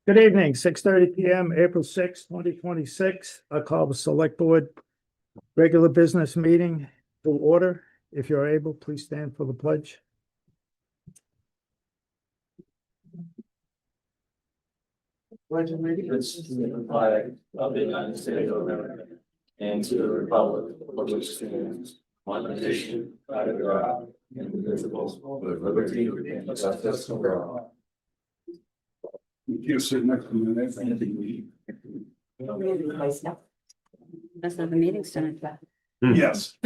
Good evening, 6:30 PM, April 6, 2026. I call the Select Board regular business meeting to order. If you're able, please stand for the pledge. Pledge of allegiance To the flag of the United States of America and to the republic for which stands one nation under God, indivisible, with liberty and justice for all. You sit next to me. That's not the meeting started. Yes.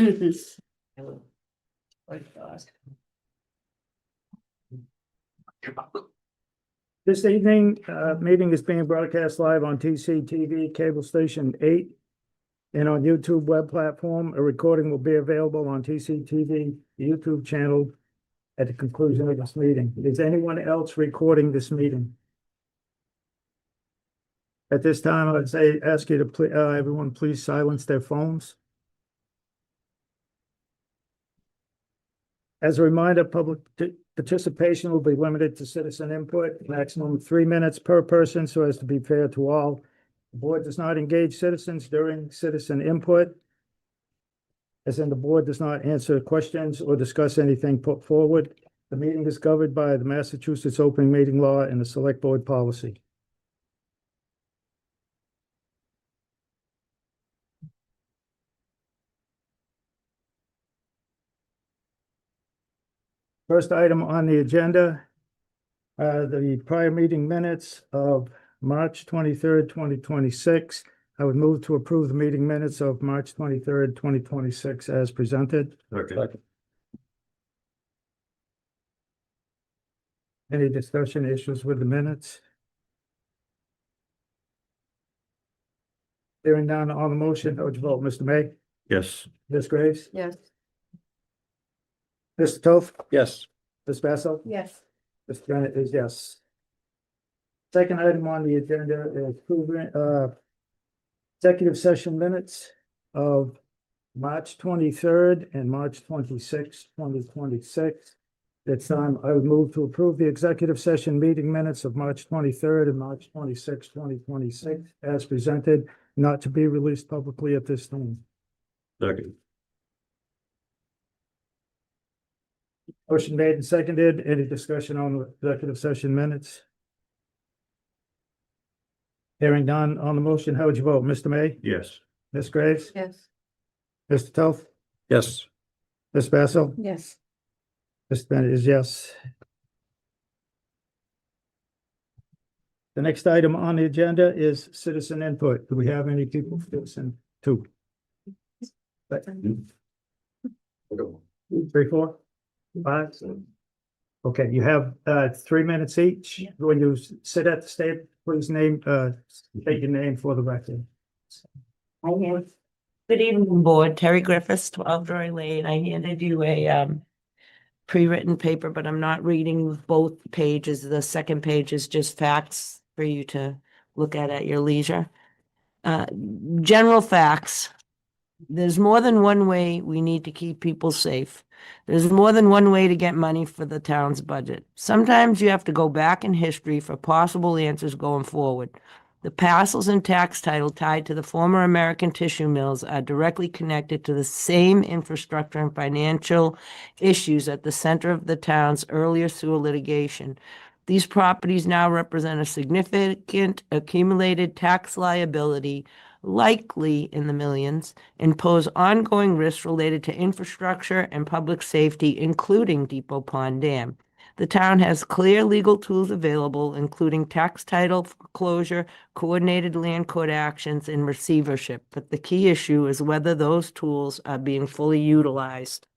This evening, meeting is being broadcast live on TCTV Cable Station 8 and on YouTube web platform. A recording will be available on TCTV YouTube channel at the conclusion of this meeting. Is anyone else recording this meeting? At this time, I would ask you to everyone please silence their phones. As a reminder, public participation will be limited to citizen input, maximum 3 minutes per person, so as to be fair to all. The board does not engage citizens during citizen input, as in the board does not answer questions or discuss anything put forward. The meeting is governed by the Massachusetts Open Meeting Law and the Select Board policy. First item on the agenda, the prior meeting minutes of March 23rd, 2026. I would move to approve the meeting minutes of March 23rd, 2026 as presented. Okay. Any discussion issues with the minutes? Hearing none on the motion, how would you vote, Mr. May? Yes. Ms. Graves? Yes. Mr. Toth? Yes. Ms. Basso? Yes. Mr. Bennett is yes. Second item on the agenda is approving, executive session minutes of March 23rd and March 26th, 2026. This time, I would move to approve the executive session meeting minutes of March 23rd and March 26th, 2026 as presented, not to be released publicly at this time. Second. Motion made and seconded. Any discussion on the executive session minutes? Hearing none on the motion, how would you vote? Mr. May? Yes. Ms. Graves? Yes. Mr. Toth? Yes. Ms. Basso? Yes. Mr. Bennett is yes. The next item on the agenda is citizen input. Do we have any people for citizen two? 3, 4, 5? Okay, you have 3 minutes each. Yeah. When you sit at the stage, please state your name for the record. Good evening, board. Terry Griffiths, 12 Drury Lane. I handed you a pre-written paper, but I'm not reading both pages. The second page is just facts for you to look at your leisure. General facts. There's more than one way we need to keep people safe. There's more than one way to get money for the town's budget. Sometimes you have to go back in history for possible answers going forward. The parcels and tax title tied to the former American tissue mills are directly connected to the same infrastructure and financial issues at the center of the town's earlier sewer litigation. These properties now represent a significant accumulated tax liability, likely in the millions, and pose ongoing risks related to infrastructure and public safety, including Depot Pond Dam. The town has clear legal tools available, including tax title foreclosure, coordinated land court actions, and receivership. But the key issue is whether those tools are being fully utilized.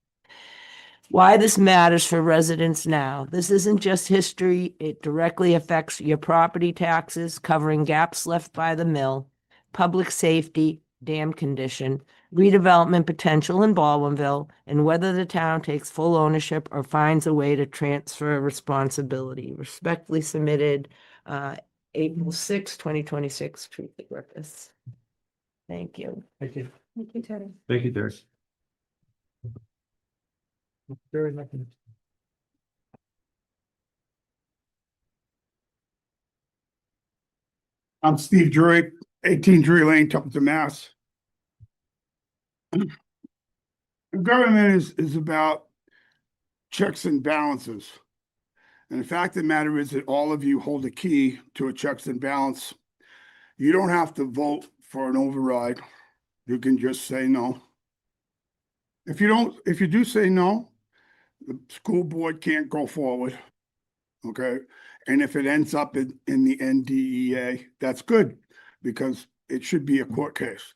Why this matters for residents now. This isn't just history. It directly affects your property taxes, covering gaps left by the mill, public safety, dam condition, redevelopment potential in Baldwinville, and whether the town takes full ownership or finds a way to transfer responsibility. Respectfully submitted, April 6, 2026, Terry Griffiths. Thank you. Thank you. Thank you, Terry. Thank you, Terry. Very much. I'm Steve Drury, 18 Drury Lane, Templeton, Mass. Government is about checks and balances. And the fact of the matter is that all of you hold a key to a checks and balance. You don't have to vote for an override. You can just say no. If you do say no, the school board can't go forward. Okay? And if it ends up in the NDEA, that's good, because it should be a court case.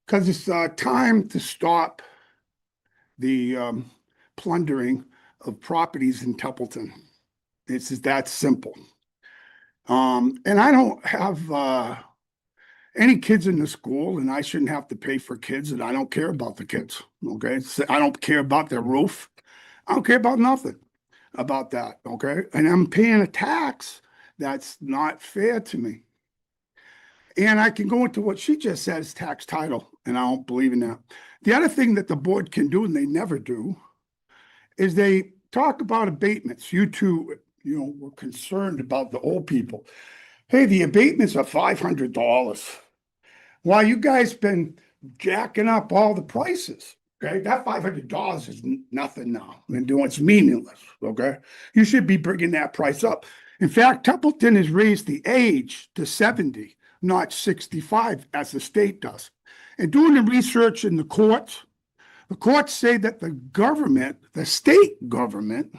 Because it's time to stop the plundering of properties in Templeton. It's just that simple. And I don't have any kids in the school, and I shouldn't have to pay for kids, and I don't care about the kids. Okay, so I don't care about their roof. I don't care about nothing about that. Okay, and I'm paying a tax that's not fair to me. And I can go into what she just said is tax title, and I don't believe in that. The other thing that the board can do, and they never do, is they talk about abatements. You two, were concerned about the old people. Hey, the abatements are $500. While you guys been jacking up all the prices, okay? That $500 is nothing now. And it's meaningless, okay? You should be bringing that price up. In fact, Templeton has raised the age to 70, not 65, as the state does. And doing the research in the courts say that the state government,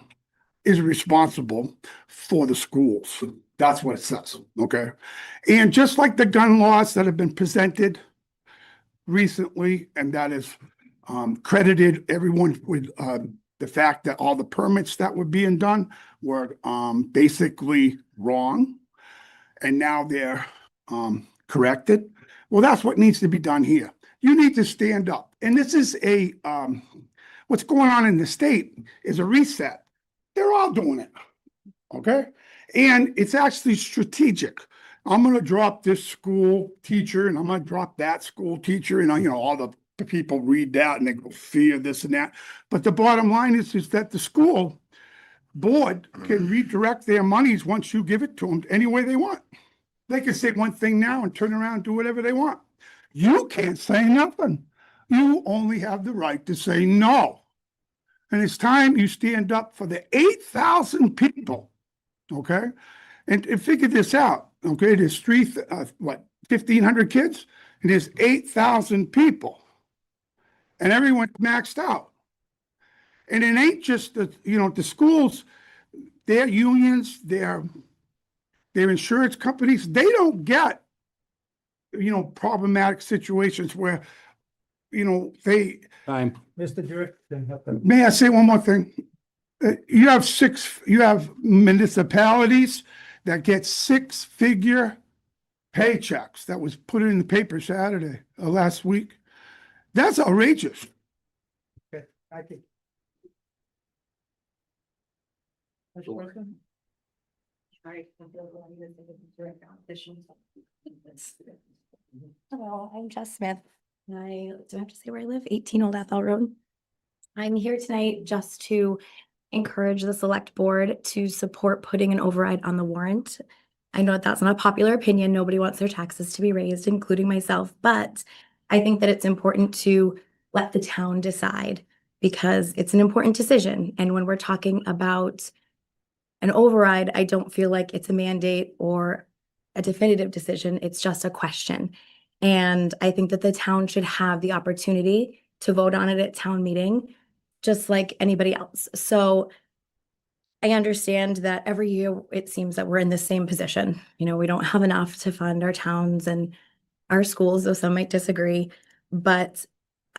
is responsible for the schools. That's what it says, okay? And just like the gun laws that have been presented recently, and that has credited everyone with the fact that all the permits that were being done were basically wrong, and now they're corrected. Well, that's what needs to be done here. You need to stand up. And this is what's going on in the state is a reset. They're all doing it, okay? And it's actually strategic. I'm going to drop this school teacher, and I'm going to drop that school teacher, and all the people read that and they go fear this and that. But the bottom line is that the school board can redirect their monies once you give it to them any way they want. They can say one thing now and turn around and do whatever they want. You can't say nothing. You only have the right to say no. And it's time you stand up for the 8,000 people, okay? And figure this out, okay? There's 1,500 kids? And there's 8,000 people. And everyone's maxed out. And it ain't just the schools, their unions, their insurance companies, they don't get, problematic situations where, they... Time. Mr. Drury, then help them. May I say one more thing? You have municipalities that get 6-figure paychecks. That was put in the paper Saturday, last week. That's outrageous. Okay, thank you. Next person? Hello, I'm Jess Smith. I don't have to say where I live, 18 Old Ethel Road. I'm here tonight just to encourage the select board to support putting an override on the warrant. I know that's not a popular opinion. Nobody wants their taxes to be raised, including myself, but I think that it's important to let the town decide because it's an important decision. And when we're talking about an override, I don't feel like it's a mandate or a definitive decision. It's just a question. And I think that the town should have the opportunity to vote on it at town meeting, just like anybody else. So I understand that every year it seems that we're in the same position. We don't have enough to fund our towns and our schools, though some might disagree. But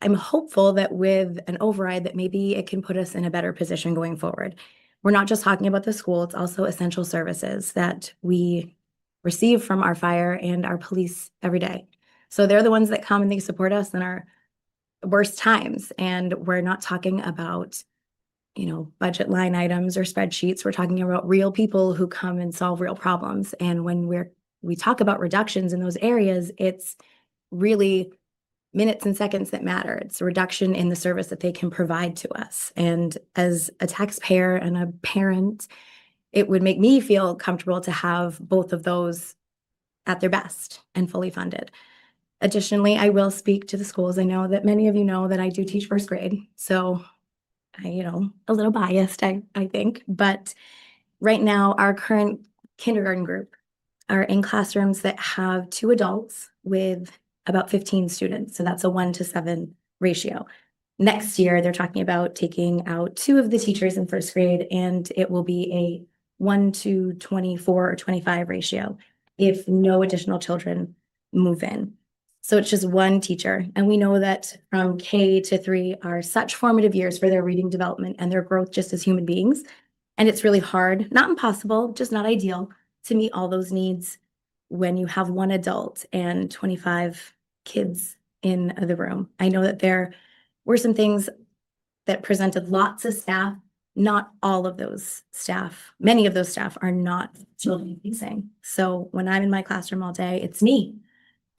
I'm hopeful that with an override that maybe it can put us in a better position going forward. We're not just talking about the school, it's also essential services that we receive from our fire and our police every day. So they're the ones that come and they support us in our worst times. And we're not talking about, budget line items or spreadsheets. We're talking about real people who come and solve real problems. And when we talk about reductions in those areas, it's really minutes and seconds that matter. It's a reduction in the service that they can provide to us. And as a taxpayer and a parent, it would make me feel comfortable to have both of those at their best and fully funded. Additionally, I will speak to the schools. I know that many of you know that I do teach first grade, so a little biased, I think, but right now, our current kindergarten group are in classrooms that have 2 adults with about 15 students. So that's a 1-to-7 ratio. Next year, they're talking about taking out 2 of the teachers in first grade, and it will be a 1-to-24 or 25 ratio if no additional children move in. So it's just 1 teacher. And we know that from K to 3 are such formative years for their reading development and their growth just as human beings. And it's really hard, not impossible, just not ideal to meet all those needs when you have 1 adult and 25 kids in the room. I know that there were some things that presented lots of staff. Not all of those staff, many of those staff are not children facing. So when I'm in my classroom all day, it's me.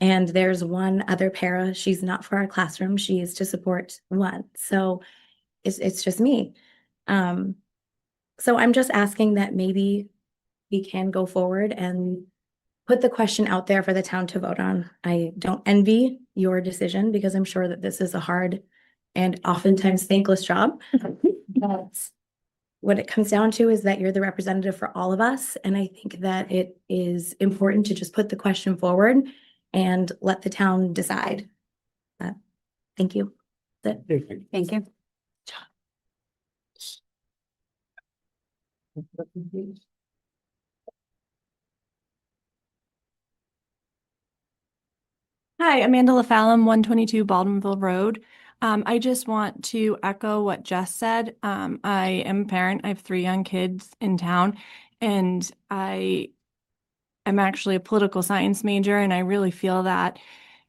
And there's 1 other para. She's not for our classroom. She is to support 1. So it's just me. So I'm just asking that maybe we can go forward and put the question out there for the town to vote on. I don't envy your decision because I'm sure that this is a hard and oftentimes thankless job. But what it comes down to is that you're the representative for all of us. And I think that it is important to just put the question forward and let the town decide. Thank you. That's it. Thank you. Hi, Amanda LaFallum, 122 Baldwinville Road. I just want to echo what Jess said. I am a parent. I have 3 young kids in town, and I am actually a political science major, and I really feel that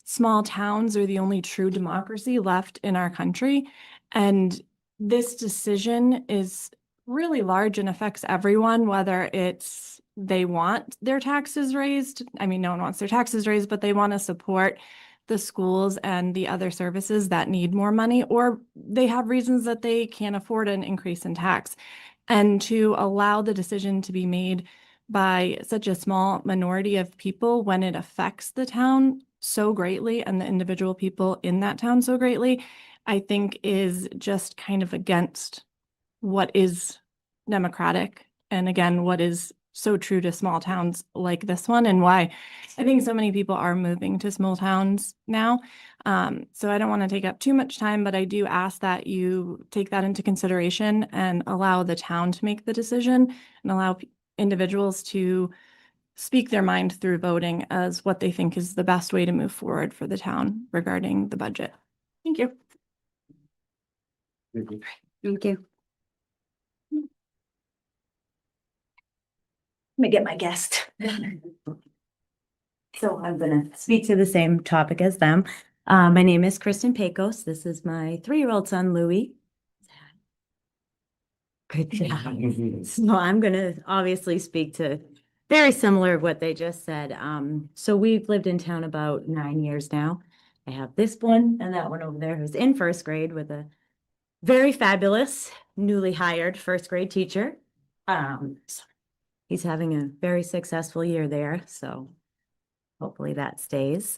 small towns are the only true democracy left in our country. And this decision is really large and affects everyone, whether it's they want their taxes raised. I mean, no one wants their taxes raised, but they want to support the schools and the other services that need more money, or they have reasons that they can't afford an increase in tax. And to allow the decision to be made by such a small minority of people when it affects the town so greatly and the individual people in that town so greatly, I think is just kind of against what is democratic. And again, what is so true to small towns like this one, and why I think so many people are moving to small towns now. So I don't want to take up too much time, but I do ask that you take that into consideration and allow the town to make the decision and allow individuals to speak their mind through voting as what they think is the best way to move forward for the town regarding the budget. Thank you. Thank you. Let me get my guest. So I'm gonna speak to the same topic as them. My name is Kristen Pecos. This is my 3-year-old son, Louis. Good job. So I'm gonna obviously speak to very similar what they just said. So we've lived in town about 9 years now. I have this one and that one over there who's in first grade with a very fabulous, newly hired first grade teacher. So he's having a very successful year there, so hopefully that stays.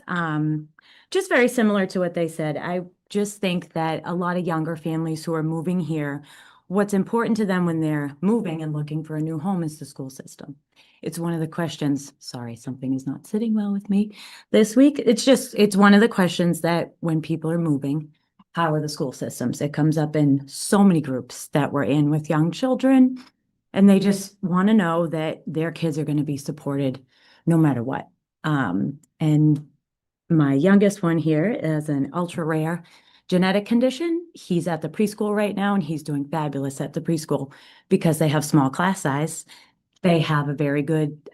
Just very similar to what they said. I just think that a lot of younger families who are moving here, what's important to them when they're moving and looking for a new home is the school system. It's one of the questions, sorry, something is not sitting well with me this week. It's one of the questions that when people are moving, how are the school systems? It comes up in so many groups that we're in with young children. And they just want to know that their kids are going to be supported no matter what. And my youngest one here is an ultra rare genetic condition. He's at the preschool right now, and he's doing fabulous at the preschool because they have small class size. They have a very good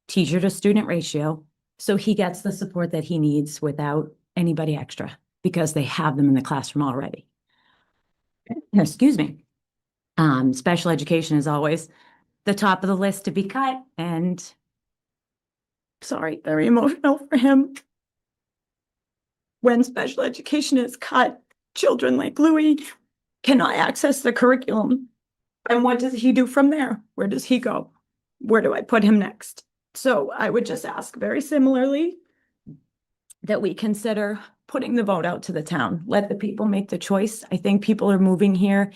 teacher to student ratio. So he gets the support that he needs without anybody extra because they have them in the classroom already. Excuse me. Special education is always the top of the list to be cut, and sorry, very emotional for him. When special education is cut, children like Louis cannot access the curriculum. And what does he do from there? Where does he go? Where do I put him next? So I would just ask very similarly that we consider putting the vote out to the town. Let the people make the choice. I think people are moving here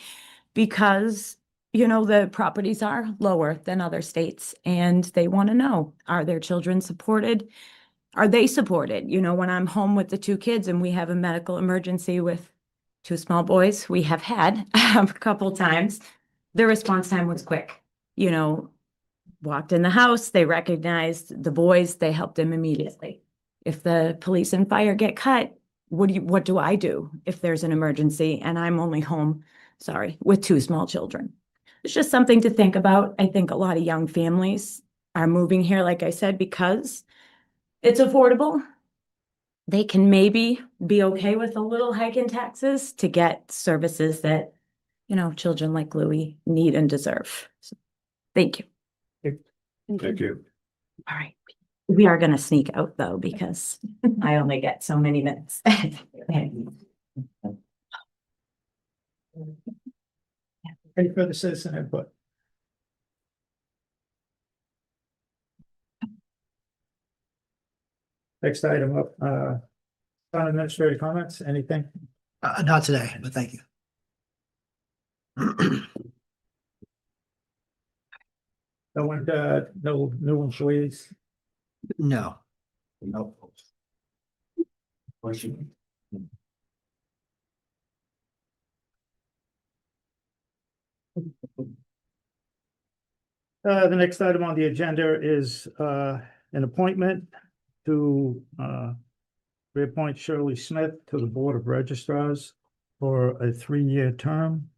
because, you know, the properties are lower than other states and they want to know, are their children supported? Are they supported? You know, when I'm home with the two kids and we have a medical emergency with two small boys, we have had a couple times, the response time was quick. You know, walked in the house, they recognized the boys, they helped them immediately. If the police and fire get cut, what do I do if there's an emergency and I'm only home, with two small children? It's just something to think about. I think a lot of young families are moving here, like I said, because it's affordable. They can maybe be okay with a little hike in taxes to get services that, you know, children like Louis need and deserve. So, thank you. Thank you. All right. We are going to sneak out though, because I only get so many minutes. Any further citizen input? Next item up, town administrator comments, anything? Not today, but thank you. No one, no new employees? No. No. Question? The next item on the agenda is, an appointment to, reappoint Shirley Smith to the Board of Registrars for a 3-year term.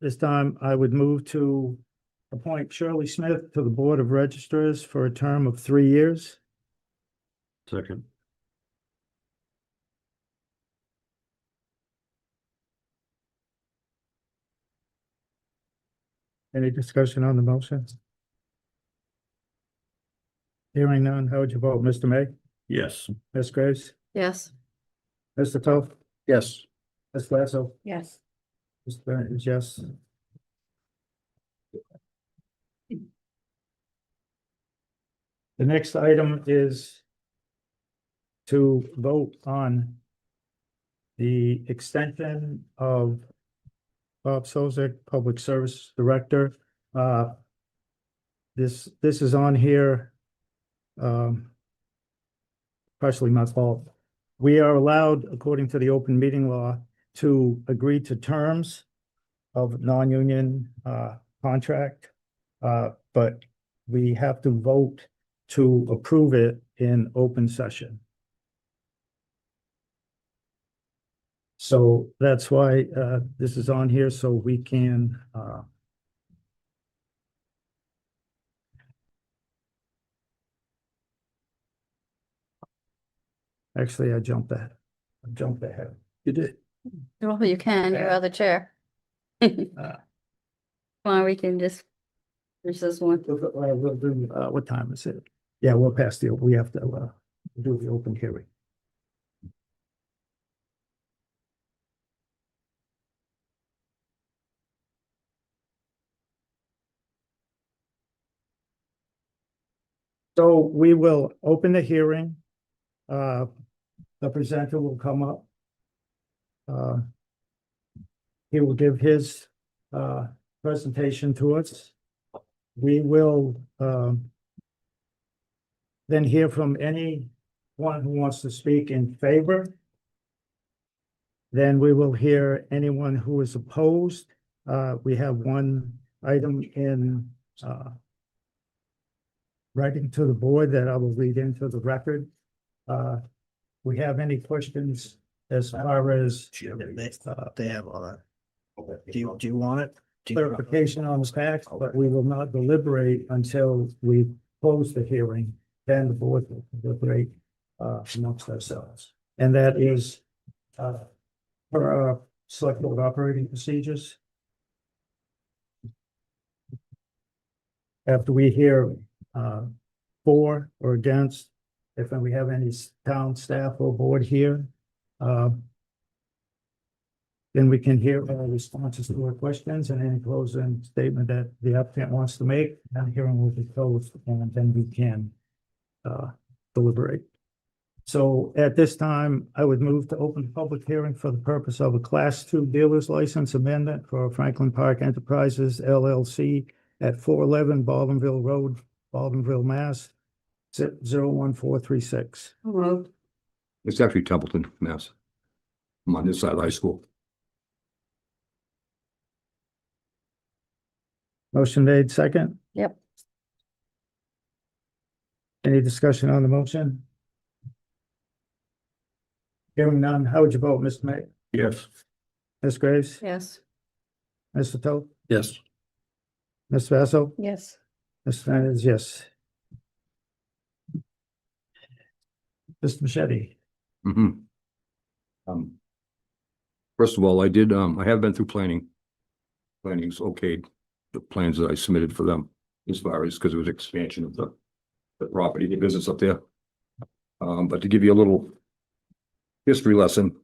This time I would move to appoint Shirley Smith to the Board of Registrars for a term of 3 years. Second. Any discussion on the motion? Hearing none, how would you vote? Mr. May? Yes. Ms. Graves? Yes. Mr. Toth? Yes. Ms. Lasso? Yes. Mr. Bennett is yes. The next item is to vote on the extension of Bob Sozak, Public Service Director. This is on here. Partially my fault. We are allowed, according to the open meeting law, to agree to terms of non-union contract. But we have to vote to approve it in open session. So that's why this is on here, so we can actually, I jumped ahead. You did. Well, you can, you're other chair. Well, we can just, there's this one. We'll do, what time is it? Yeah, we'll pass we have to do the open hearing. So we will open the hearing. The presenter will come up. He will give his presentation to us. We will then hear from anyone who wants to speak in favor. Then we will hear anyone who is opposed. We have one item in writing to the board that I will read into the record. We have any questions as far as They have all that. Do you want it? clarification on the facts, but we will not deliberate until we close the hearing. Then the board will deliberate amongst ourselves. And that is for our select board operating procedures. After we hear for or against, if we have any town staff or board here, Then we can hear responses to our questions and any closing statement that the applicant wants to make. And hearing will be closed, and then we can deliberate. So at this time, I would move to open the public hearing for the purpose of a Class 2 dealer's license amendment for Franklin Park Enterprises LLC at 411 Baldwinville Road, Baldwinville, Mass. 01436. Moved. It's actually Templeton, Mass. I'm on this side of high school. Motion made second. Yep. Any discussion on the motion? Hearing none, how would you vote, Mr. May? Yes. Ms. Graves? Yes. Mr. Toth? Yes. Ms. Vasso? Yes. Mr. Fernandez, yes. Mr. Machete? First of all, I have been through planning. Planning's okay, the plans that I submitted for them, as far as, because it was expansion of the property, the business up there. But to give you a little history lesson.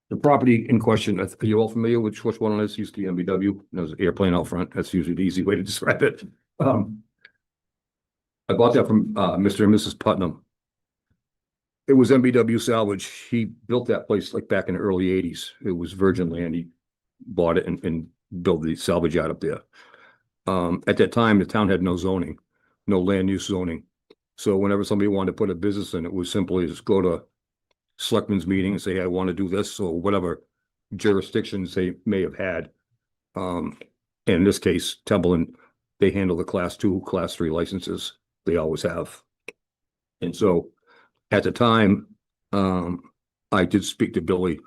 The property in question, are you all familiar with which one it is? Used to be MBW. There's an airplane out front. That's usually the easy way to describe it. I bought that from Mr. and Mrs. Putnam. It was MBW salvage. He built that place like back in the early 80s. It was virgin land. He bought it and built the salvage yard up there. At that time, the town had no zoning, no land use zoning. So whenever somebody wanted to put a business in, it was simply just go to selectmen's meeting and say, I want to do this, or whatever jurisdictions they may have had. And in this case, Templeton, they handle the Class 2, Class 3 licenses. They always have. And so at the time, I did speak to Billy,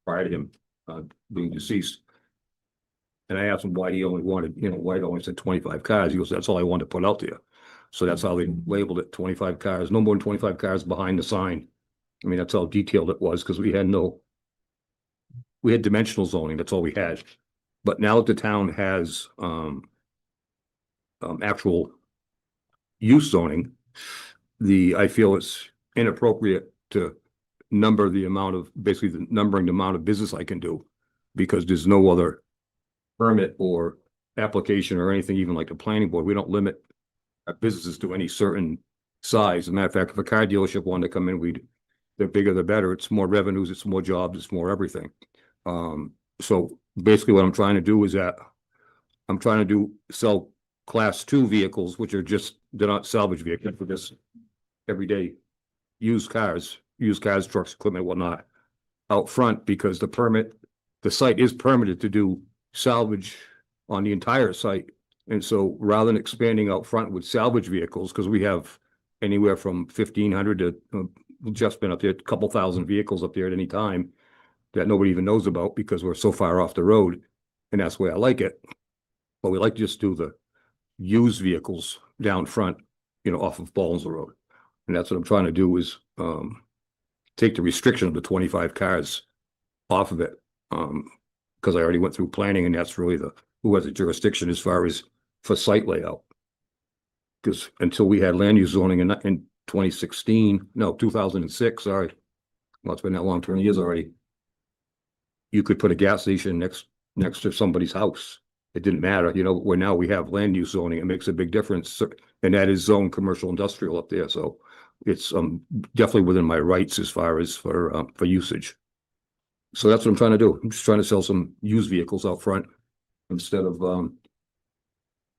prior to him being deceased. And I asked him why he only wanted, why he only said 25 cars. He goes, that's all I wanted to put out there. So that's how they labeled it, 25 cars, no more than 25 cars behind the sign. That's how detailed it was, because we had dimensional zoning, that's all we had. But now that the town has actual use zoning, I feel it's inappropriate to number the amount of, basically numbering the amount of business I can do, because there's no other permit or application or anything, even like the planning board. We don't limit our businesses to any certain size. As a matter of fact, if a car dealership wanted to come in, the bigger the better. It's more revenues, it's more jobs, it's more everything. So basically what I'm trying to do is that I'm trying to sell Class 2 vehicles, which are they're not salvage vehicles, for just everyday used cars, trucks, equipment, whatnot, out front, because the site is permitted to do salvage on the entire site. And so rather than expanding out front with salvage vehicles, because we have anywhere from 1,500 to just been up there, a couple thousand vehicles up there at any time that nobody even knows about, because we're so far off the road. And that's the way I like it. But we like to just do the used vehicles down front, off of Ballsville Road. And that's what I'm trying to do, is take the restriction of the 25 cars off of it. Because I already went through planning, and that's really who has the jurisdiction as far as for site layout. Because until we had land use zoning in 2006, sorry. Well, it's been that long, 20 years already. You could put a gas station next to somebody's house. It didn't matter, where now we have land use zoning, it makes a big difference. And that is zone commercial industrial up there. So it's definitely within my rights as far as for usage. So that's what I'm trying to do. I'm just trying to sell some used vehicles out front instead of,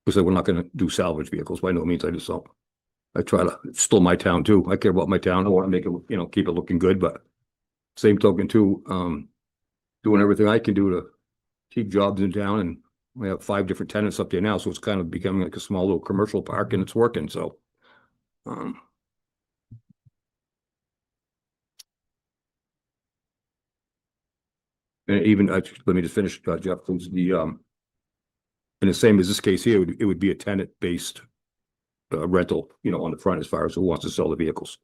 because we're not going to do salvage vehicles. By no means. I try to, it's still my town too. I care about my town. I want to make it, keep it looking good, but same token too, doing everything I can do to keep jobs in town. And we have 5 different tenants up there now. So it's kind of becoming like a small little commercial park, and it's working. So, and even, let me just finish, Jeff, please. And the same as this case here, it would be a tenant-based rental, on the front, as far as who wants to sell the vehicles.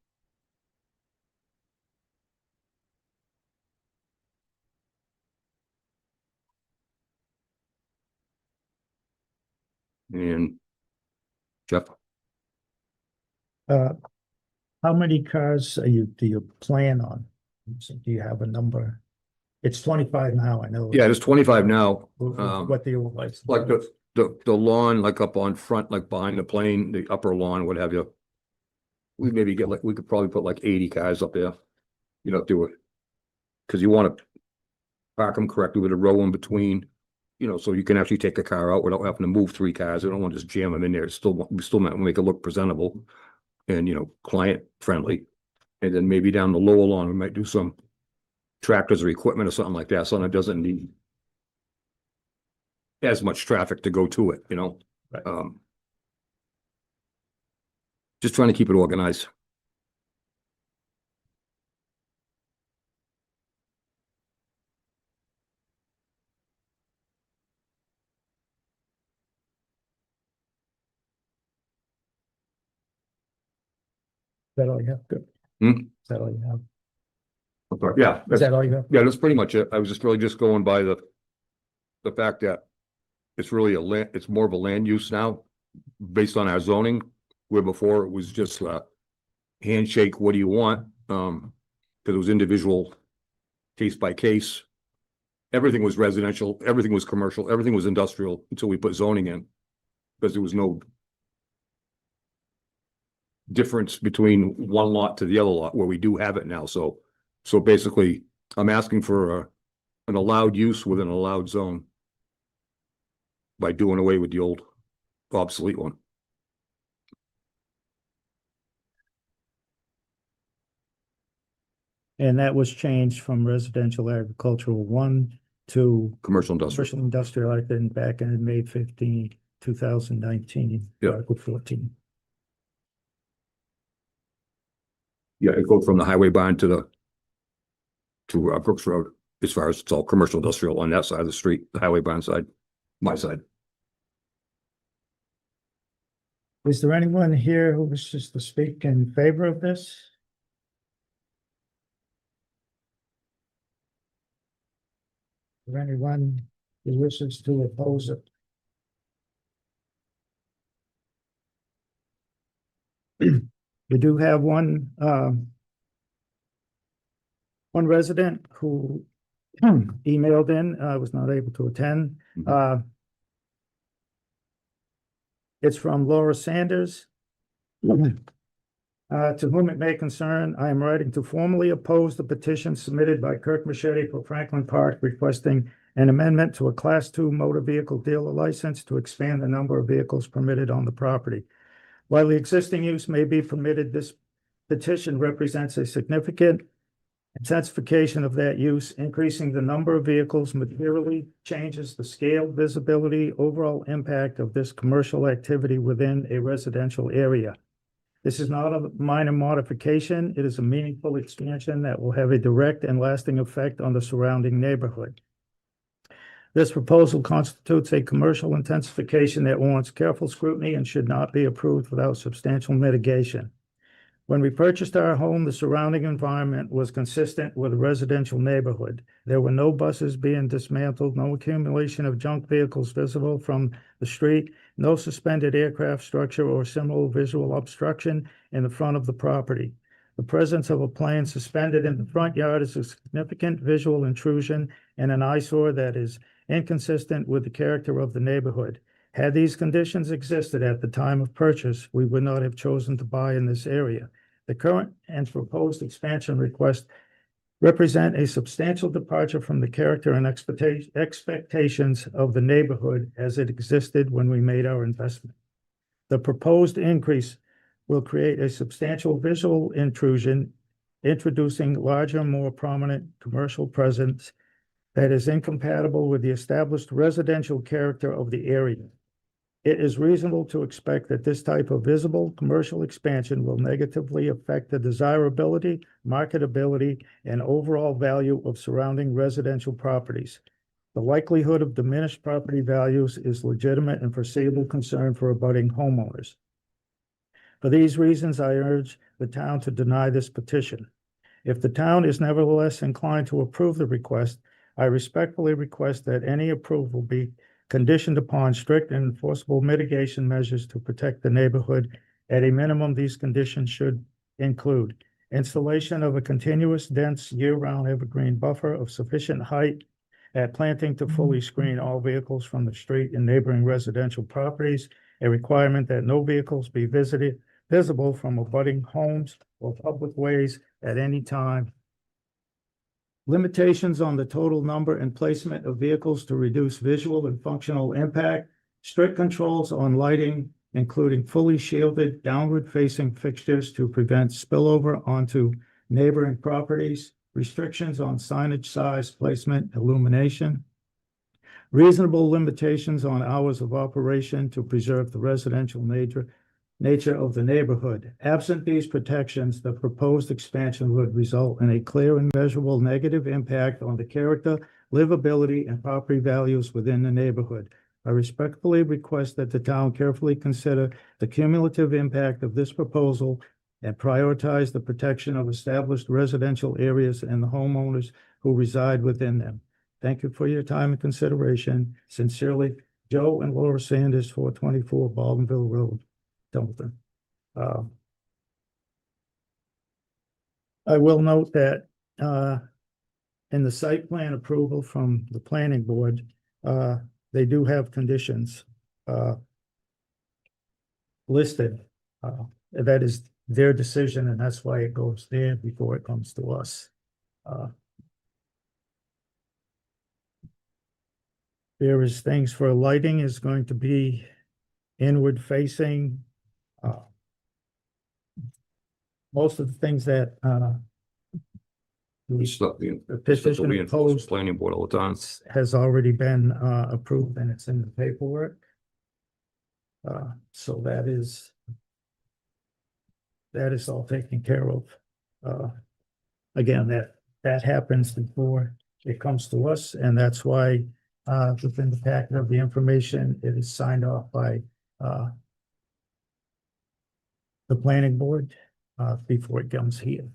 And Jeff? How many cars do you plan on? So do you have a number? It's 25 now, I know. Yeah, there's 25 now. What the old license. Like the lawn, like up on front, like behind the plane, the upper lawn, what have you. We maybe get like, we could probably put like 80 cars up there, do it. Cause you want to park them correctly with a row in between, so you can actually take a car out without having to move 3 cars. I don't want to just jam them in there. We still might make it look presentable and, client friendly. And then maybe down the lower lawn, we might do some tractors or equipment or something like that, so it doesn't need as much traffic to go to it, Right. Just trying to keep it organized. Is that all you have? Good. Hmm? Is that all you have? Yeah, Is that all you have? yeah, that's pretty much it. I was just really just going by the fact that it's really it's more of a land use now based on our zoning, where before it was just handshake, what do you want? Because it was individual, case by case. Everything was residential, everything was commercial, everything was industrial until we put zoning in. Because there was no difference between one lot to the other lot, where we do have it now. So basically, I'm asking for an allowed use within an allowed zone by doing away with the old obsolete one. And that was changed from residential agricultural 1 to Commercial industrial. commercial industrial, I think, back in May 15, 2019. Yeah. Article 14. Yeah, it goes from the highway barn to Brooks Road, as far as it's all commercial industrial on that side of the street, the highway barn side, my side. Is there anyone here who wishes to speak in favor of this? Is there anyone who wishes to oppose it? We do have one resident who emailed in, was not able to attend. It's from Laura Sanders. To whom it may concern, I am writing to formally oppose the petition submitted by Kirk Machete for Franklin Park requesting an amendment to a Class 2 motor vehicle dealer license to expand the number of vehicles permitted on the property. While the existing use may be permitted, this petition represents a significant intensification of that use. Increasing the number of vehicles materially changes the scale, visibility, overall impact of this commercial activity within a residential area. This is not a minor modification. It is a meaningful expansion that will have a direct and lasting effect on the surrounding neighborhood. This proposal constitutes a commercial intensification that warrants careful scrutiny and should not be approved without substantial mitigation. When we purchased our home, the surrounding environment was consistent with a residential neighborhood. There were no buses being dismantled, no accumulation of junk vehicles visible from the street, no suspended aircraft structure or similar visual obstruction in the front of the property. The presence of a plane suspended in the front yard is a significant visual intrusion and an eyesore that is inconsistent with the character of the neighborhood. Had these conditions existed at the time of purchase, we would not have chosen to buy in this area. The current and proposed expansion request represent a substantial departure from the character and expectations of the neighborhood as it existed when we made our investment. The proposed increase will create a substantial visual intrusion, introducing larger, more prominent commercial presence that is incompatible with the established residential character of the area. It is reasonable to expect that this type of visible commercial expansion will negatively affect the desirability, marketability, and overall value of surrounding residential properties. The likelihood of diminished property values is legitimate and foreseeable concern for abutting homeowners. For these reasons, I urge the town to deny this petition. If the town is nevertheless inclined to approve the request, I respectfully request that any approval be conditioned upon strict and enforceable mitigation measures to protect the neighborhood. At a minimum, these conditions should include Installation of a continuous dense year-round evergreen buffer of sufficient height at planting to fully screen all vehicles from the street and neighboring residential properties. A requirement that no vehicles be visible from abutting homes or public ways at any time. Limitations on the total number and placement of vehicles to reduce visual and functional impact. Strict controls on lighting, including fully shielded downward-facing fixtures to prevent spillover onto neighboring properties. Restrictions on signage size, placement, illumination. Reasonable limitations on hours of operation to preserve the residential nature of the neighborhood. Absent these protections, the proposed expansion would result in a clear and measurable negative impact on the character, livability, and property values within the neighborhood. I respectfully request that the town carefully consider the cumulative impact of this proposal and prioritize the protection of established residential areas and the homeowners who reside within them. Thank you for your time and consideration. Sincerely, Joe and Laura Sanders, 424 Baldwinville Road, Templeton. I will note that in the site plan approval from the planning board, they do have conditions listed. That is their decision, and that's why it goes there before it comes to us. There is things for lighting is going to be inward facing. Most of the things that It's stuff being, the stuff that petition we enforce the proposed planning board all the time. has already been approved and it's in the paperwork. So that is all taken care of. Again, that happens before it comes to us, and that's why within the packet of the information, it is signed off by the planning board before it comes here.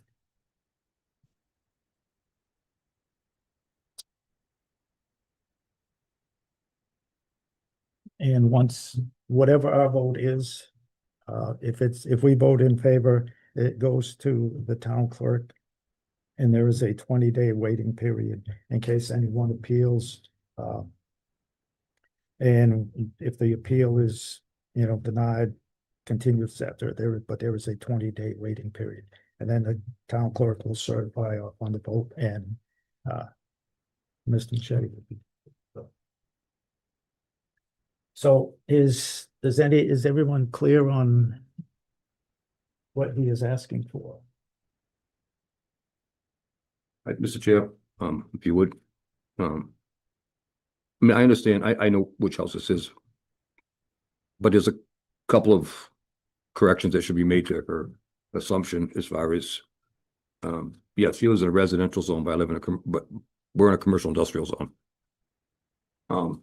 And once, whatever our vote is, if we vote in favor, it goes to the town clerk. And there is a 20-day waiting period in case anyone appeals. And if the appeal is, denied, continues after but there is a 20-day waiting period. And then the town clerk will certify on the vote, and Mr. Machete will be. So is everyone clear on what he is asking for? Right, Mr. Chair, if you would, I mean, I understand, I know which house this is. But there's a couple of corrections that should be made to her assumption as far as, yes, she lives in a residential zone, but I live in but we're in a commercial industrial zone.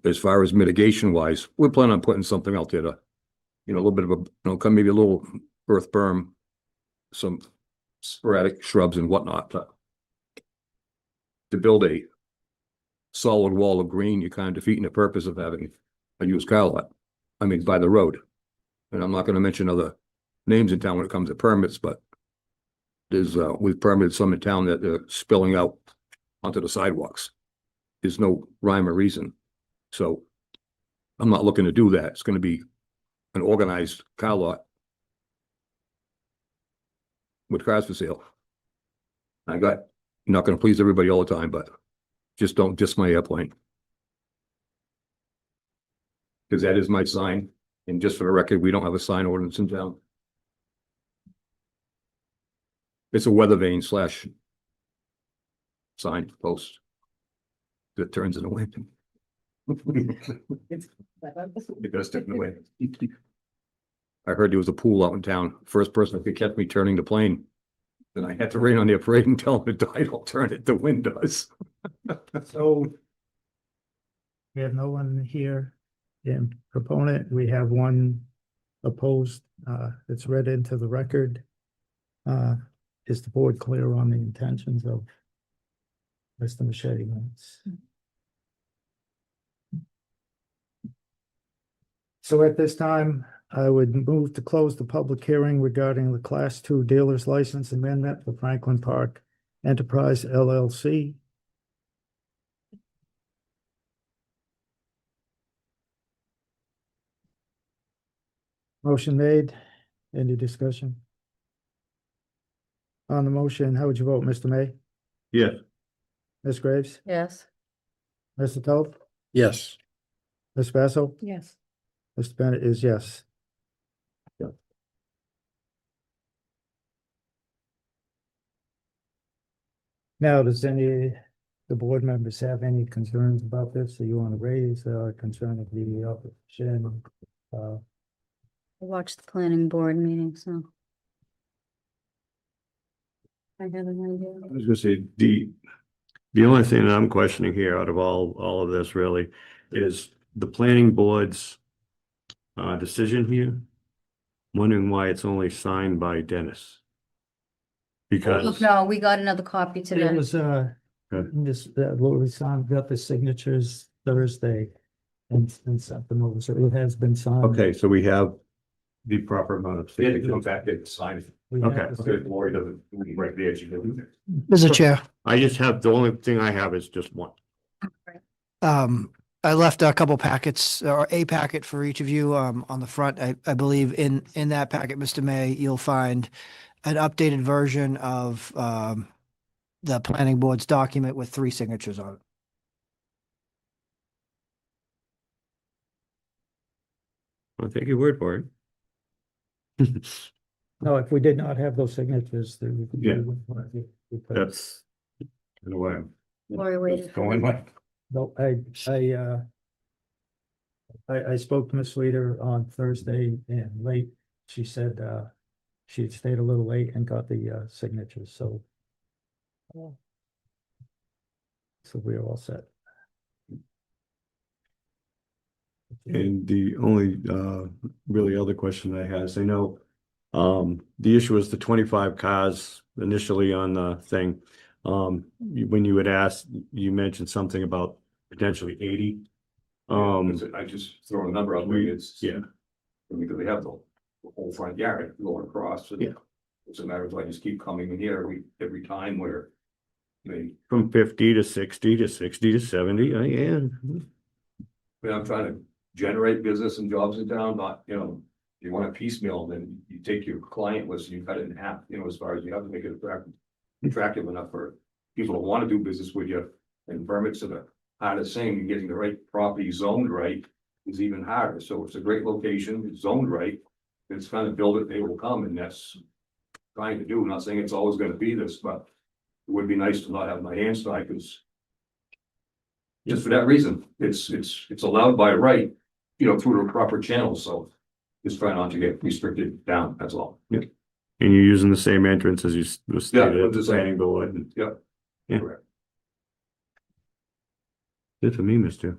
As far as mitigation wise, we're planning on putting something out there to, a little bit of a, maybe a little earth berm, some sporadic shrubs and whatnot, to build a solid wall of green. You're kind of defeating the purpose of having a used car lot. I mean, by the road. And I'm not going to mention other names in town when it comes to permits, but there's, we've permitted some in town that are spilling out onto the sidewalks. There's no rhyme or reason. So I'm not looking to do that. It's going to be an organized car lot with cars for sale. Not going to please everybody all the time, but just don't diss my airplane. Because that is my sign. And just for the record, we don't have a sign ordinance in town. It's a weather vane / sign post that turns in the wind. It does turn in the wind. I heard there was a pool out in town. First person that could catch me turning the plane. Then I had to rain on their parade and tell them to don't turn it, the wind does. So we have no one here in proponent. We have one opposed. It's read into the record. Is the board clear on the intentions of Mr. Machete? So at this time, I would move to close the public hearing regarding the Class 2 dealer's license amendment for Franklin Park Enterprise LLC. Motion made. Any discussion? On the motion, how would you vote, Mr. May? Yes. Ms. Graves? Yes. Mr. Toth? Yes. Ms. Basso? Yes. Mr. Bennett is yes. Now, does the board members have any concerns about this that you want to raise, concern of the opposition? I watched the planning board meeting, so. I have an I idea. was gonna say, the only thing that I'm questioning here out of all of this really is the planning board's decision here. Wondering why it's only signed by Dennis. Because, No, we got another copy It today. was, Okay. this, Lori's son got the signatures Thursday and sent them over, so it has been signed. okay, so we have the proper amount of. We had to come back there to sign it. We have Okay. the Okay, Lori doesn't, right there, she didn't. Mr. Chair, I just have, the only thing I have is just one. I left a couple packets or a packet for each of you, on the front. I believe in that packet, Mr. May, you'll find an updated version of, the planning board's document with 3 signatures on it. I'll take your word for it. No, if we did not have those signatures, then. Yeah. Because, That's. In a way. Lori waited. Going like. no, I spoke to Ms. Sweeter on Thursday and late, she said, she had stayed a little late and got the, signatures, so. So we're all set. And the only really other question I had is I know the issue was the 25 cars initially on the thing. When you had asked, you mentioned something about potentially 80. I just throw a number out there, it's. Yeah. Because they have the whole front yard going across. So Yeah. It's a matter of, I just keep coming in here every time where. From 50 to 60 to 60 to 70, yeah. I'm trying to generate business and jobs in town, not, you want a piecemeal, then you take your client list, and you cut it in half, as far as you have to make it attractive enough for people to want to do business with you. And permits are the hardest thing, and getting the right property zoned right is even harder. So it's a great location, it's zoned right. It's kind of build it, they will come, and that's trying to do. I'm not saying it's always gonna be this, but it would be nice to not have my hands tied, because just for that reason, it's allowed by right, through the proper channels, so just try not to get restricted down, that's all. And you're using the same entrance as you was stated at the the same. planning board. Yeah. Yeah. Correct. Good for me, mister.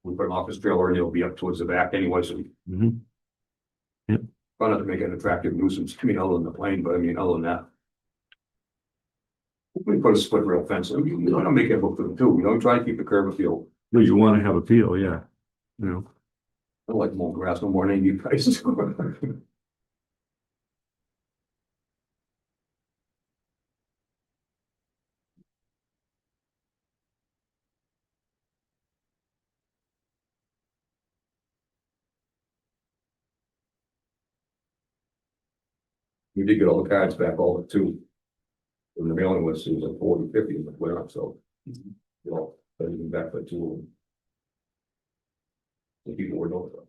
We put an office trailer and it'll be up towards the back anyway, so we Mhm. try not to make it an attractive nuisance, other than the plane, but other than that. We put a split rail fence, we want to make it look good too, try to keep the curb appeal. Well, you want to have appeal, yeah. You know, I don't like mowing grass no more than you guys do. We did get all the cards back, all the two. And the mailing list was like 40, 50, but went up, so. Everything back by two of them. The people were notified.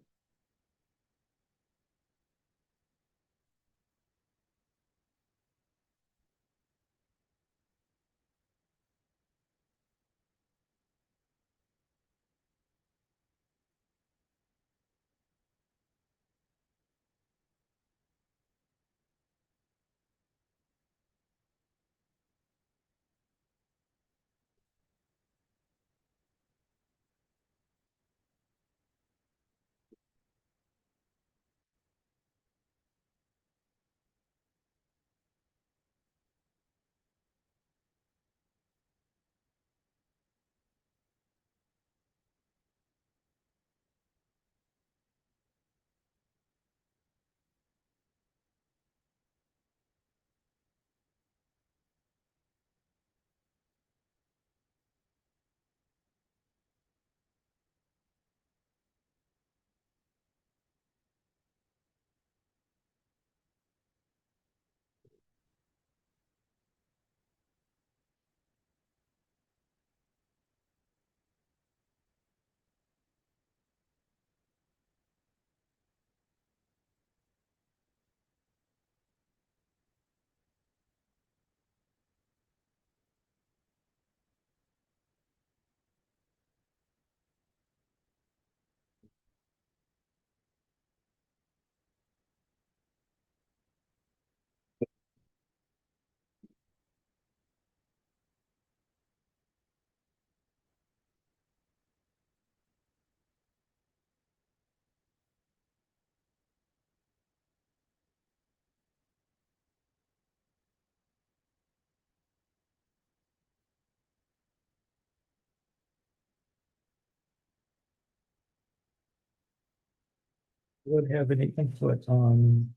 would have any input on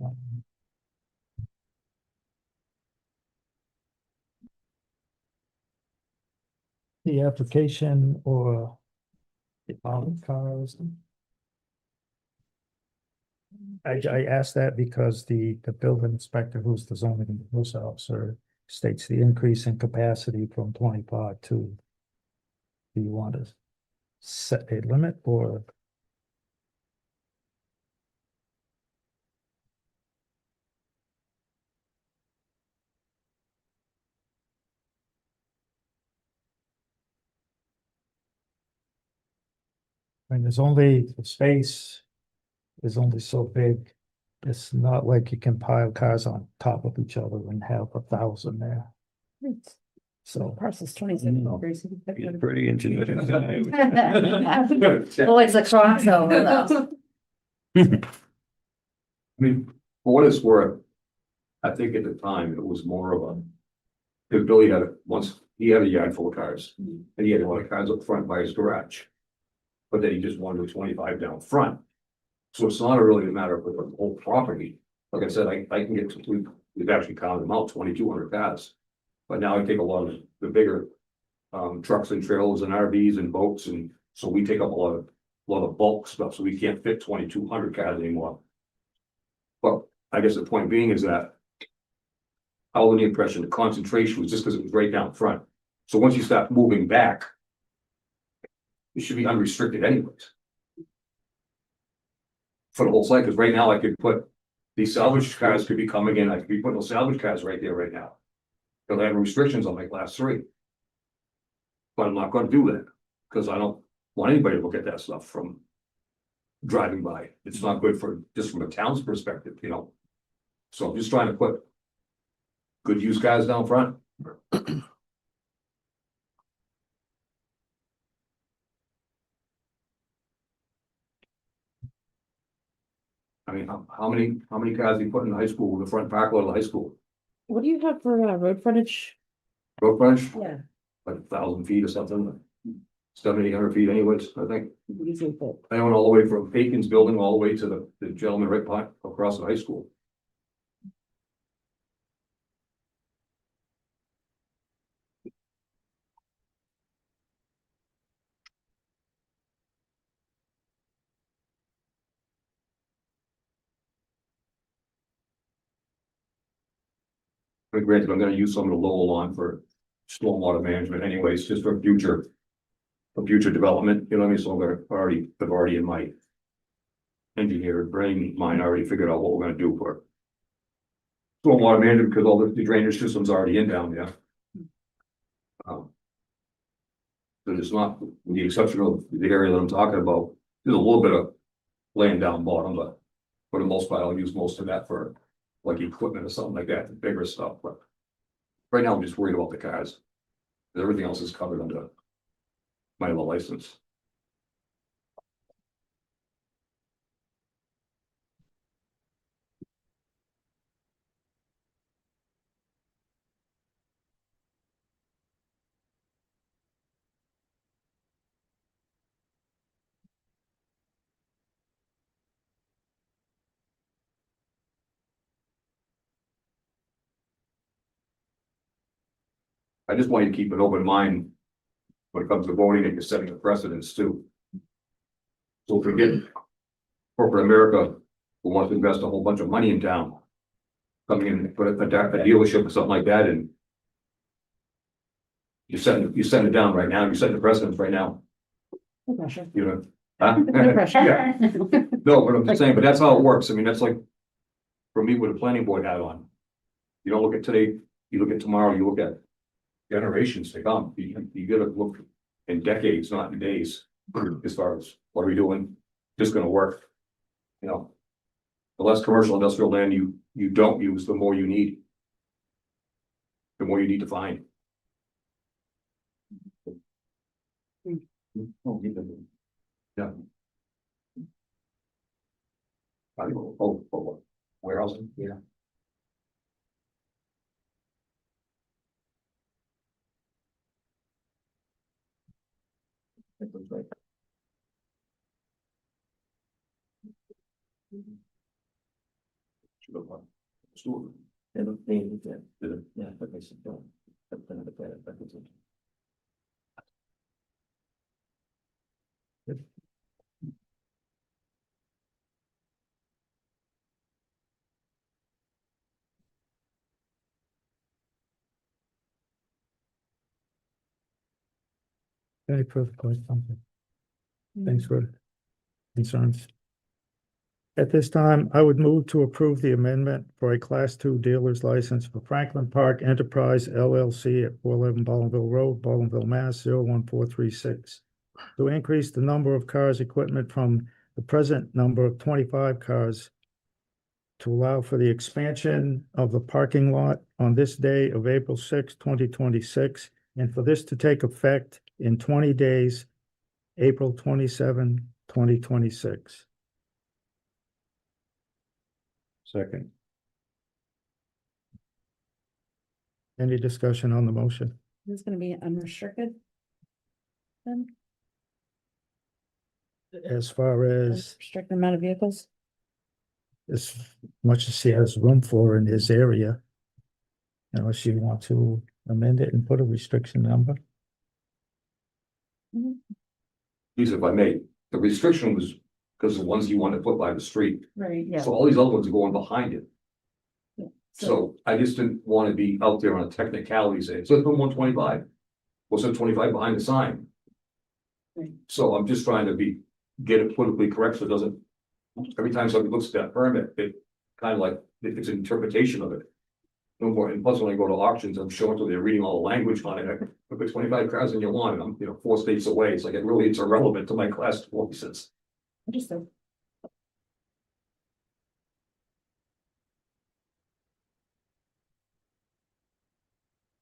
um, the application or the cars? I asked that because the building inspector, who's the zoning enforcement officer, states the increase in capacity from 25 to. Do you want to set a limit or? I mean, the space is only so big. It's not like you can pile cars on top of each other and have 1,000 there. So. Parcel's 26 acres. He's pretty engineering. Always a crossover though. I mean, for what it's worth, I think at the time it was more of a. Because Billy he had a yard full of cars, and he had a lot of cars up front by his garage. But then he just wanted a 25 down front. So it's not really a matter of the whole property. Like I said, I can get to, we've actually counted them out, 2,200 cars. But now I take a lot of the bigger trucks and trailers and RVs and boats, and so we take up a lot of bulk stuff, so we can't fit 2,200 cars anymore. But I guess the point being is that I was under the impression the concentration was just because it was right down front. So once you start moving back, it should be unrestricted anyways. For the whole site, because right now I could put, these salvage cars could be coming in, I could be putting those salvage cars right there right now. Because I have restrictions on my class 3. But I'm not gonna do that, because I don't want anybody to look at that stuff from driving by. It's not good just from a town's perspective, you know? So I'm just trying to put good used cars down front. I mean, how many cars do you put in high school, the front park lot of the high school? What do you have for road frontage? Road frontage, Yeah. like 1,000 feet or something, 700-800 feet anyways, I think. What do you think that? I went all the way from Bacon's building all the way to the gentleman right behind, across the high school. But granted, I'm gonna use some of the lower lawn for stormwater management anyways, just for future development, you know what I mean? So I'm gonna I've already in my engineer brain mind already figured out what we're gonna do for stormwater management, because all the drainage system's already in down there. So it's not, with the exception of the area that I'm talking about, there's a little bit of laying down bottom, but for the most part, I'll use most of that for like equipment or something like that, the bigger stuff, but right now I'm just worried about the cars. Everything else is covered under my little license. I just want you to keep an open mind when it comes to voting, and you're setting a precedence too. So forget corporate America, who wants to invest a whole bunch of money in town, coming in and put a dealership or something like that, and you're setting it down right now, you're setting the precedence right now, No pressure. you know? Huh? No pressure. Yeah. No, but I'm just saying, but that's how it works. I mean, that's like, for me, with a planning board hat on. You don't look at today, you look at tomorrow, you look at generations to come. You gotta look in decades, not in days, as far as what are we doing, just gonna work. You know, the less commercial industrial land you don't use, the more you need. The more you need to find. Yeah. Warehousing, yeah. Any further questions? Thanks for concerns. At this time, I would move to approve the amendment for a Class II dealer's license for Franklin Park Enterprise LLC at 411 Ballinville Road, Ballinville, Mass. 01436. To increase the number of cars equipment from the present number of 25 cars to allow for the expansion of the parking lot on this day of April 6, 2026, and for this to take effect in 20 days, April 27, 2026. Second. Any discussion on the motion? This is gonna be unrestricted. Then, As far as restricted amount of vehicles. as much as he has room for in his area. Unless you want to amend it and put a restriction number. Please, if I may, the restriction was because the ones you want to put by the street. Right, yeah. So all these other ones are going behind it. So I just didn't want to be out there on a technicality saying, so it's been 125. Was it 25 behind the sign? Right. So I'm just trying to get it politically correct, so it doesn't, every time somebody looks at that permit, it kind of like, it's an interpretation of it. No more, and plus when I go to auctions, I'm showing to they're reading all the language on it. I put 25 cars in your lawn and I'm, 4 states away. It's like, it's irrelevant to my class 4 license. Understood.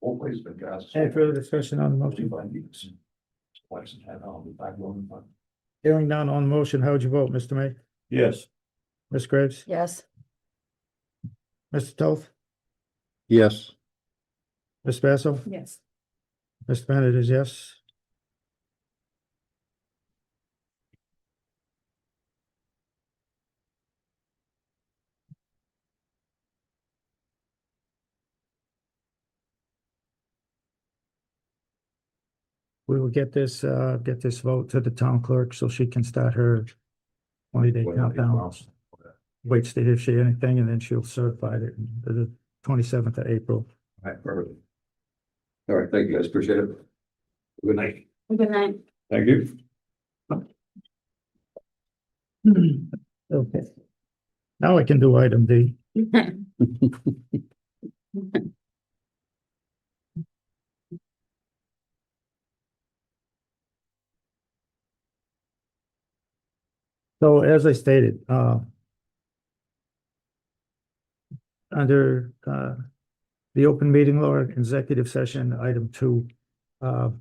Whole place has been cars. Any further discussion on the motion? Hearing none on the motion, how would you vote, Mr. May? Yes. Ms. Graves? Yes. Mr. Toth? Yes. Ms. Basso? Yes. Mr. Bennett is yes. We will get this vote to the town clerk so she can start her 20-day countdown. Waits to hear if she anything, and then she'll certify it the 27th of April. All right, perfect. All right, thank you guys, appreciate it. Good night. Good night. Thank you. Okay. Now I can do item D. So as I stated, under the open meeting law, executive session, item 2, while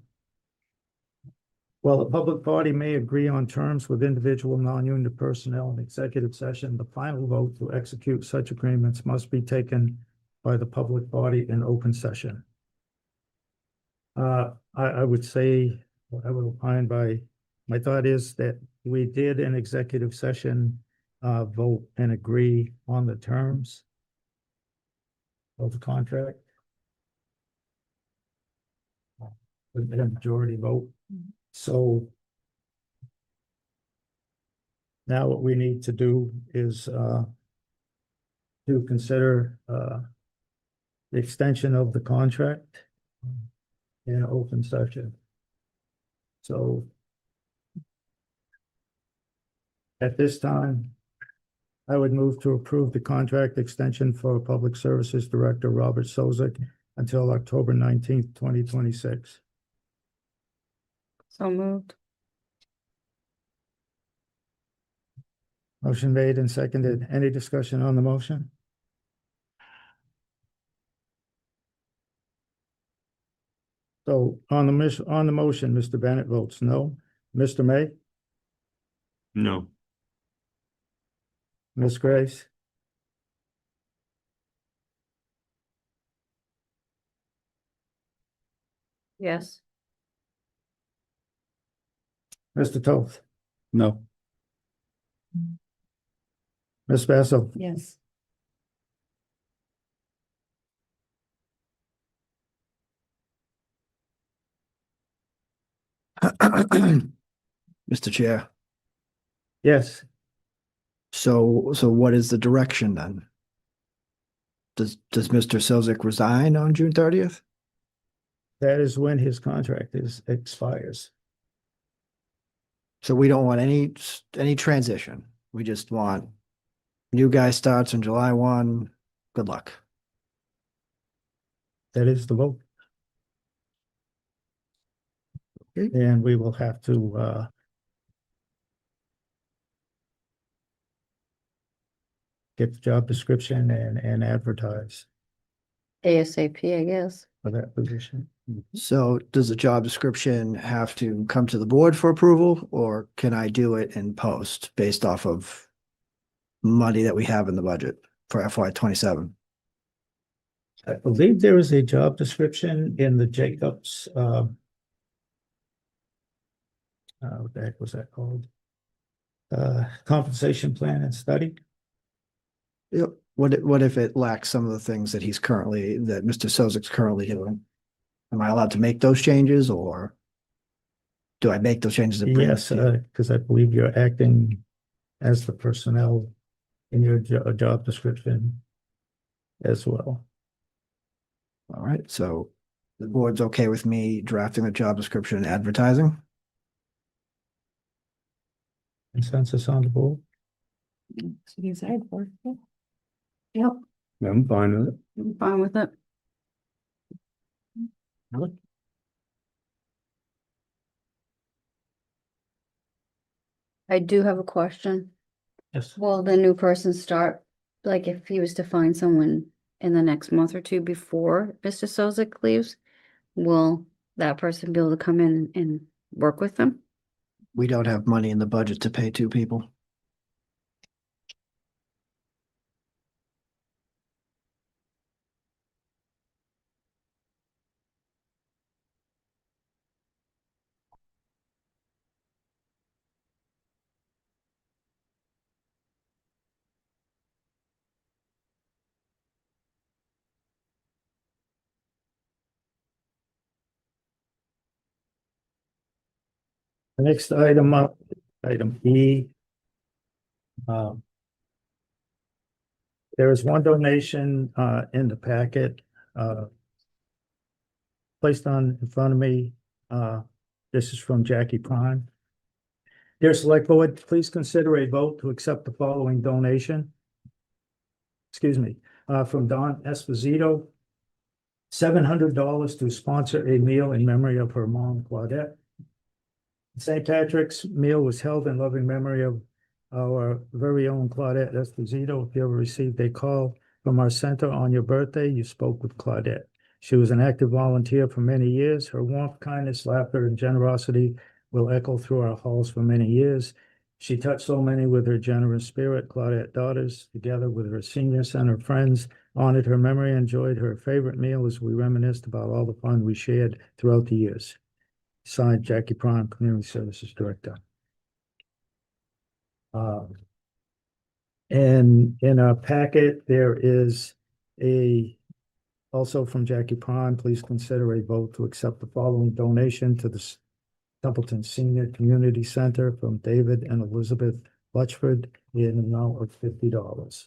a public body may agree on terms with individual non-union personnel in executive session, the final vote to execute such agreements must be taken by the public body in open session. I would say, I would opine by, my thought is that we did an executive session, vote and agree on the terms of the contract. With a majority vote. So now what we need to do is to consider the extension of the contract in open session. So at this time, I would move to approve the contract extension for Public Services Director Robert Sozik until October 19th, 2026. So moved. Motion made and seconded. Any discussion on the motion? So on the motion, Mr. Bennett votes no. Mr. May, No. Ms. Grace, Yes. Mr. Toth, No. Ms. Basso? Yes. Mr. Chair, Yes, so what is the direction then? Does Mr. Sozik resign on June 30th? that is when his contract expires. So we don't want any transition. We just want new guy starts on July 1. Good luck. That is the vote. And we will have to, get the job description and advertise ASAP, I guess. for that position. So does the job description have to come to the board for approval, or can I do it in post based off of money that we have in the budget for FY 27? I believe there is a job description in the Jacobs, what the heck was that called? Compensation plan and study. Yep. What if it lacks some of the things that Mr. Sozik's currently doing? Am I allowed to make those changes, or do I make those changes? And bring Yes, them to you? because I believe you're acting as the personnel in your job description as well. All right, so the board's okay with me drafting the job description and advertising? Consensus on the board? Yep, I'm fine with it. I'm fine with it. I do have a question. Yes. Will the new person start, like if he was to find someone in the next month or two before Mr. Sozik leaves, will that person be able to come in and work with them? We don't have money in the budget to pay 2 people. The next item up, item E. There is one donation in the packet placed on in front of me. This is from Jackie Prime. Dear Select Board, please consider a vote to accept the following donation. Excuse me, from Don Esposito. $700 to sponsor a meal in memory of her mom, Claudette. St. Patrick's meal was held in loving memory of our very own Claudette Esposito. If you ever received a call from our center on your birthday, you spoke with Claudette. She was an active volunteer for many years. Her warmth, kindness, laughter, and generosity will echo through our halls for many years. She touched so many with her generous spirit. Claudette daughters, together with her senior center friends, honored her memory, enjoyed her favorite meal as we reminisced about all the fun we shared throughout the years. Signed, Jackie Prime, Community Services Director. And in our packet, there is also from Jackie Prime, please consider a vote to accept the following donation to the Templeton Senior Community Center from David and Elizabeth Lutchford in an amount of $50.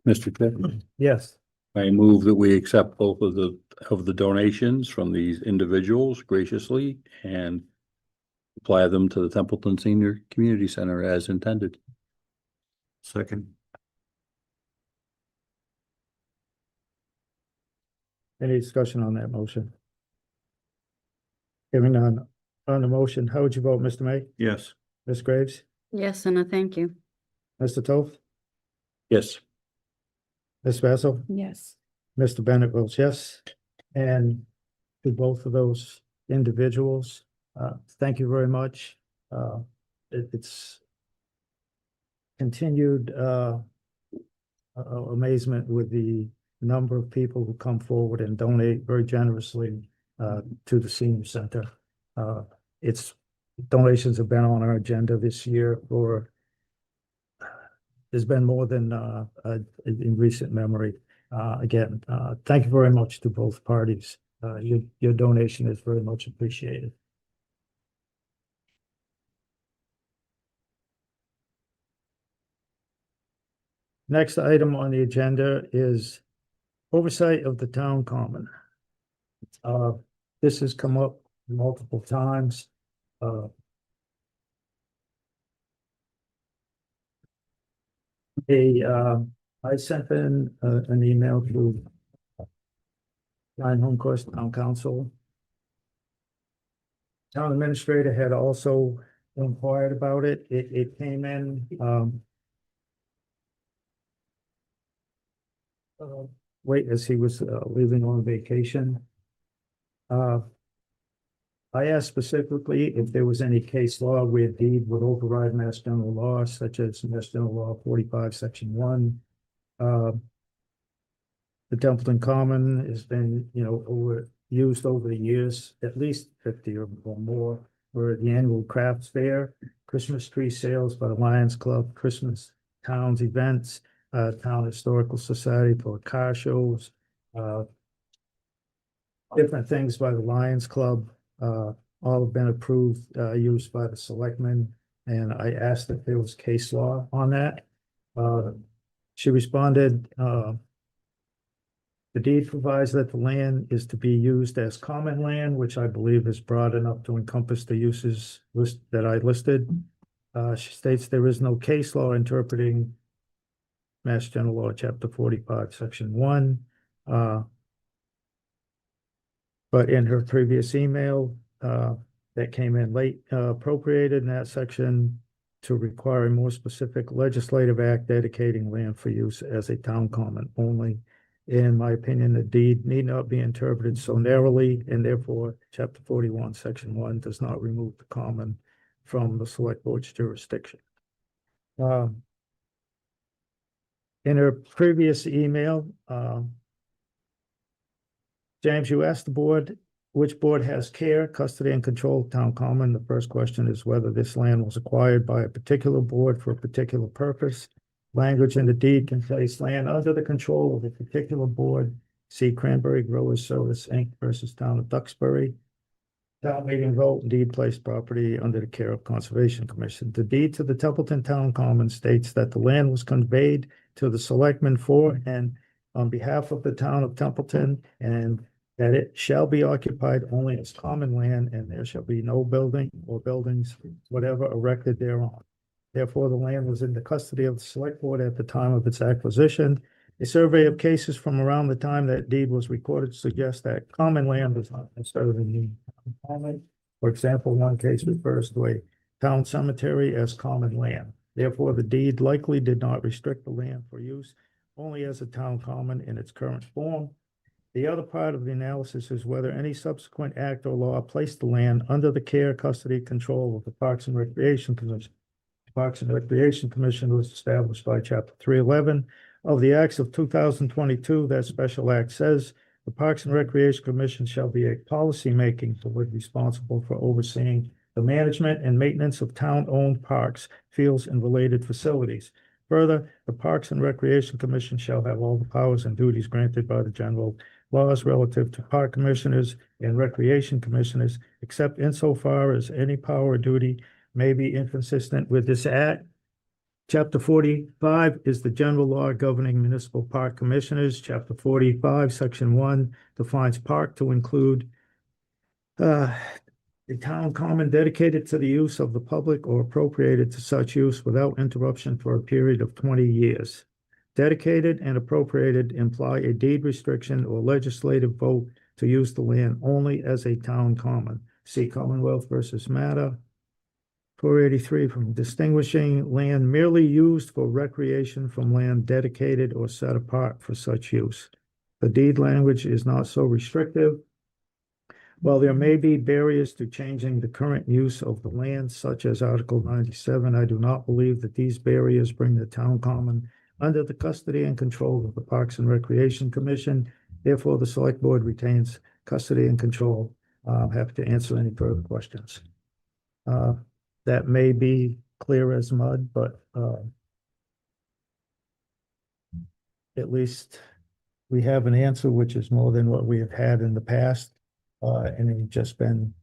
Mr. Chair, Yes, I move that we accept both of the donations from these individuals graciously and apply them to the Templeton Senior Community Center as intended. Second. any discussion on that motion? Hearing none on the motion, how would you vote, Mr. May? Yes. Ms. Graves? Yes, and a thank you. Mr. Toth? Yes. Ms. Vasso? Yes. Mr. Bennett votes yes. And to both of those individuals, thank you very much. It's continued amazement with the number of people who come forward and donate very generously to the senior center. It's donations have been on our agenda this year for, there's been more than in recent memory. Again, thank you very much to both parties. Your donation is very much appreciated. Next item on the agenda is oversight of the town common. This has come up multiple times. I sent in an email to Ryan Holmquist, Town Council. Town Administrator had also inquired about it. It came in, late as he was leaving on vacation. I asked specifically if there was any case law where deed would override Mass General Law, such as Mass General Law 45, Section 1. The Templeton Common has been, used over the years, at least 50 or more, for the annual crafts fair, Christmas tree sales by the Lions Club, Christmas towns events, Town Historical Society for car shows, different things by the Lions Club. All have been approved, used by the selectmen, and I asked if there was case law on that. She responded, the deed provides that the land is to be used as common land, which I believe is broad enough to encompass the uses that I listed. She states there is no case law interpreting Mass General Law, Chapter 45, Section 1. But in her previous email, that came in late, appropriated in that section to require a more specific legislative act dedicating land for use as a town common only. In my opinion, the deed need not be interpreted so narrowly, and therefore, Chapter 41, Section 1 does not remove the common from the select board's jurisdiction. In her previous email, James, you asked the board which board has care, custody, and control of town common. The first question is whether this land was acquired by a particular board for a particular purpose. Language in the deed can place land under the control of a particular board. See Cranberry Growers Service, Inc. versus Town of Duxbury. Town meeting vote, deed placed property under the care of Conservation Commission. The deed to the Templeton Town Common states that the land was conveyed to the selectmen for and on behalf of the town of Templeton, and that it shall be occupied only as common land, and there shall be no building or buildings, whatever, erected thereon. Therefore, the land was in the custody of the select board at the time of its acquisition. A survey of cases from around the time that deed was recorded suggests that common land does not necessarily mean common. For example, one case refers to a town cemetery as common land. Therefore, the deed likely did not restrict the land for use only as a town common in its current form. The other part of the analysis is whether any subsequent act or law placed the land under the care, custody, control of the Parks and Recreation Commission. The Parks and Recreation Commission was established by Chapter 311 of the Acts of 2022. That special act says the Parks and Recreation Commission shall be a policy-making board responsible for overseeing the management and maintenance of town-owned parks, fields, and related facilities. Further, the Parks and Recreation Commission shall have all the powers and duties granted by the general laws relative to park commissioners and recreation commissioners, except insofar as any power or duty may be inconsistent with this act. Chapter 45 is the general law governing municipal park commissioners. Chapter 45, Section 1 defines park to include a town common dedicated to the use of the public or appropriated to such use without interruption for a period of 20 years. Dedicated and appropriated imply a deed restriction or legislative vote to use the land only as a town common. See Commonwealth versus Matter. 483, from distinguishing land merely used for recreation from land dedicated or set apart for such use. The deed language is not so restrictive. While there may be barriers to changing the current use of the land, such as Article 97, I do not believe that these barriers bring the town common under the custody and control of the Parks and Recreation Commission. Therefore, the Select Board retains custody and control. I'm happy to answer any further questions. That may be clear as mud, but at least we have an answer, which is more than what we have had in the past. And we've just been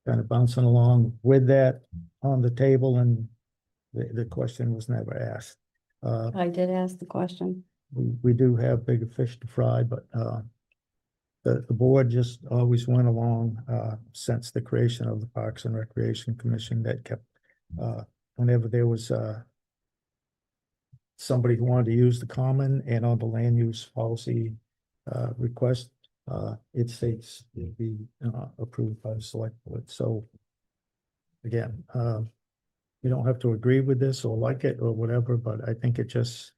kind of bouncing along with that on the table, and the question was never asked. I did ask the question. We do have bigger fish to fry, but the board just always went along since the creation of the Parks and Recreation Commission that kept whenever there was somebody who wanted to use the common and on the land use policy request, it states it'd be approved by the select board. So again, you don't have to agree with this or like it or whatever, but I think it just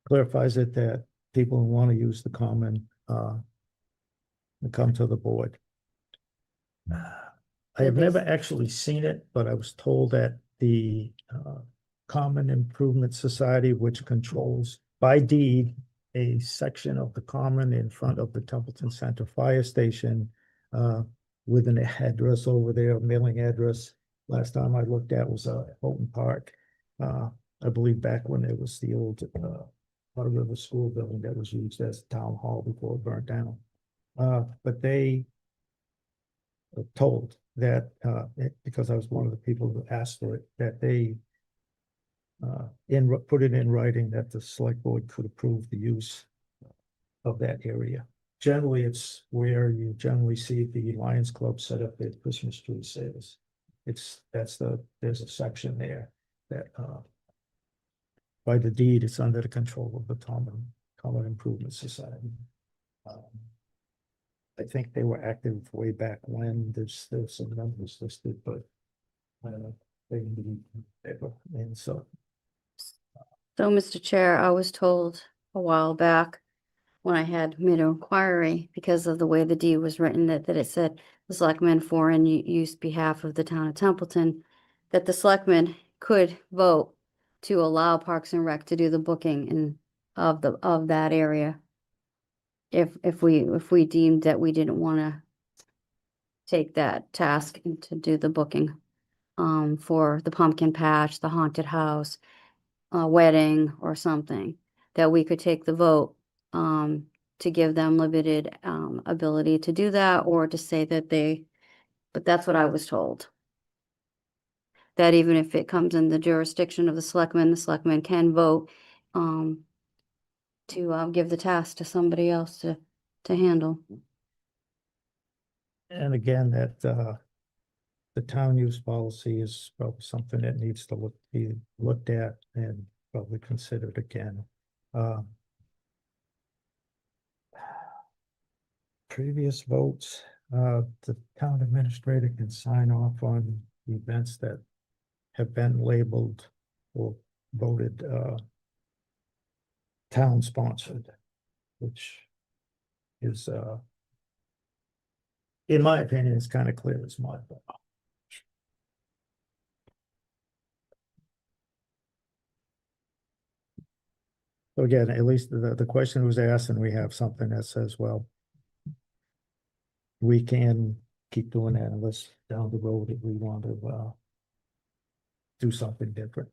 clarifies it that people who want to use the common come to the board. I have never actually seen it, but I was told that the Common Improvement Society, which controls by deed a section of the common in front of the Templeton Center Fire Station with an address over there, a mailing address. Last time I looked at was Houghton Park. I believe back when it was the old Powder River School building that was used as town hall before it burnt down. But they were told that, because I was one of the people who asked for it, that they put it in writing that the select board could approve the use of that area. Generally, it's where you generally see the Lions Club set up their Christmas tree sales. There's a section there that by the deed, it's under the control of the Common Improvement Society. I think they were active way back when. There's some numbers listed, but they didn't ever. And so So, Mr. Chair, I was told a while back when I had made an inquiry because of the way the deed was written, that it said the selectmen for and use behalf of the town of Templeton, that the selectmen could vote to allow Parks and Rec to do the booking of that area. If we deemed that we didn't want to take that task and to do the booking for the pumpkin patch, the haunted house, wedding or something, that we could take the vote to give them limited ability to do that, or to say that but that's what I was told. That even if it comes in the jurisdiction of the selectmen can vote to give the task to somebody else to handle. and again, that the town use policy is probably something that needs to be looked at and probably considered again. Previous votes, the town administrator can sign off on events that have been labeled or voted town sponsored, which is in my opinion, is kind of clear as mud. So again, at least the question was asked, and we have something that says, well, we can keep doing that unless down the road if we want to do something different.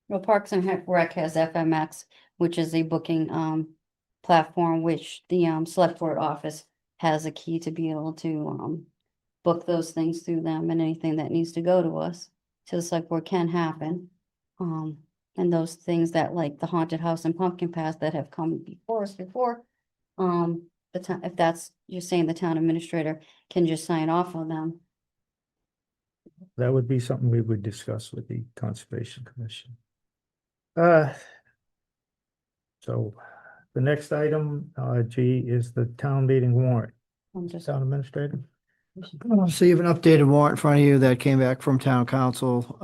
Well, Parks and Rec has FMX, which is a booking platform, which the select board office has a key to be able to book those things through them, and anything that needs to go to us to the select board can happen. And those things that, like the haunted house and pumpkin patch that have come before us before, if that's, you're saying the town administrator can just sign off on them. That would be something we would discuss with the Conservation Commission. So the next item, G, is the town meeting warrant. I'm just, Town administrator? So you have an updated warrant in front of you that came back from town council.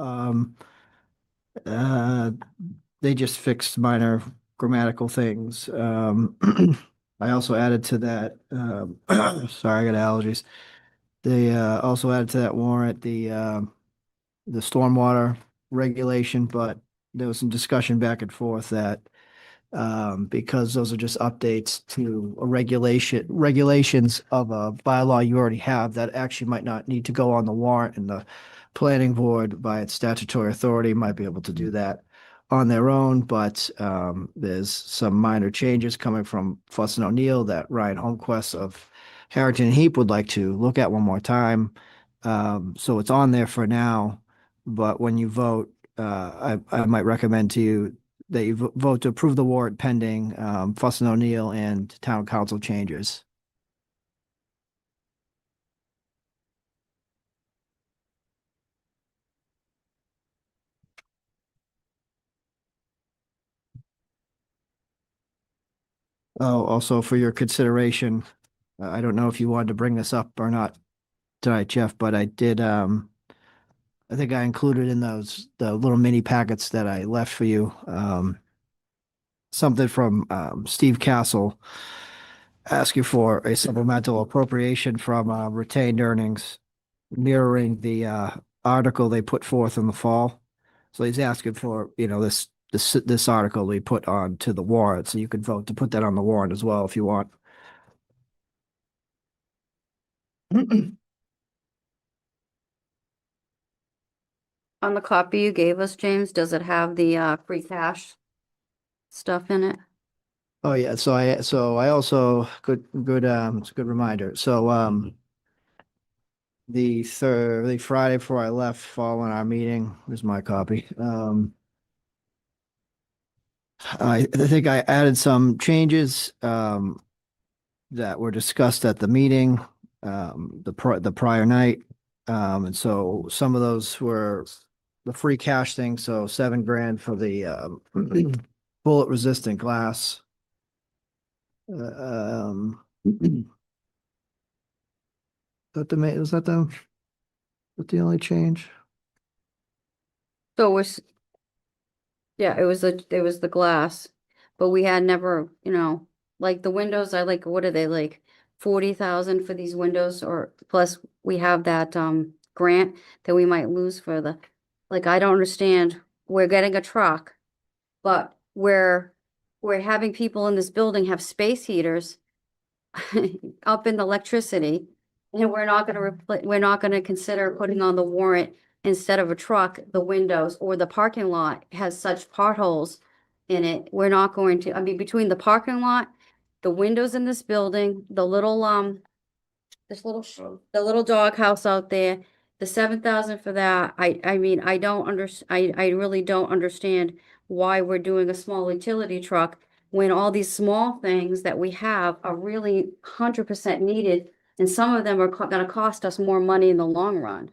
They just fixed minor grammatical things. I also added to that, sorry, I got allergies. They also added to that warrant the stormwater regulation, but there was some discussion back and forth that because those are just updates to a regulations of a bylaw you already have that actually might not need to go on the warrant, and the planning board by its statutory authority might be able to do that on their own, but there's some minor changes coming from Fuss and O'Neill that Ryan Holmquist of Harrington Heap would like to look at one more time. So it's on there for now, but when you vote, I might recommend to you that you vote to approve the warrant pending Fuss and O'Neill and town council changes. Oh, also for your consideration, I don't know if you wanted to bring this up or not tonight, Jeff, but I did, I think I included in those, the little mini packets that I left for you, something from Steve Castle asking for a supplemental appropriation from retained earnings, mirroring the article they put forth in the fall. So he's asking for, this article we put on to the warrant, so you could vote to put that on the warrant as well if you want. On the copy you gave us, James, does it have the free cash stuff in it? Oh, yeah, so I also, it's a good reminder. So, the Friday before I left, following our meeting, here's my copy. I think I added some changes, that were discussed at the meeting, the prior night. And so some of those were the free cash thing, so $7,000 for the, bullet resistant glass. Was that the only change? So it was, yeah, it was the glass, but we had never, like the windows, what are they, like 40,000 for these windows, or plus we have that grant that we might lose for I don't understand. We're getting a truck, but we're having people in this building have space heaters up in the electricity, and we're not gonna consider putting on the warrant instead of a truck, the windows or the parking lot has such potholes in it. We're not going to, I mean, between the parking lot, the windows in this building, the little the little doghouse out there, the 7,000 for that, I mean, I really don't understand why we're doing a small utility truck when all these small things that we have are really 100% needed, and some of them are gonna cost us more money in the long run.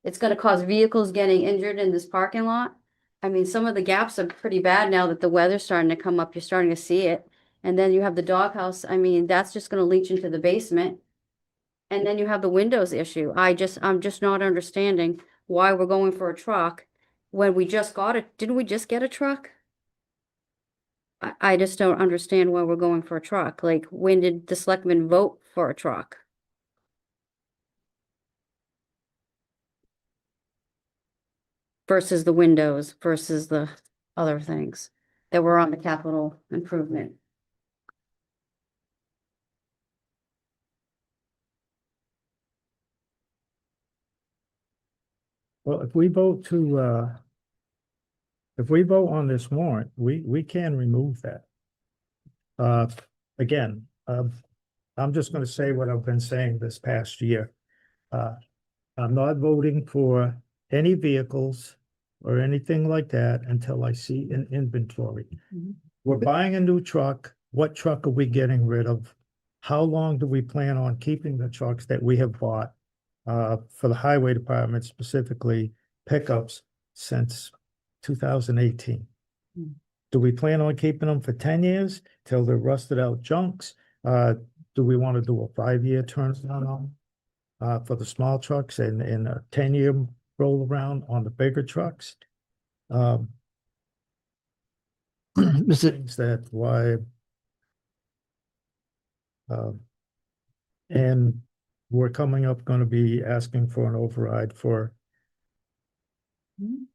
It's gonna cause vehicles getting injured in this parking lot. I mean, some of the gaps are pretty bad now that the weather's starting to come up, you're starting to see it. And then you have the doghouse, I mean, that's just gonna leach into the basement. And then you have the windows issue. I'm just not understanding why we're going for a truck when we just got it. Didn't we just get a truck? I just don't understand why we're going for a truck. Like, when did the selectmen vote for a truck? Versus the windows, versus the other things that were on the capital improvement. Well, if we vote on this warrant, we can remove that. Again, I'm just gonna say what I've been saying this past year. I'm not voting for any vehicles or anything like that until I see an inventory. We're buying a new truck. What truck are we getting rid of? How long do we plan on keeping the trucks that we have bought? For the highway department specifically, pickups since 2018. Do we plan on keeping them for 10 years till they're rusted out junks? Do we want to do a 5-year turnaround on for the small trucks and a 10-year roll around on the bigger trucks? Things that why and we're coming up going to be asking for an override for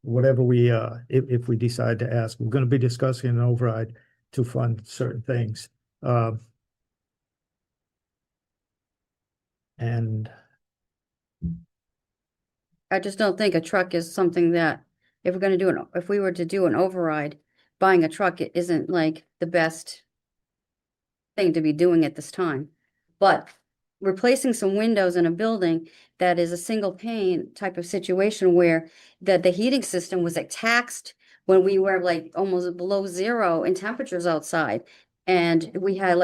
whatever we if we decide to ask. We're going to be discussing an override to fund certain things. And I just don't think a truck is something that, if we're gonna do if we were to do an override, buying a truck isn't like the best thing to be doing at this time. But replacing some windows in a building that is a single pane type of situation where the heating system was like taxed when we were like almost below zero in temperatures outside. And we had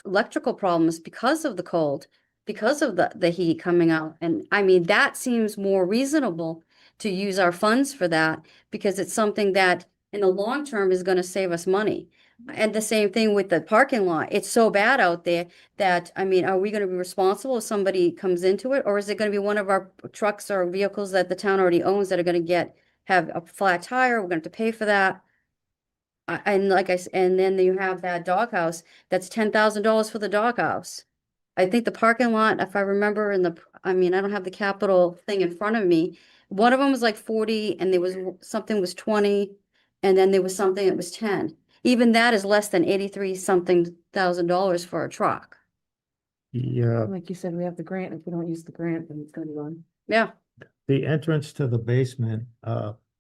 electrical problems because of the cold, because of the heat coming out. And I mean, that seems more reasonable to use our funds for that, because it's something that in the long term is gonna save us money. And the same thing with the parking lot. It's so bad out there that, I mean, are we gonna be responsible if somebody comes into it? Or is it gonna be one of our trucks or vehicles that the town already owns that are gonna have a flat tire? We're gonna have to pay for that. And like and then you have that doghouse, that's $10,000 for the doghouse. I think the parking lot, if I remember I mean, I don't have the capital thing in front of me. One of them was like 40 and there was something was 20, and then there was something that was 10. Even that is less than 83 something $1,000 for a truck. the, Like you said, we have the grant. If we don't use the grant, then it's gonna be gone. Yeah, the entrance to the basement,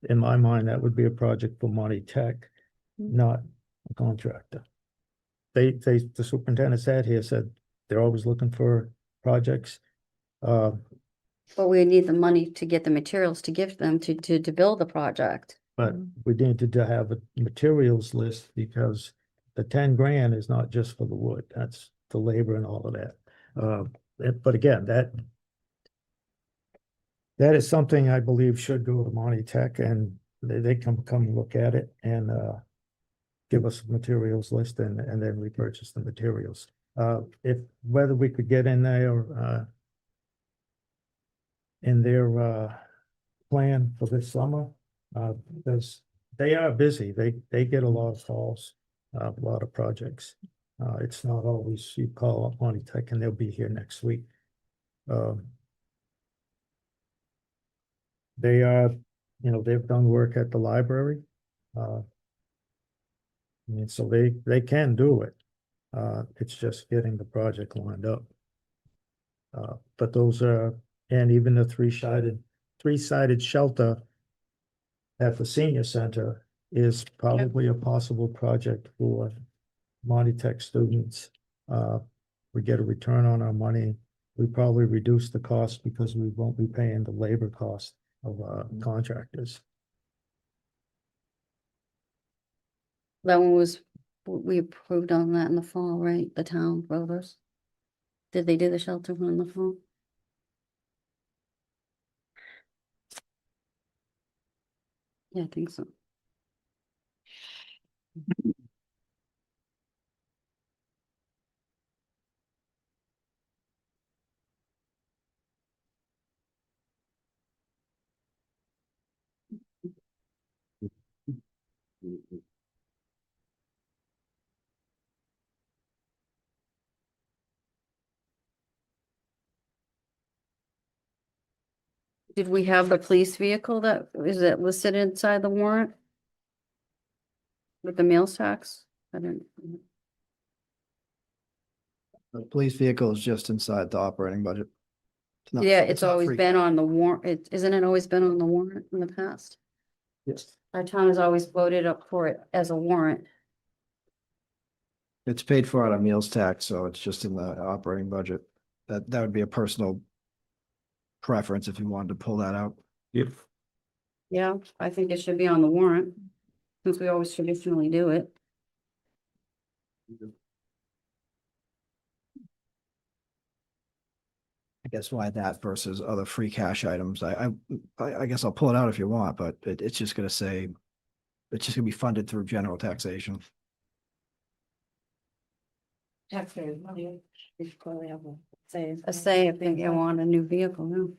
in my mind, that would be a project for Monty Tech, not a contractor. The superintendent said they're always looking for projects. but we need the money to get the materials to give them to build the project. But we needed to have a materials list, because the 10 grand is not just for the wood, that's the labor and all of that. But again, that is something I believe should go to Monty Tech, and they come look at it and give us a materials list, and then we purchase the materials. Whether we could get in there in their plan for this summer, because they are busy. They get a lot of calls, a lot of projects. It's not always you call up Monty Tech and they'll be here next week. They are, they've done work at the library. And so they can do it. It's just getting the project lined up. But those are, and even the three-sided shelter at the senior center is probably a possible project for Monty Tech students. We get a return on our money. We probably reduce the cost because we won't be paying the labor cost of contractors. That one was, we approved on that in the fall, right? The town voters. Did they do the shelter one in the fall? Yeah, I think so. Did we have the police vehicle that is it listed inside the warrant? With the meals tax? I didn't. The police vehicle is just inside the operating budget. not- Yeah, it's not always free been cash. on the warrant. Isn't it always been on the warrant in the past? Yes. Our town has always voted up for it as a warrant. It's paid for out of meals tax, so it's just in the operating budget. That would be a personal preference if you wanted to pull that out. Yep. Yeah, I think it should be on the warrant, since we always traditionally do it. I guess why that versus other free cash items. I guess I'll pull it out if you want, but it's just gonna say, it's just gonna be funded through general taxation. Taxpayers' money. We should clearly have a say. A say if they want a new vehicle, no.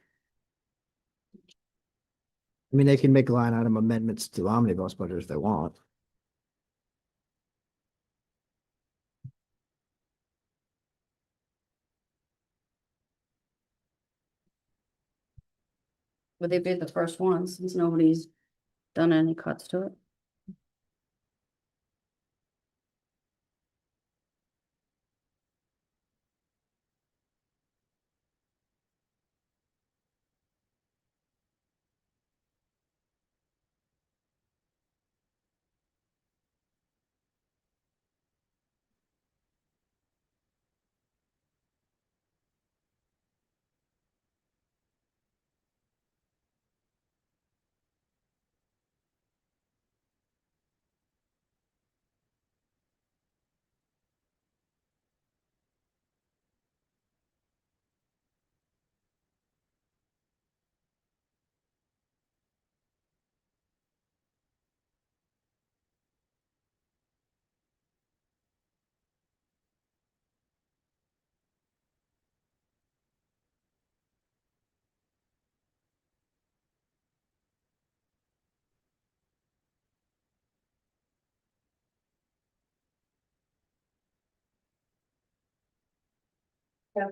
I mean, they can make line item amendments to the omnibus budget if they want. But they did the first one, since nobody's done any cuts to it.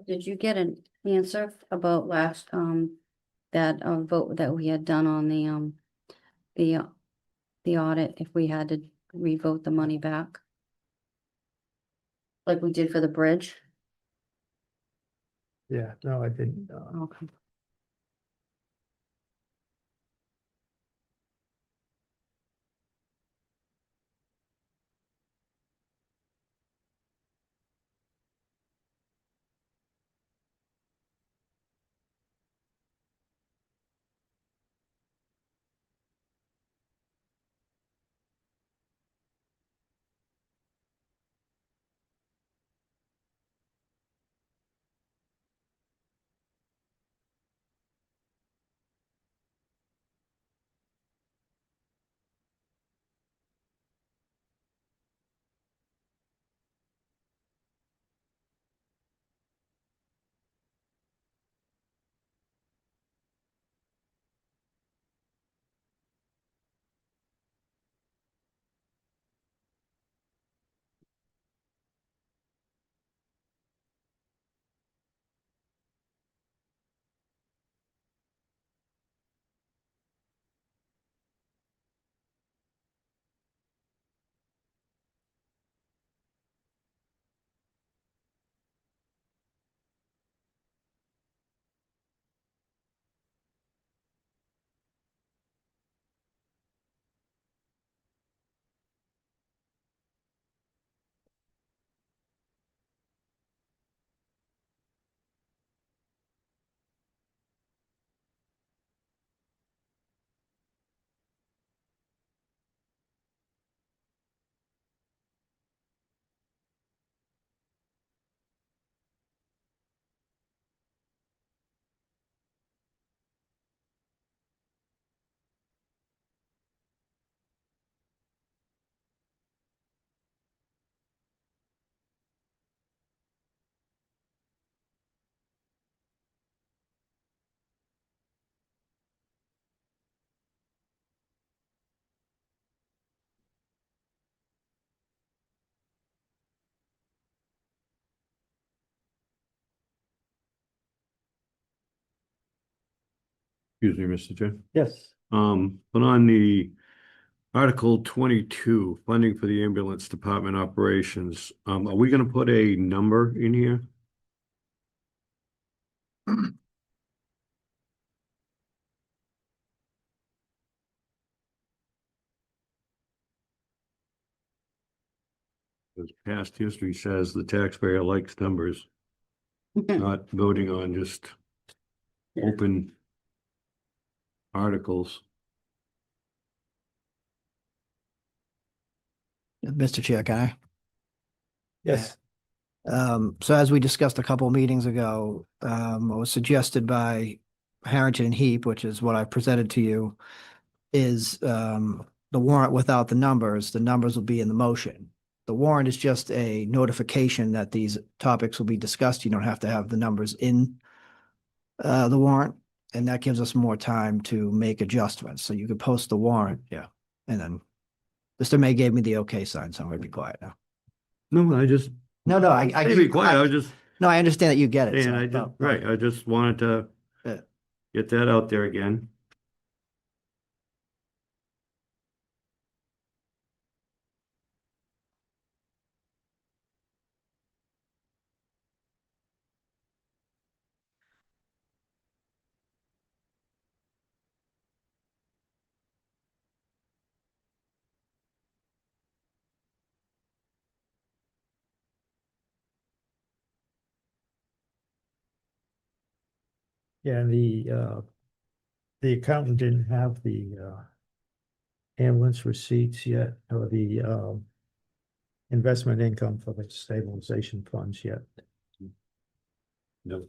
Did you get an answer about last, that, vote that we had done on the audit, if we had to revote the money back? Like we did for the bridge? Yeah, no, I didn't. Okay. Excuse me, Mr. Chair. Yes, But on the Article 22, funding for the ambulance department operations, are we gonna put a number in here? Because past history says the taxpayer likes numbers, not voting on just open articles. Mr. Chair, can I? yes. So as we discussed a couple meetings ago, it was suggested by Harrington and Heap, which is what I presented to you, is the warrant without the numbers will be in the motion. The warrant is just a notification that these topics will be discussed. You don't have to have the numbers in the warrant, and that gives us more time to make adjustments. So you could post the warrant, yeah. And then Mr. May gave me the okay sign, so I'm gonna be quiet now. No, I just, No, be quiet, I was just No, I understand that you get it. saying, so- I just, no, right, I just wanted to Yeah. get that out there again. Yeah, and the accountant didn't have the ambulance receipts yet, or the investment income for the stabilization funds yet. No.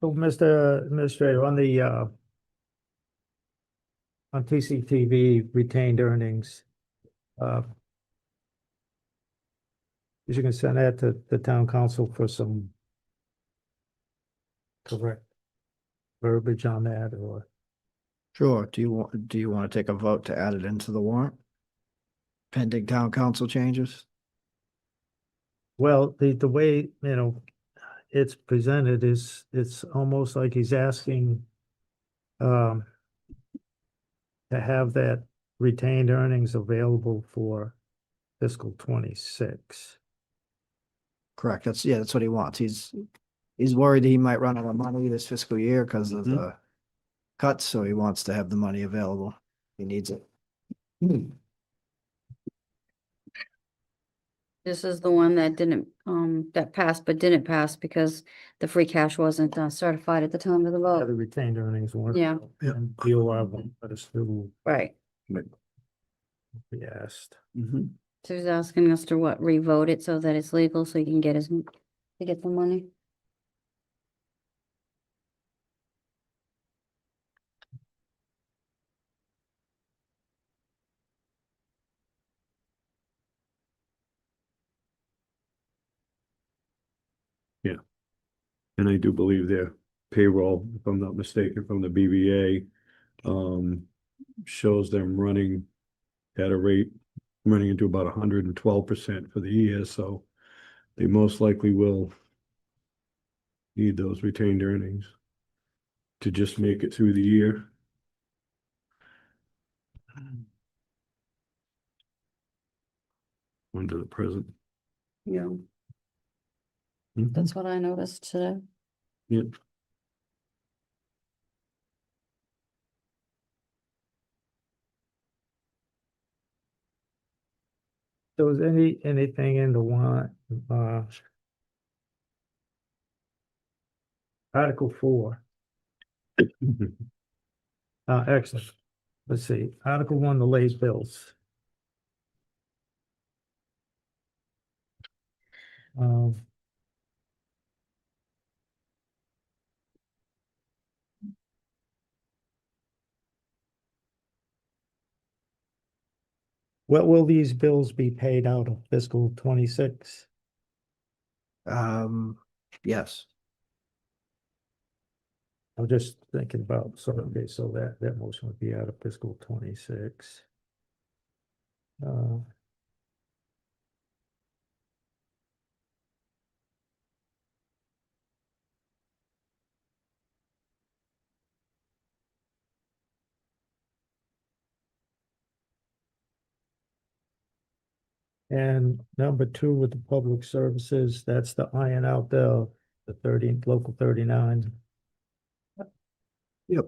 So, Mr. Administrator, on the, on TCTV retained earnings, is you can send that to the town council for some correct verbiage on that, or, Sure. Do you want to take a vote to add it into the warrant? Pending town council changes? well, the way, it's presented is, it's almost like he's asking to have that retained earnings available for fiscal 26. Correct. That's what he wants. He's worried he might run out of money this fiscal year because of the cuts, so he wants to have the money available. He needs it. This is the one that didn't, that passed but didn't pass because the free cash wasn't certified at the time of the Yeah, the vote. retained earnings weren't. Yeah. Yeah. And DOR won't let us do, Right. we asked. So he's asking us to what, revote it so that it's legal so he can get to get the money. And I do believe their payroll, if I'm not mistaken, from the BVA, shows them running at a rate, running into about 112% for the year, so they most likely will need those retained earnings to just make it through the year. Under the present. Yeah, Mhm. that's what I noticed today. Yep. So is anything in the warrant, Article 4, excellent. Let's see, Article 1, the late bills. Um, What will these bills be paid out of fiscal 26? Yes. I'm just thinking about, so, okay, so that motion would be out of fiscal 26. And number 2 with the public services, that's the iron out the 30, local 39. Yep.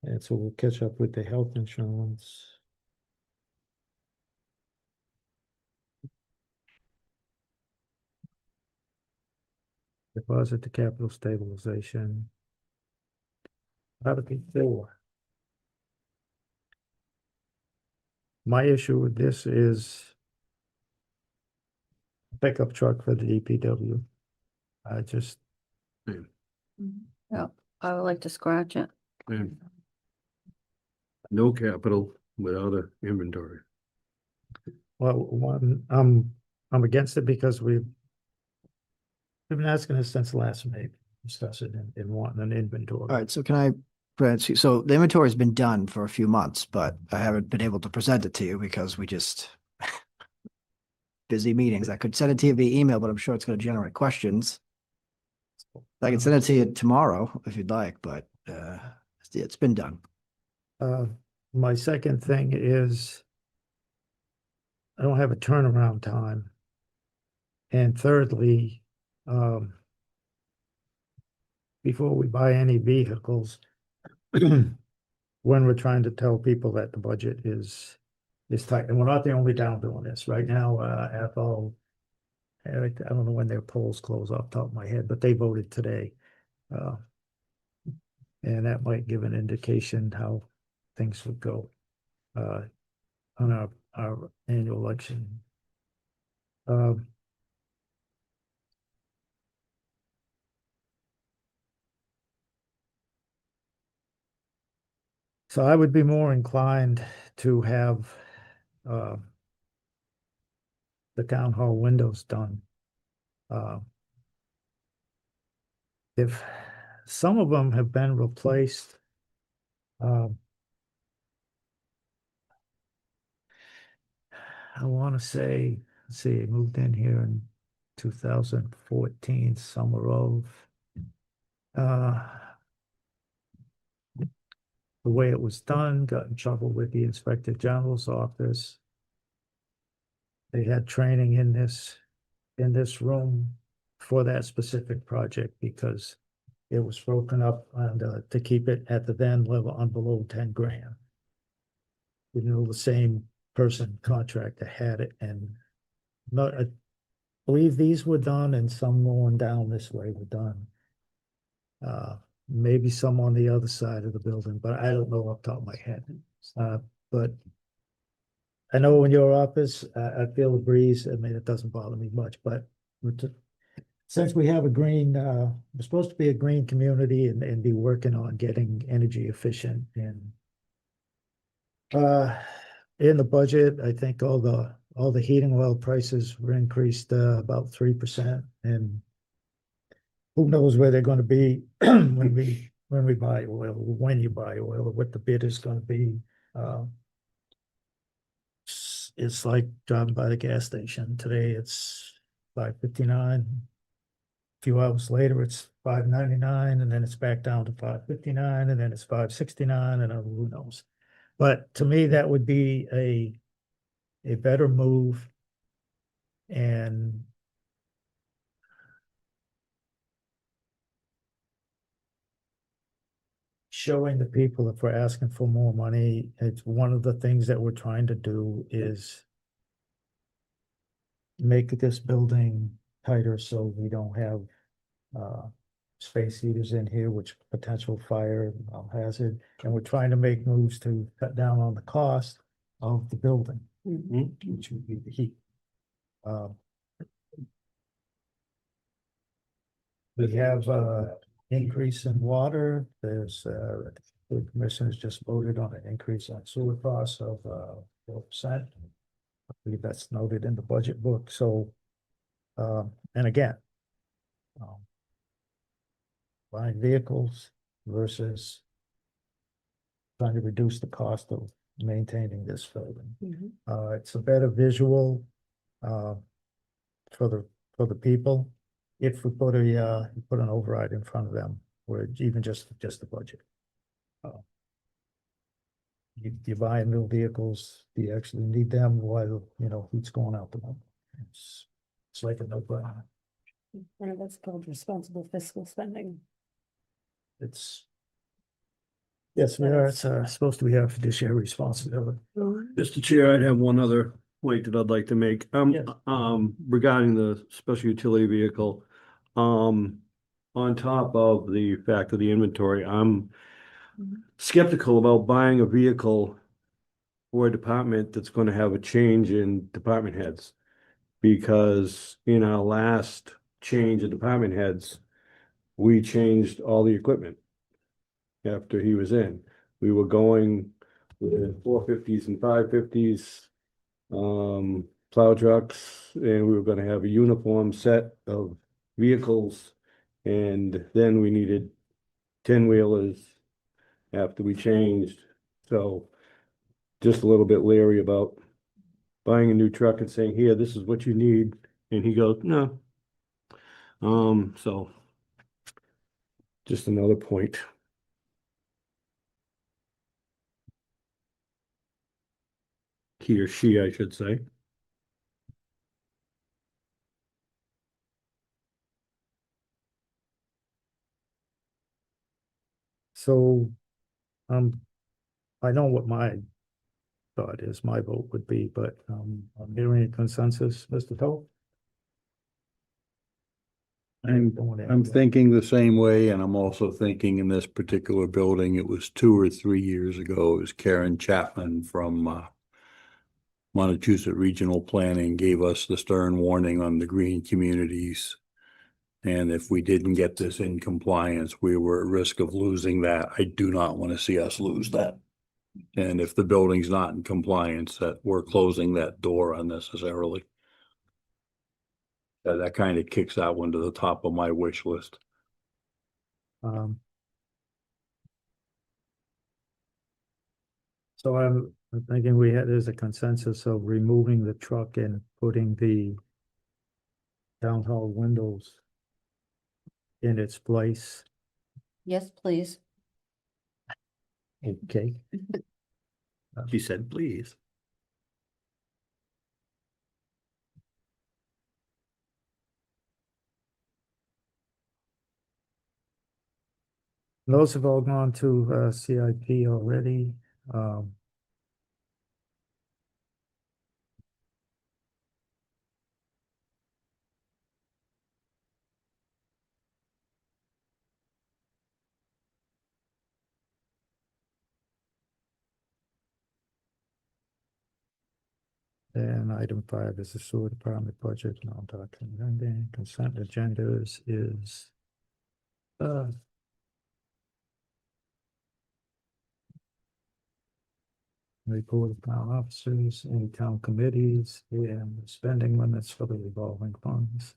And so we'll catch up with the health insurance. Deposit to capital stabilization. Article 4. My issue with this is pickup truck for the DPW. I just, Yeah, I would like to scratch it. And no capital without a inventory. well, one, I'm against it because we've been asking this since last May, discuss it and wanting an inventory. All right, so can I, so the inventory has been done for a few months, but I haven't been able to present it to you because we just busy meetings. I could send it to you via email, but I'm sure it's going to generate questions. I can send it to you tomorrow if you'd like, but it's been done. My second thing is I don't have a turnaround time. And thirdly, before we buy any vehicles, when we're trying to tell people that the budget is tight, and we're not the only town doing this right now, Athol, I don't know when their polls close off the top of my head, but they voted today. And that might give an indication how things would go on our annual election Um, So I would be more inclined to have uh, the town hall windows done. Uh, If some of them have been replaced, um, I want to say, let's see, I moved in here in 2014, summer of. The way it was done, got in trouble with the Inspector General's office. They had training in this room for that specific project because it was broken up and to keep it at the then level on below 10 grand. You know, the same person contractor had it and not, I believe these were done and some going down this way were done. Maybe some on the other side of the building, but I don't know off the top of my head. But I know in your office, I feel the breeze. I mean, it doesn't bother me much, but since we have a green, we're supposed to be a green community and be working on getting energy efficient and in the budget, I think all the heating oil prices were increased about 3%, and who knows where they're going to be when we buy oil, when you buy oil, or what the bid is going to be. It's like driving by the gas station. Today it's $5.59. A few hours later, it's $5.99, and then it's back down to $5.59, and then it's $5.69, and who knows. But to me, that would be a better move. And showing the people if we're asking for more money, it's one of the things that we're trying to do is make this building tighter so we don't have space heaters in here, which potential fire hazard. And we're trying to make moves to cut down on the cost of the building, which would be the heat. We have increase in water. There's the commissioners just voted on an increase on sewer costs of 4%. I believe that's noted in the budget book. So, and again, buying vehicles versus trying to reduce the cost of maintaining this building. It's a better visual for the people if we put an override in front of them, or even just the budget. You buy new vehicles, do you actually need them while, heat's going out the window? It's like a no-brainer. One of that's called responsible fiscal spending. Yes, we are. It's supposed to be our fiduciary responsibility. Mr. Chair, I'd have one other point that I'd like to make. Yes. Regarding the special utility vehicle, on top of the fact of the inventory, I'm skeptical about buying a vehicle for a department that's going to have a change in department heads. Because in our last change of department heads, we changed all the equipment after he was in. We were going with 450s and 550s, plow trucks, and we were going to have a uniform set of vehicles. And then we needed 10-wheelers after we changed. So just a little bit leery about buying a new truck and saying, here, this is what you need. And he goes, no. So just another point. He or she, I should say. So, I know what my thought is, my vote would be, but, I'm hearing a consensus, Mr. Toll? I'm thinking the same way, and I'm also thinking in this particular building, it was 2 or 3 years ago, it was Karen Chapman from Montechusett Regional Planning gave us the stern warning on the green communities. And if we didn't get this in compliance, we were at risk of losing that. I do not want to see us lose that. And if the building's not in compliance, that we're closing that door unnecessarily. That kind of kicks that one to the top of my wish list. Um, So I'm thinking there's a consensus of removing the truck and putting the town hall windows in its place. Yes, please. Okay. She said, please. Those have all gone to CIP already. And item 5 is the sewer department budget, non-documented consent agendas is report of town officers and town committees and spending limits for the revolving funds.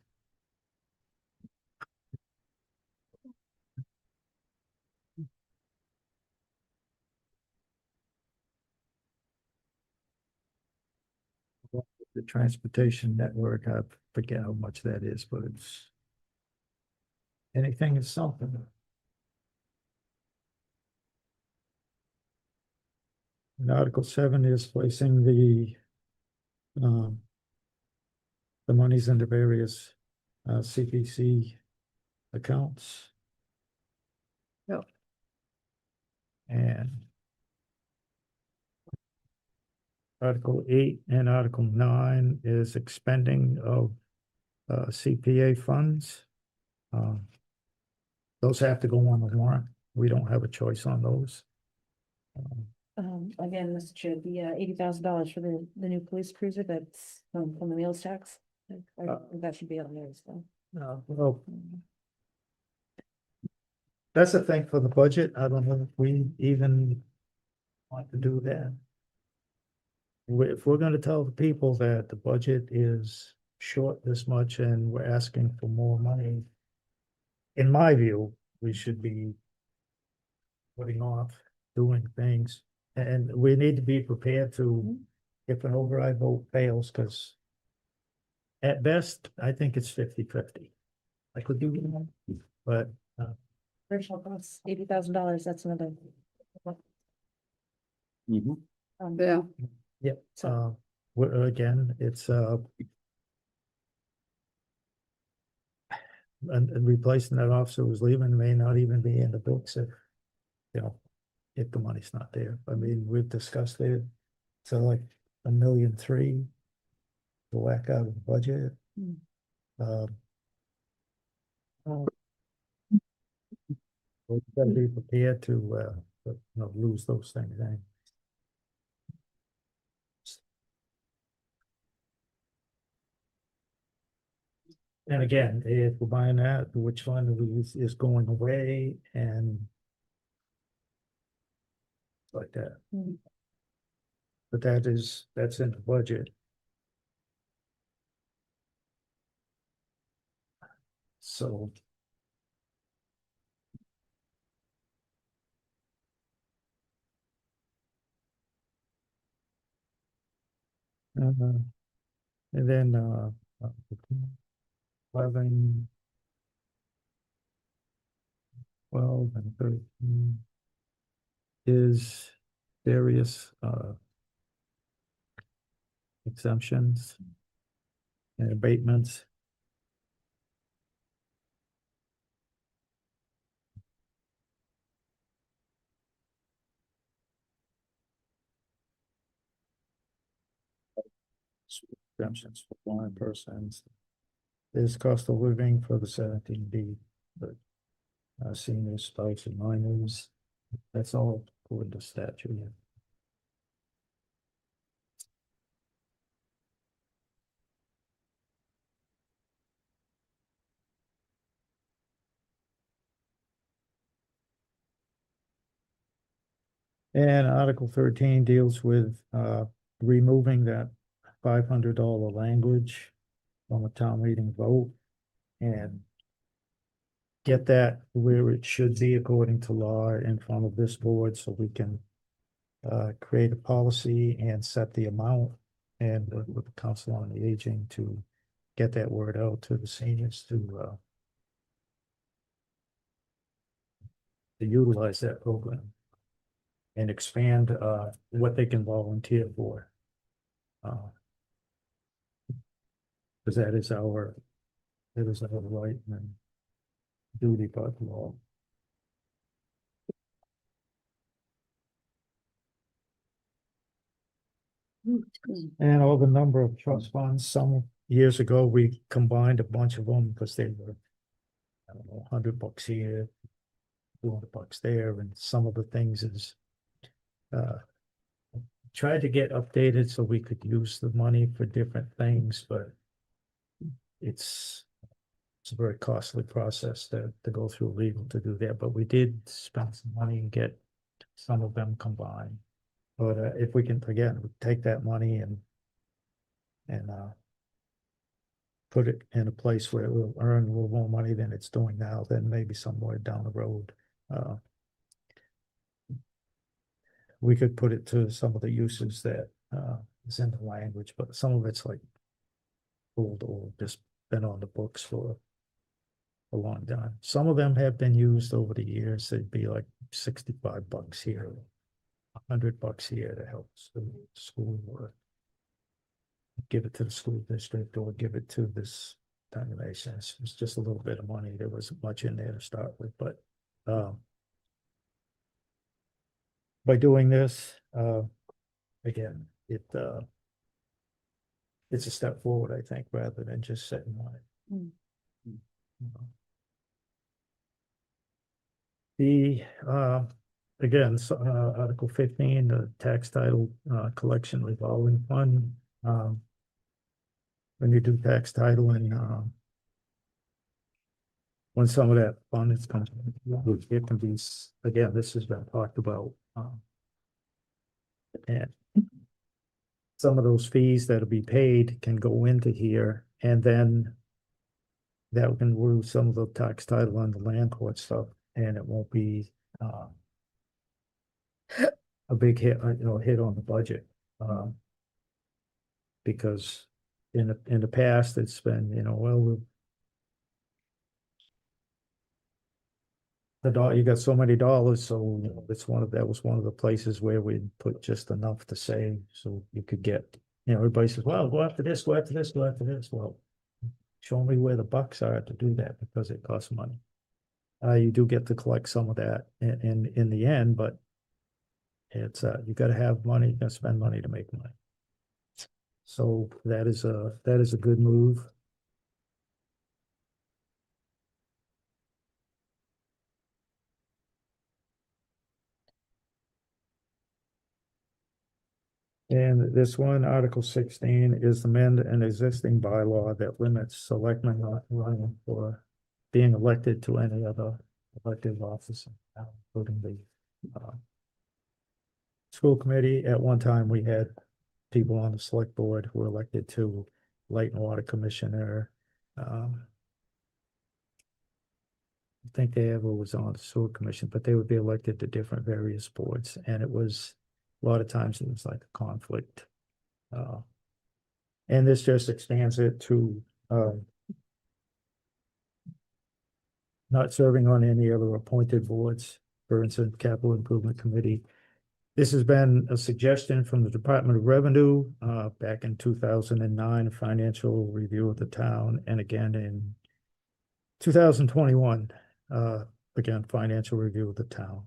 The transportation network, I forget how much that is, but it's anything is something. And Article 7 is placing the monies into various CPC accounts. Yep. And Article 8 and Article 9 is expending of CPA funds. Those have to go on the warrant. We don't have a choice on those. Again, Mr. Chair, the $80,000 for the new police cruiser that's from the meals tax. That should be on there as well. Well, that's the thing for the budget. I don't know if we even want to do that. If we're gonna tell the people that the budget is short this much and we're asking for more money, in my view, we should be putting off doing things. And we need to be prepared to, if an override vote fails, because at best, I think it's 50-50. I could do that, but Original cost, $80,000, that's another. Yeah. yep, again, it's and replacing that officer who's leaving may not even be in the books if, you know, if the money's not there. I mean, we've discussed it. So like $1.3 million to whack out of the budget. We've got to be prepared to, lose those things. Eh? And again, if we're buying that, which one of these is going away and like that. But that's in the budget. So. And then 11, 12, and 13 is various exemptions and abatements. Exemptions for blind persons. There's cost of living for the 17B, but seniors, spouse, and minors, that's all according to statute. And Article 13 deals with removing that $500 language from a town meeting vote and get that where it should be according to law in front of this board so we can create a policy and set the amount and work with the Council on the Aging to get that word out to the seniors to utilize that program and expand what they can volunteer for. Because that is our right and duty by law. And all the number of trust funds, some years ago, we combined a bunch of them because they were, I don't know, $100 here, $200 there, and some of the things is tried to get updated so we could use the money for different things, but it's a very costly process to go through legal to do that, but we did spend some money and get some of them combined. But if we can, again, take that money and put it in a place where it will earn a little more money than it's doing now, then maybe somewhere down the road. We could put it to some of the uses that is in the language, but some of it's like old or just been on the books for a long time. Some of them have been used over the years. It'd be like $65 here, $100 here to help school or give it to the school district or give it to this foundation. It's just a little bit of money. There wasn't much in there to start with, but by doing this, again, it's a step forward, I think, rather than just sitting on it. The again, Article 15, the tax title collection revolving fund. When you do tax title and when some of that fund is coming, it can be, again, this has been talked about. And some of those fees that'll be paid can go into here, and then that can lose some of the tax title on the land court stuff, and it won't be a big hit, hit on the budget. Because in the past, it's been, you got so many dollars, so that was one of the places where we'd put just enough to save, so you could get, everybody says, well, go after this, go after this, go after this. Well, show me where the bucks are to do that because it costs money. You do get to collect some of that in the end, but it's you got to have money, you got to spend money to make money. So that is a good move. And this one, Article 16, is amend an existing bylaw that limits selectmen not running for being elected to any other elected office, including the school committee. At one time, we had people on the select board who were elected to Light and Water Commissioner. I think they ever was on the sewer commission, but they would be elected to different various boards, and it was a lot of times it was like a conflict. And this just expands it to not serving on any other appointed boards, for instance, Capital Improvement Committee. This has been a suggestion from the Department of Revenue back in 2009, financial review of the town, and again in 2021, again, financial review of the town.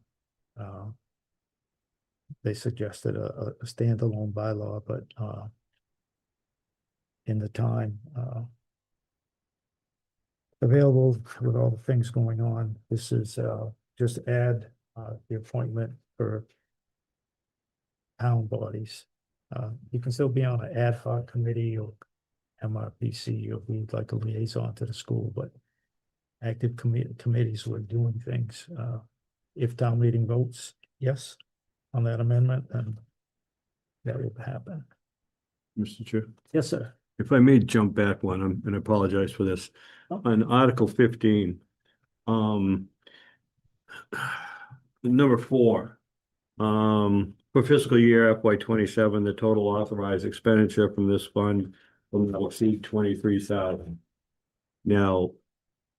They suggested a standalone bylaw, but in the time available with all the things going on, this is just add the appointment for town bodies. You can still be on an ad hoc committee or MRPC or be like a liaison to the school, but active committees were doing things. If town meeting votes, yes, on that amendment, then that will happen. Mr. Chair, Yes, sir. if I may jump back one, and I apologize for this. Oh. On Article 15, number 4, for fiscal year FY 27, the total authorized expenditure from this fund will not exceed 23,000. Now,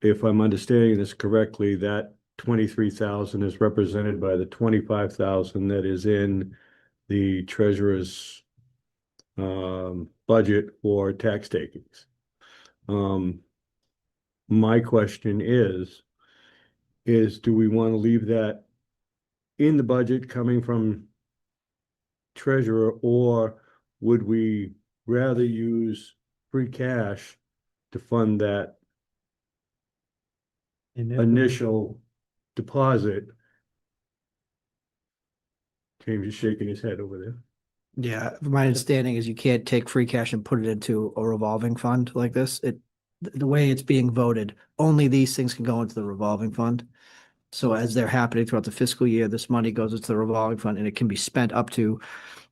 if I'm understanding this correctly, that 23,000 is represented by the 25,000 that is in the treasurer's budget for tax takings. My question is do we want to leave that in the budget coming from treasurer, or would we rather use free cash to fund that initial deposit? James is shaking his head over there. Yeah, my understanding is you can't take free cash and put it into a revolving fund like this. The way it's being voted, only these things can go into the revolving fund. So as they're happening throughout the fiscal year, this money goes into the revolving fund and it can be spent up to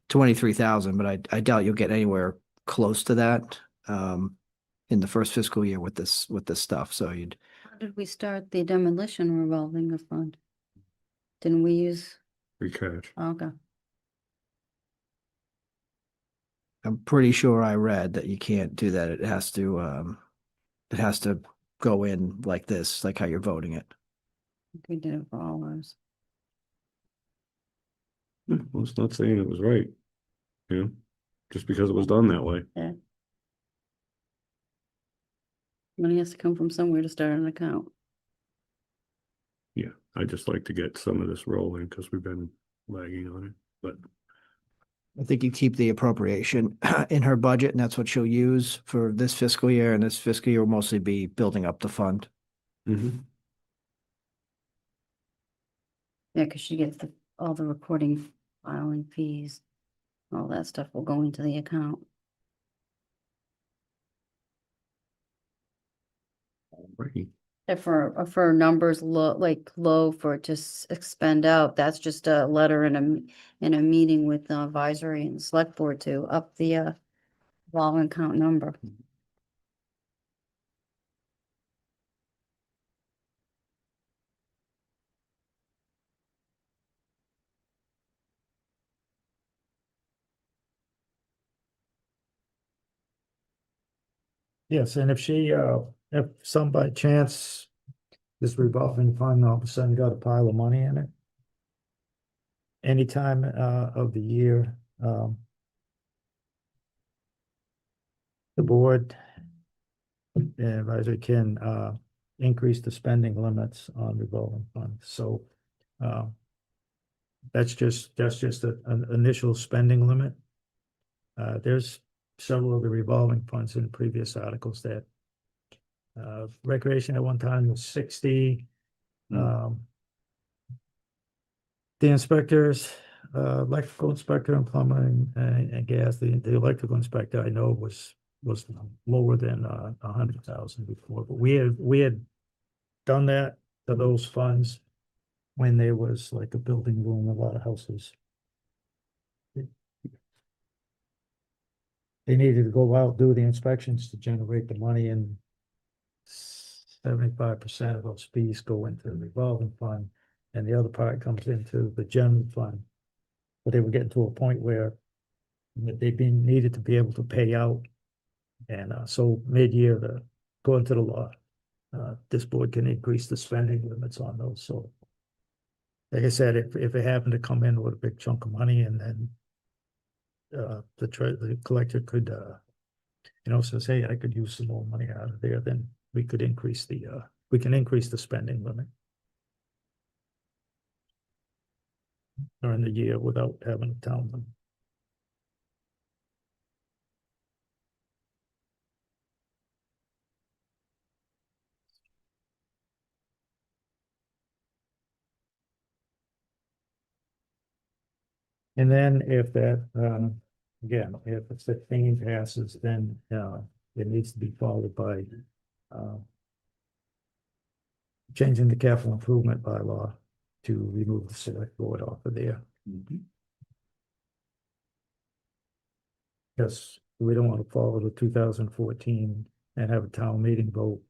23,000, but I doubt you'll get anywhere close to that in the first fiscal year with this stuff. So How did we start the demolition revolving fund? Didn't we use, Free cash. okay. I'm pretty sure I read that you can't do that. It has to go in like this, like how you're voting it. We did it for all ours. Well, it's not saying it was right, you know, just because it was done that way. Yeah. Money has to come from somewhere to start an account. Yeah, I just like to get some of this rolling because we've been lagging on it, but I think you keep the appropriation in her budget, and that's what she'll use for this fiscal year, and this fiscal year will mostly be building up the fund. Yeah, because she gets all the recording, filing fees, all that stuff will go into the account. Right. If for numbers low for it to expend out, that's just a letter in a meeting with the advisory and select board to up the revolving account number. Yes, and if some by chance, this revolving fund all of a sudden got a pile of money in it, any time of the year, the board advisor can increase the spending limits on revolving funds. So that's just an initial spending limit. There's several of the revolving funds in previous articles that recreation at one time was 60. The inspectors, electrical inspector and plumbing and gas, the electrical inspector I know was lower than 100,000 before, but we had done that to those funds when there was like a building boom, a lot of houses. They needed to go out, do the inspections to generate the money, and 75% of those fees go into the revolving fund, and the other part comes into the general fund. But they were getting to a point where needed to be able to pay out. And so mid-year, according to the law, this board can increase the spending limits on those. So like I said, if it happened to come in with a big chunk of money, and then the collector could says, hey, I could use some more money out of there, then we could increase we can increase the spending limit during the year without having to tell them. And then if that, again, if it's 15 passes, then it needs to be followed by changing the capital improvement bylaw to remove the select board off of there. Yes, we don't want to follow the 2014 and have a town meeting vote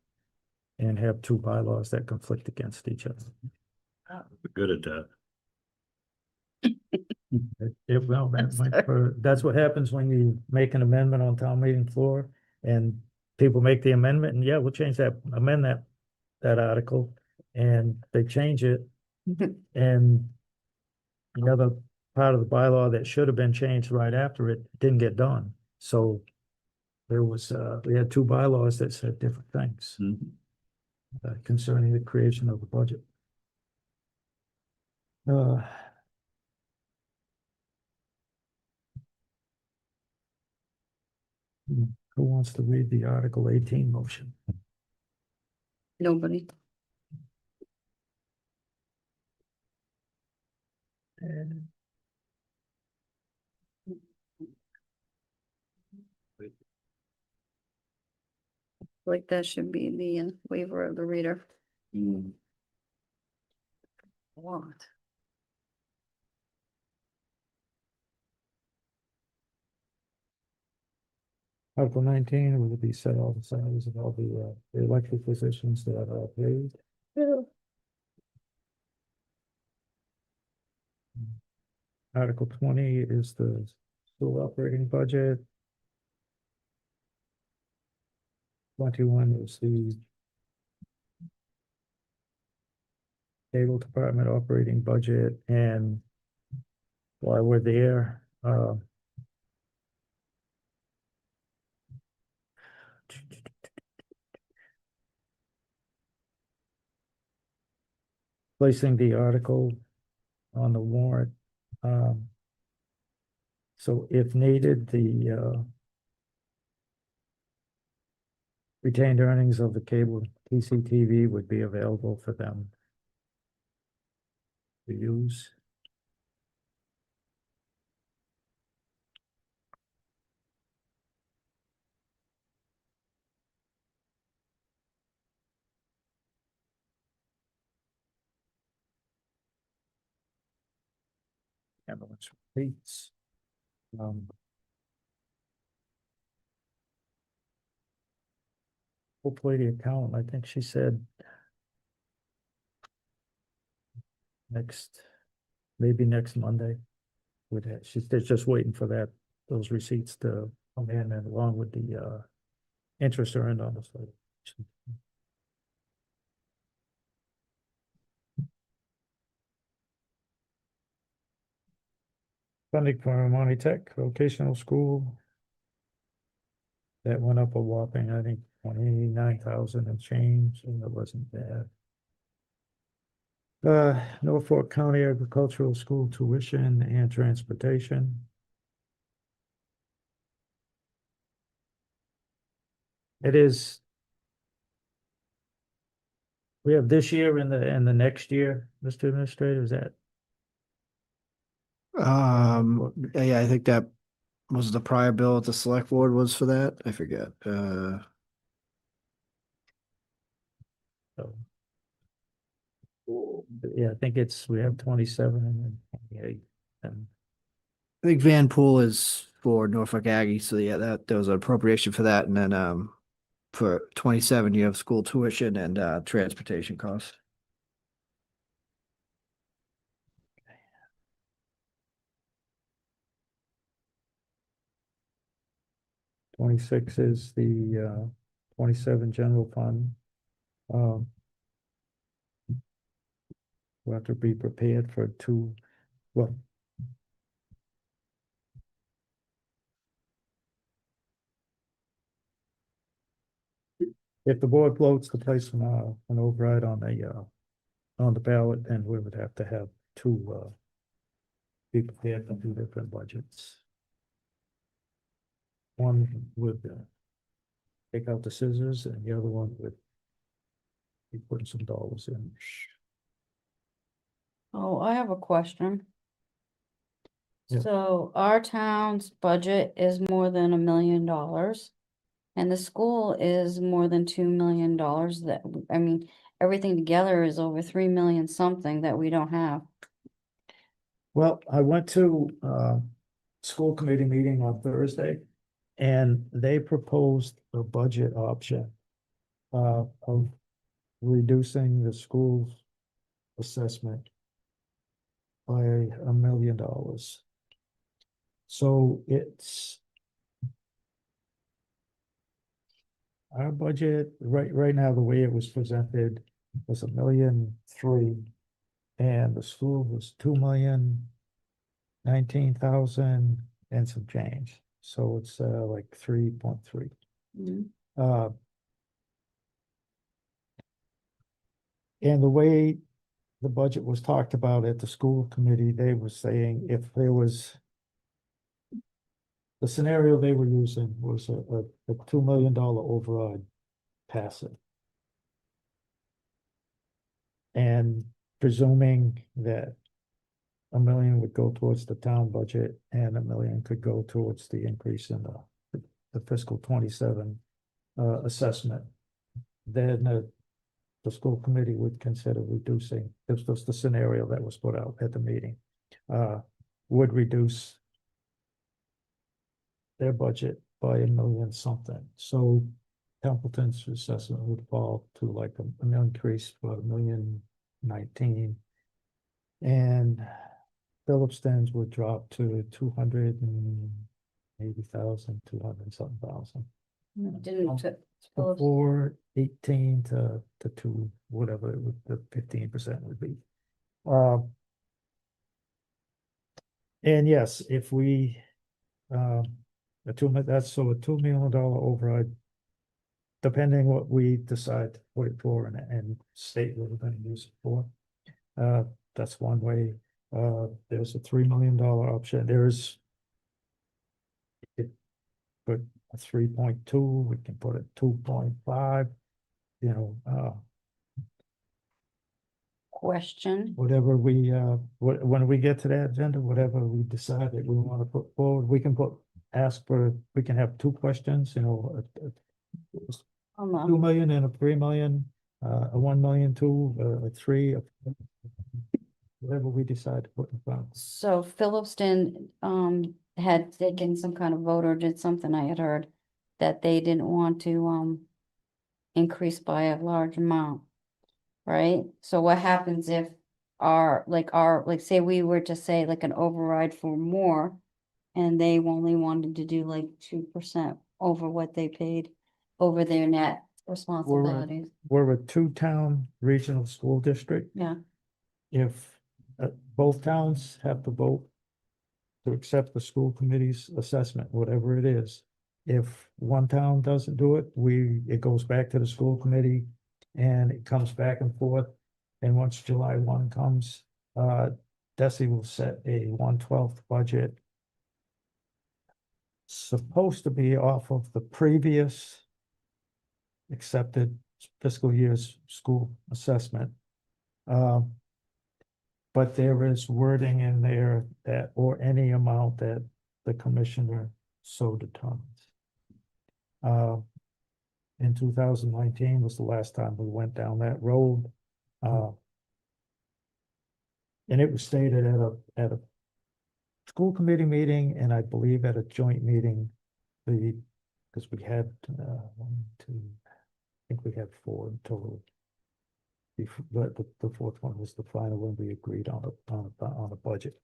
and have two bylaws that conflict against each other. We're good at that. Well, I'm sorry. that's what happens when you make an amendment on town meeting floor and people make the amendment and yeah, we'll change that, amend that article and they change it and the other part of the bylaw that should have been changed right after it didn't get done. So there was, we had two bylaws that said different things concerning the creation of the budget. Who wants to read the Article 18 motion? Nobody. And Like that should be the waiver of the reader. What? Article 19, will it be set all the salaries of all the elected positions that are paid? Article 20 is the school operating budget. 21 is the cable department operating budget, and while we're there, placing the article on the warrant. So if needed, the retained earnings of the cable TCTV would be available for them to use. Ambulance rates. Hopefully the accountant, I think she said maybe next Monday. With that, she's just waiting for those receipts to come in and along with the interest earned on the site. Funding for Monty Tech vocational school. That went up a whopping, I think, 29,000 and change, and it wasn't bad. Norfolk County Agricultural School tuition and transportation. It is. We have this year and the next year, Mr. Administrator, is that? Yeah, I think that was the prior bill at the select board was for that. I forget. So. Yeah, I think we have 27 and then 28 and. I think Van Pool is for Norfolk Aggie, so yeah, there was an appropriation for that, and then for 27 you have school tuition and transportation costs. $26 is the 27 general fund. We have to be prepared for well. If the board votes to place an override on the ballot, then we would have to have two be prepared for two different budgets. One would take out the scissors and the other one would be putting some dollars in. Oh, I have a question. Yeah. So our town's budget is more than $1 million. And the school is more than $2 million that, I mean, everything together is over 3 million something that we don't have. Well, I went to school committee meeting on Thursday, and they proposed a budget option of reducing the school's assessment by $1 million. So it's our budget, right now, the way it was presented was $1.3 million, and the school was $2,019,000 and some change. So it's like 3.3. And the way the budget was talked about at the school committee, they were saying if there was, the scenario they were using was a $2 million override passive. And presuming that $1 million would go towards the town budget and $1 million could go towards the increase in the fiscal 27 assessment, then the school committee would consider reducing, this was the scenario that was put out at the meeting, would reduce their budget by $1 million something. So Templeton's assessment would fall to like an increase for $1,019,000. And Phillipston's would drop to 280,000, 200 something thousand. Didn't Phillips, 418 to 2, whatever it would, the 15% would be. And yes, if we, that's so a $2 million override, depending what we decide to put it for and state what we're gonna use it for. That's one way. There's a $3 million option. There's put a 3.2, we can put a 2.5, you know, question. whatever we, when we get to that agenda, whatever we decide that we want to put forward, we can we can have 2 questions, you know, Hold on. 2 million and a 3 million, a 1 million, 2, a 3, whatever we decide to put in front. So Phillipston had taken some kind of vote or did something, I had heard that they didn't want to increase by a large amount. Right? So what happens if like say we were to say like an override for more and they only wanted to do like 2% over what they paid over their net responsibilities? We're a 2-town regional school district. Yeah. If both towns have to vote to accept the school committee's assessment, whatever it is. If one town doesn't do it, it goes back to the school committee and it comes back and forth. And once July 1 comes, DESI will set a 1/12 budget. Supposed to be off of the previous accepted fiscal year's school assessment. But there is wording in there that, or any amount that the commissioner so determines. In 2019 was the last time we went down that road. And it was stated at a school committee meeting, and I believe at a joint meeting, because we had 1, 2, I think we had 4 in total. But the 4th one was the final one we agreed on a budget.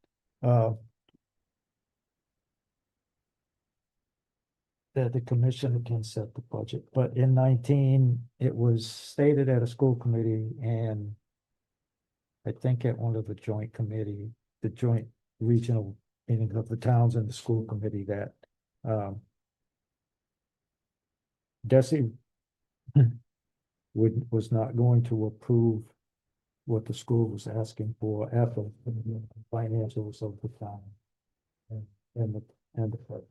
That the commission can set the budget, but in 19, it was stated at a school committee and I think at one of the joint regional meetings of the towns and the school committee that DESI was not going to approve what the school was asking for after the financials of the town and the clerk.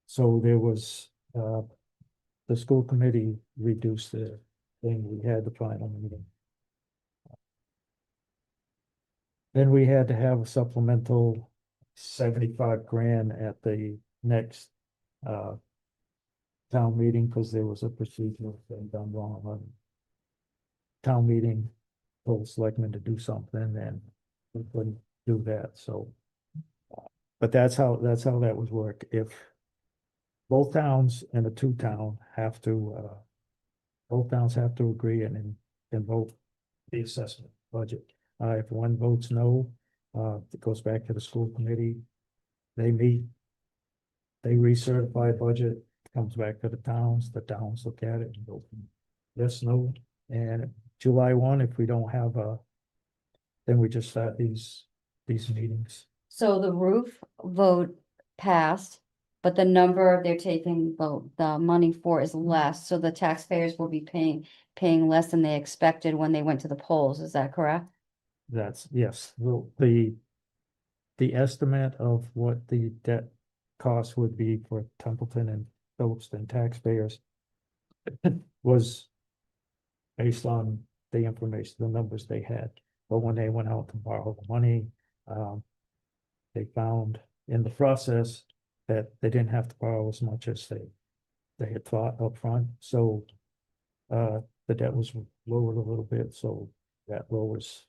So there was, the school committee reduced the thing, we had the final meeting. Then we had to have a supplemental 75 grand at the next town meeting, because there was a procedural thing done wrong on town meeting, told selectmen to do something and we couldn't do that, so But that's how that would work. If both towns and the two town have to, both towns have to agree and vote the assessment budget. If one votes no, it goes back to the school committee. They meet, they recertify a budget, comes back to the towns look at it and go from yes, no. And July 1, if we don't have then we just start these meetings. So the roof vote passed, but the number they're taking the money for is less, so the taxpayers will be paying less than they expected when they went to the polls, is that correct? That's, yes, well, the estimate of what the debt cost would be for Templeton and Phillipston taxpayers was based on the information, the numbers they had. But when they went out to borrow the money, they found in the process that they didn't have to borrow as much as they had thought up front. So the debt was lowered a little bit, so that lowers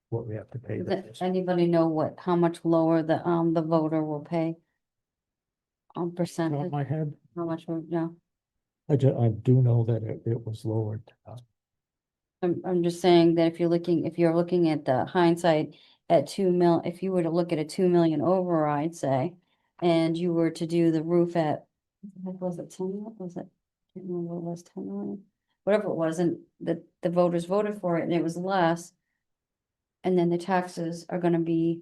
what we have to pay. Does anybody know how much lower the voter will pay? On Top percentage, of my head, how much, no, I do know that it was lowered. I'm just saying that if you're looking at the hindsight at if you were to look at a 2 million override, say, and you were to do the roof at, what was it, 10, what was it? I can't remember what it was, 10 million, whatever it was, and the voters voted for it and it was less. And then the taxes are gonna be,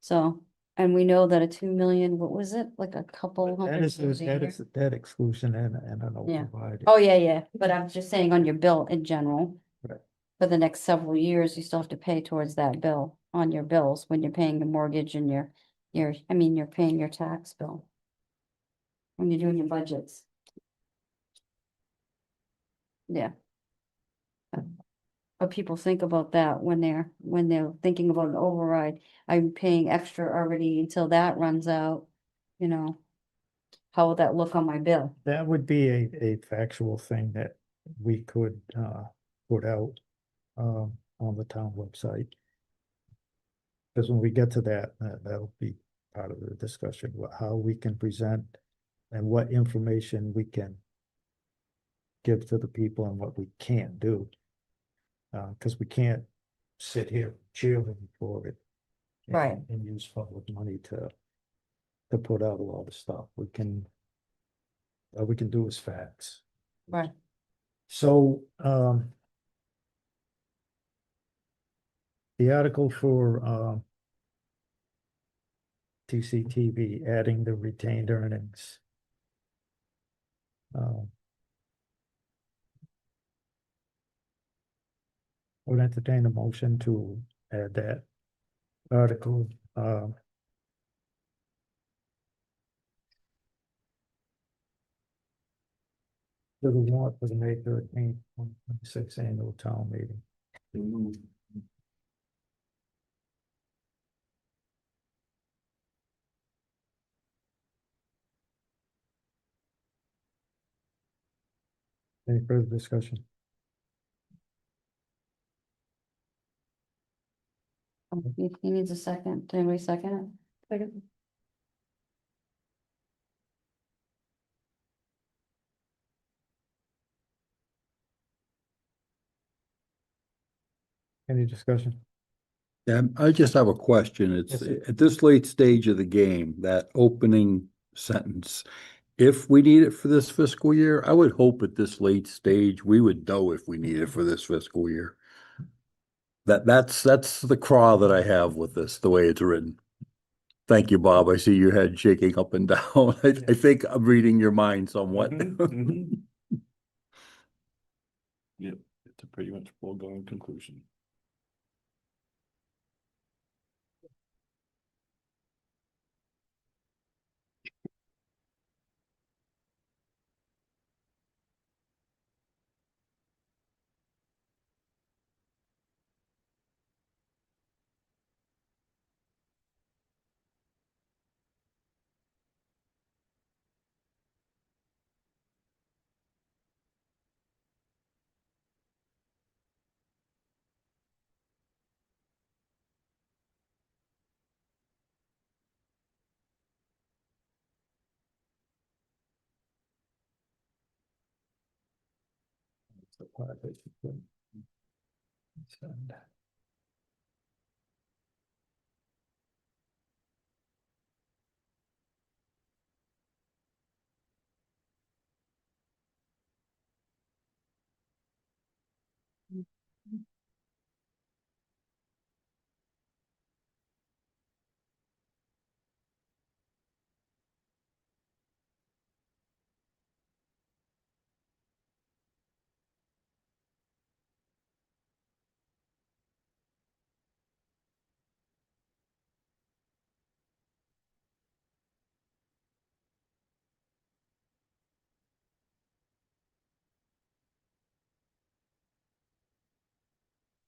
so, and we know that a 2 million, what was it, like a couple That hundred is, dollars a that year? is, debt exclusion and an Yeah. override. Oh, yeah, but I'm just saying on your bill in general. Right. For the next several years, you still have to pay towards that bill on your bills when you're paying your mortgage and you're paying your tax bill. When you're doing your budgets. Yeah. But people think about that when they're thinking about an override. I'm paying extra already until that runs out, you know. How will that look on my bill? That would be a factual thing that we could put out on the town website. Because when we get to that'll be part of the discussion, how we can present and what information we can give to the people and what we can't do. Because we can't sit here cheering for it. Right. And use public money to put out a lot of stuff. We can do is facts. Right. So, the article for, TCTV, adding the retained earnings. I would entertain a motion to add that article, to the warrant for the May 13th, 2026 annual town meeting. Any further discussion? He needs a second. Did anybody second it? Second. Any discussion? I just have a question. It's Yes, sir. at this late stage of the game, that opening sentence. If we need it for this fiscal year, I would hope at this late stage, we would know if we need it for this fiscal year. That's the craw that I have with this, the way it's written. Thank you, Bob. I see your head shaking up and down. I think I'm reading your mind somewhat. Yep, it's a pretty much foregone conclusion. the part that you can send.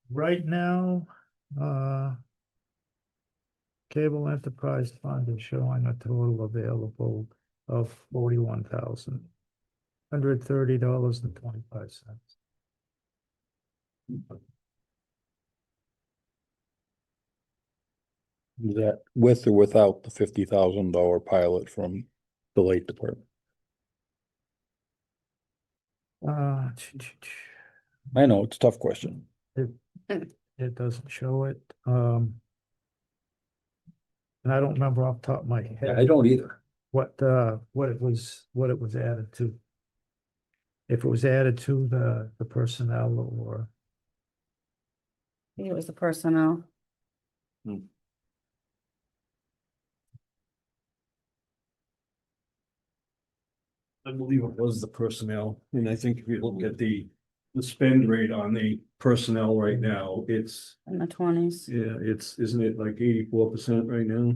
Right now, cable enterprise fund is showing a total available of $41,130.25. Is that with or without the $50,000 pilot from the late department? Uh, I know, it's a tough question. it doesn't show it, and I don't remember off the top of my head. I don't either. What it was added to. If it was added to the personnel or, I think it was the personnel. I believe it was the personnel, and I think if you look at the spend rate on the personnel right now, it's, In the 20s. yeah, isn't it like 84% right now?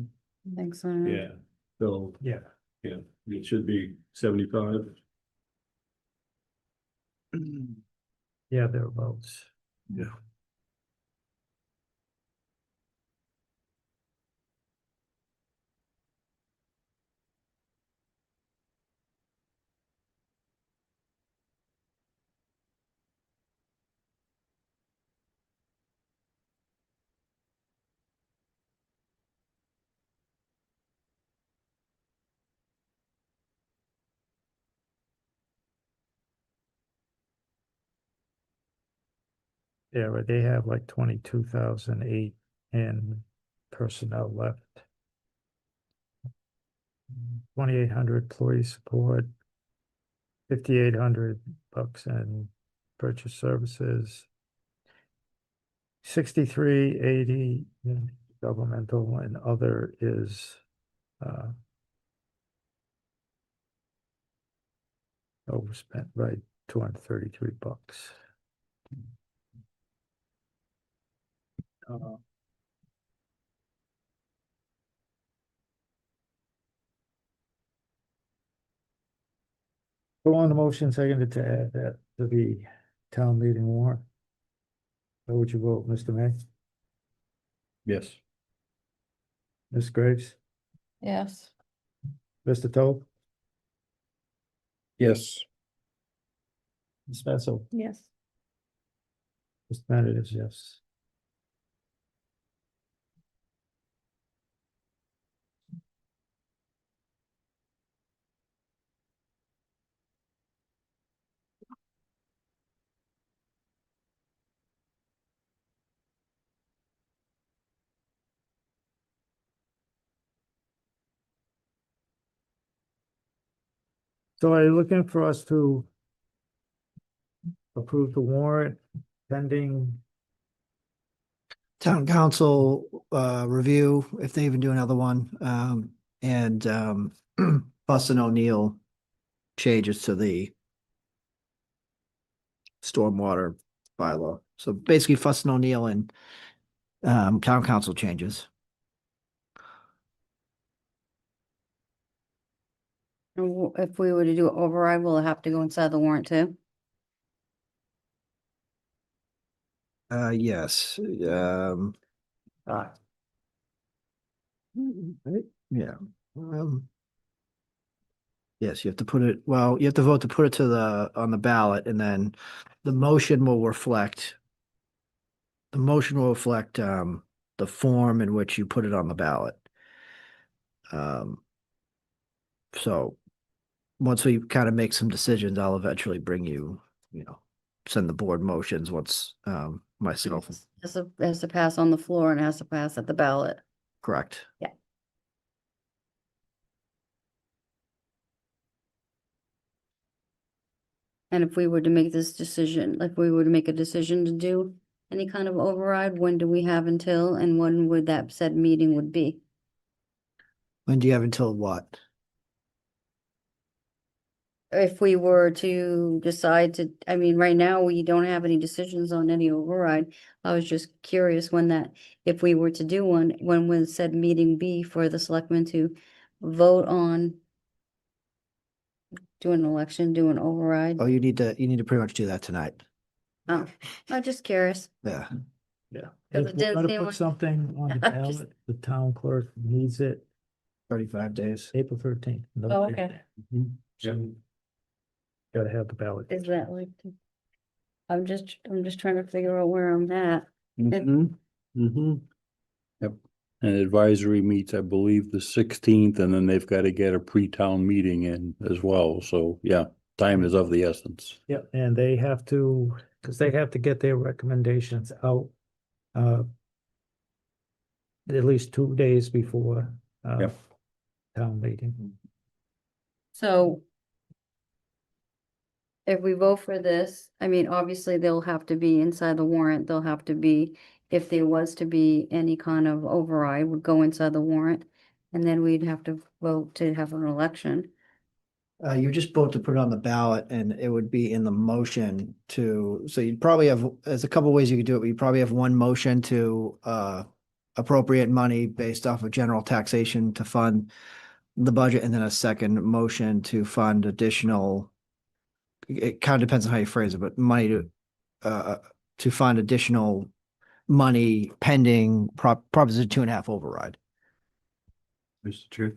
I think so. Yeah, so, yeah. yeah, it should be 75. Yeah, thereabouts. Yeah. Yeah, but they have like 22,008 in personnel left. 2,800 employee support. 5,800 bucks in purchase services. 6380 in governmental, and other is overspent by 233 bucks. Go on the motion seconded to add that to the town meeting warrant. How would you vote, Mr. May? Yes. Ms. Graves? Yes. Mr. Toth? Yes. Ms. Bessel? Yes. Mr. Bennett is yes. So are you looking for us to approve the warrant pending? Town council, review, if they even do another one, and, Boston O'Neill changes to the stormwater bylaw. So basically Fuss and O'Neill and, town council changes. And if we were to do override, will it have to go inside the warrant too? Yes, Ah, yeah. Yes, you have to put it, well, you have to vote to put it to on the ballot, and then the motion will reflect the form in which you put it on the ballot. So once we kind of make some decisions, I'll eventually bring you, send the board motions once, myself, Has to pass on the floor and has to pass at the ballot. correct. And if we were to make this decision, like we were to make a decision to do any kind of override, when do we have until, and when would that said meeting would be? When do you have until what? If we were to decide to, I mean, right now, we don't have any decisions on any override. I was just curious when that, if we were to do one, when would said meeting be for the selectmen to vote on do an election, do an override? Oh, you need to pretty much do that tonight. Oh, I'm just curious. Yeah. Yeah. Because If it we're didn't gonna seem put like- something on the I'm just- ballot, the town clerk needs it 35 days. April 13th. Oh, okay. Gotta have the ballot. Is that like? I'm just trying to figure out where I'm at. Yep. And advisory meets, I believe, the 16th, and then they've got to get a pre-town meeting in as well. So, yeah, time is of the essence. Yeah, and they have to, because they have to get their recommendations out at least 2 days before Yep. town meeting. So. If we vote for this, I mean, obviously they'll have to be inside the warrant, they'll have to be, if there was to be any kind of override, would go inside the warrant. And then we'd have to vote to have an election. You just vote to put it on the ballot and it would be in the motion to, so you'd probably have, there's a couple ways you could do it, but you probably have one motion to appropriate money based off of general taxation to fund the budget, and then a second motion to fund additional, it kind of depends on how you phrase it, but money to fund additional money pending Proposition 2.5 override. Mr. Chair.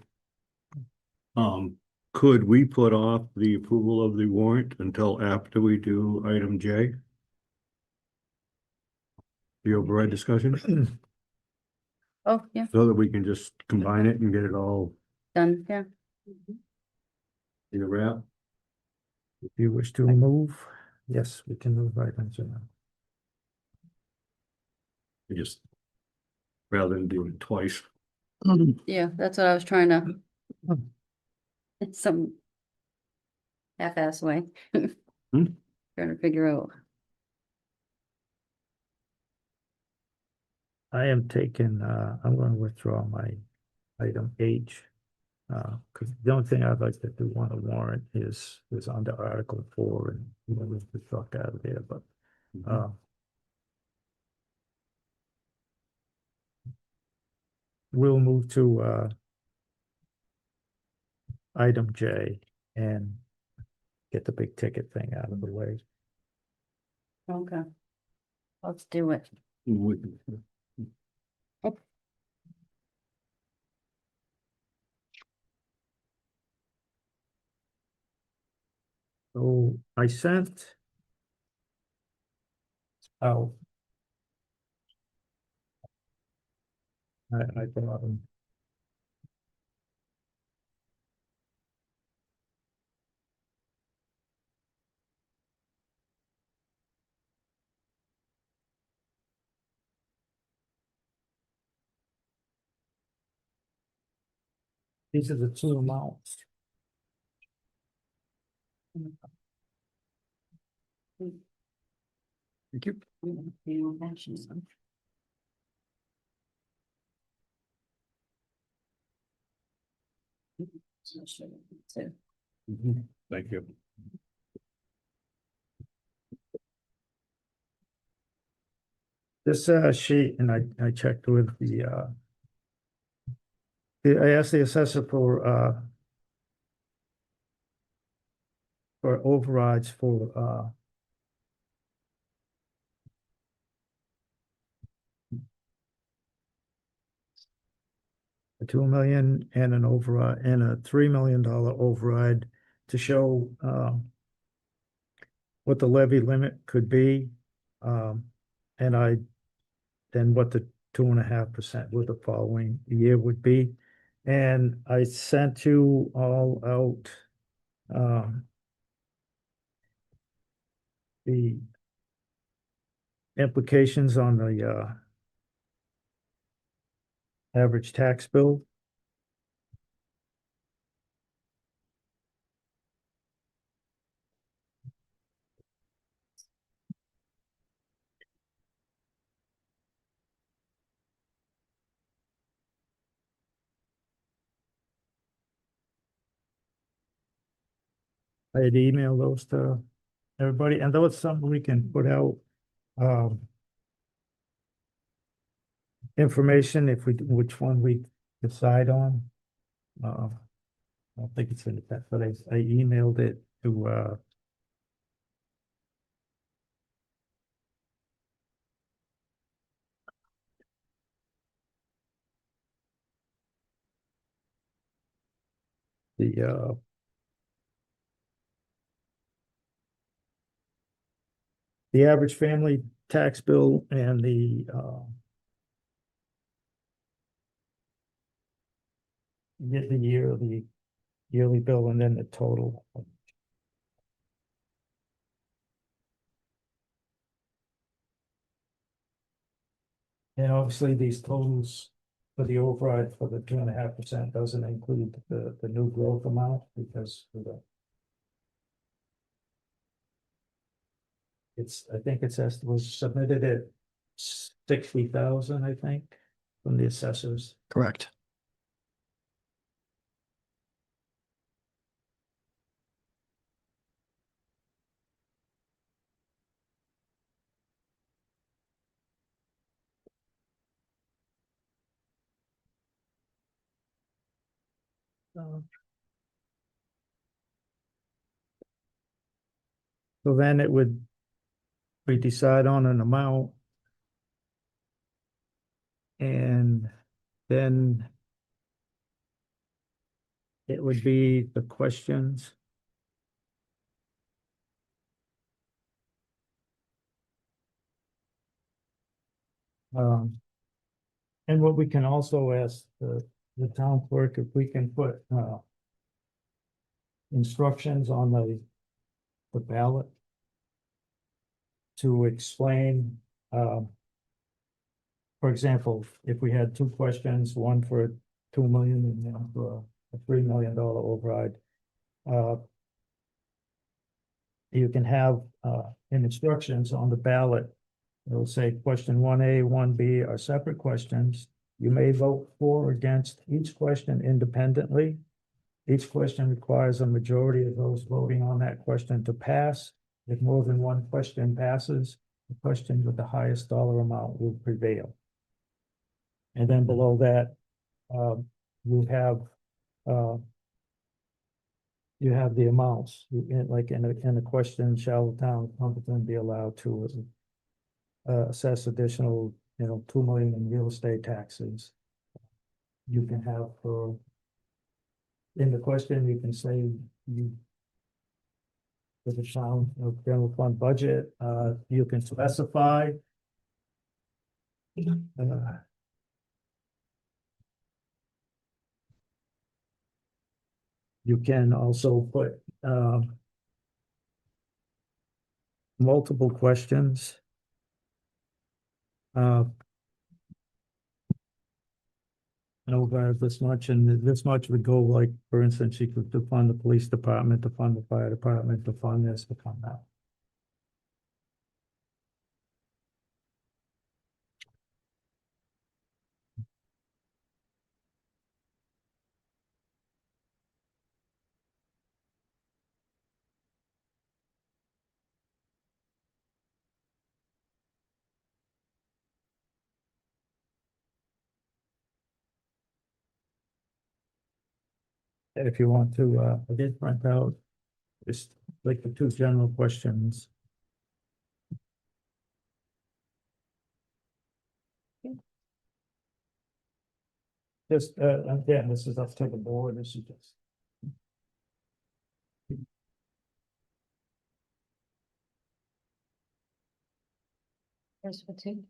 Could we put off the approval of the warrant until after we do item J? The override discussion, Oh, yeah, so that we can just combine it and get it all done, yeah. in a wrap? If you wish to move, yes, we can move right into that. We just, rather than doing it twice. Yeah, that's what I was trying to. It's some. Half-ass way. Hmm? Trying to figure out. I am taking, I'm gonna withdraw my item H. Cause the only thing I'd like to do on the warrant is under Article 4 and, you know, with the truck out of there, but, we'll move to, item J and get the big ticket thing out of the way. Okay. Let's do it. So I sent out. I brought them. These are the two amounts. Thank you. Thank you. This sheet, and I checked with I asked the assessor for overrides for a 2 million and an override and a $3 million override to show what the levy limit could be. And then what the 2.5% with the following year would be. And I sent you all out the implications on the average tax bill. I had emailed those to everybody, and those something we can put out, information if we, which one we decide on. I don't think it's in that, but I emailed it to, the average family tax bill and the get the yearly bill and then the total. And obviously these totals for the override for the 2.5% doesn't include the new growth amount because for the I think was submitted at 60,000, I think, from the assessors. Correct. So then we decide on an amount. And then it would be the questions. And what we can also ask the town clerk if we can put, instructions on the ballot to explain, for example, if we had two questions, one for 2 million and one for a $3 million override, you can have, in instructions on the ballot, it'll say question 1A, 1B are separate questions. You may vote for or against each question independently. Each question requires a majority of those voting on that question to pass. If more than one question passes, the question with the highest dollar amount will prevail. And then below that, you have the amounts, like in a question, shall the town of Templeton be allowed to assess additional, 2 million in real estate taxes? You can have in the question, you can say for the town of general fund budget, you can specify. You can also put multiple questions. Over this much, and this much would go like, for instance, you could to fund the police department, to fund the fire department, to fund this, to fund that. And if you want to, I did print out just like the two general questions. Just, again, this is up to the board, this is just. There's for two.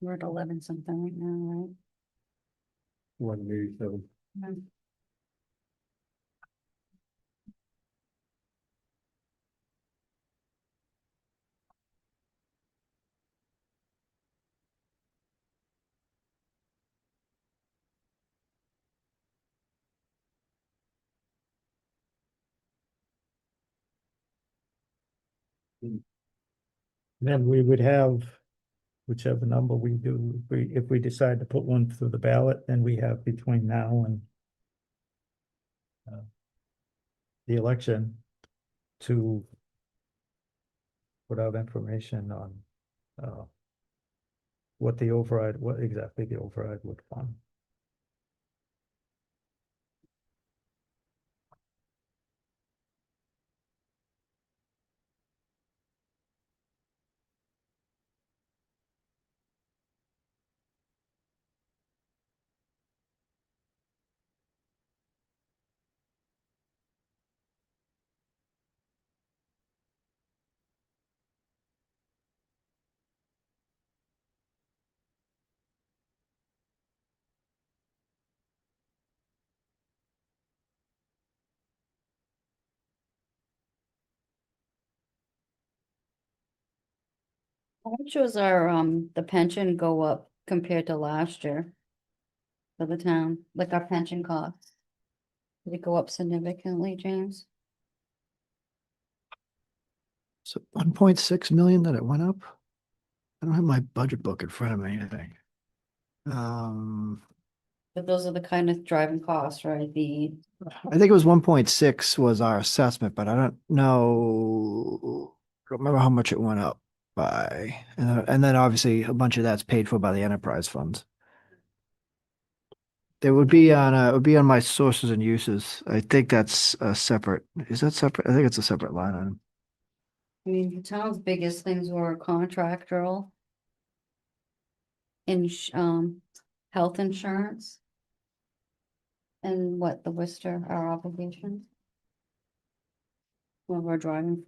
We're at 11 something right now, right? 187. Then we would have whichever number we do, if we decide to put one through the ballot, then we have between now and the election to put out information on what exactly the override would fund. How much was our, the pension go up compared to last year? For the town, like our pension costs? Did it go up significantly, James? So 1.6 million that it went up? I don't have my budget book in front of me, I think. But those are the kind of driving costs, right? The, I think it was 1.6 was our assessment, but I don't know. I don't remember how much it went up by. And then obviously a bunch of that's paid for by the enterprise funds. It would be on my sources and uses. I think that's a separate. Is that separate? I think it's a separate line item. I mean, the town's biggest things were contractual. Health insurance. And what, the Worcester, our obligations? When we're driving.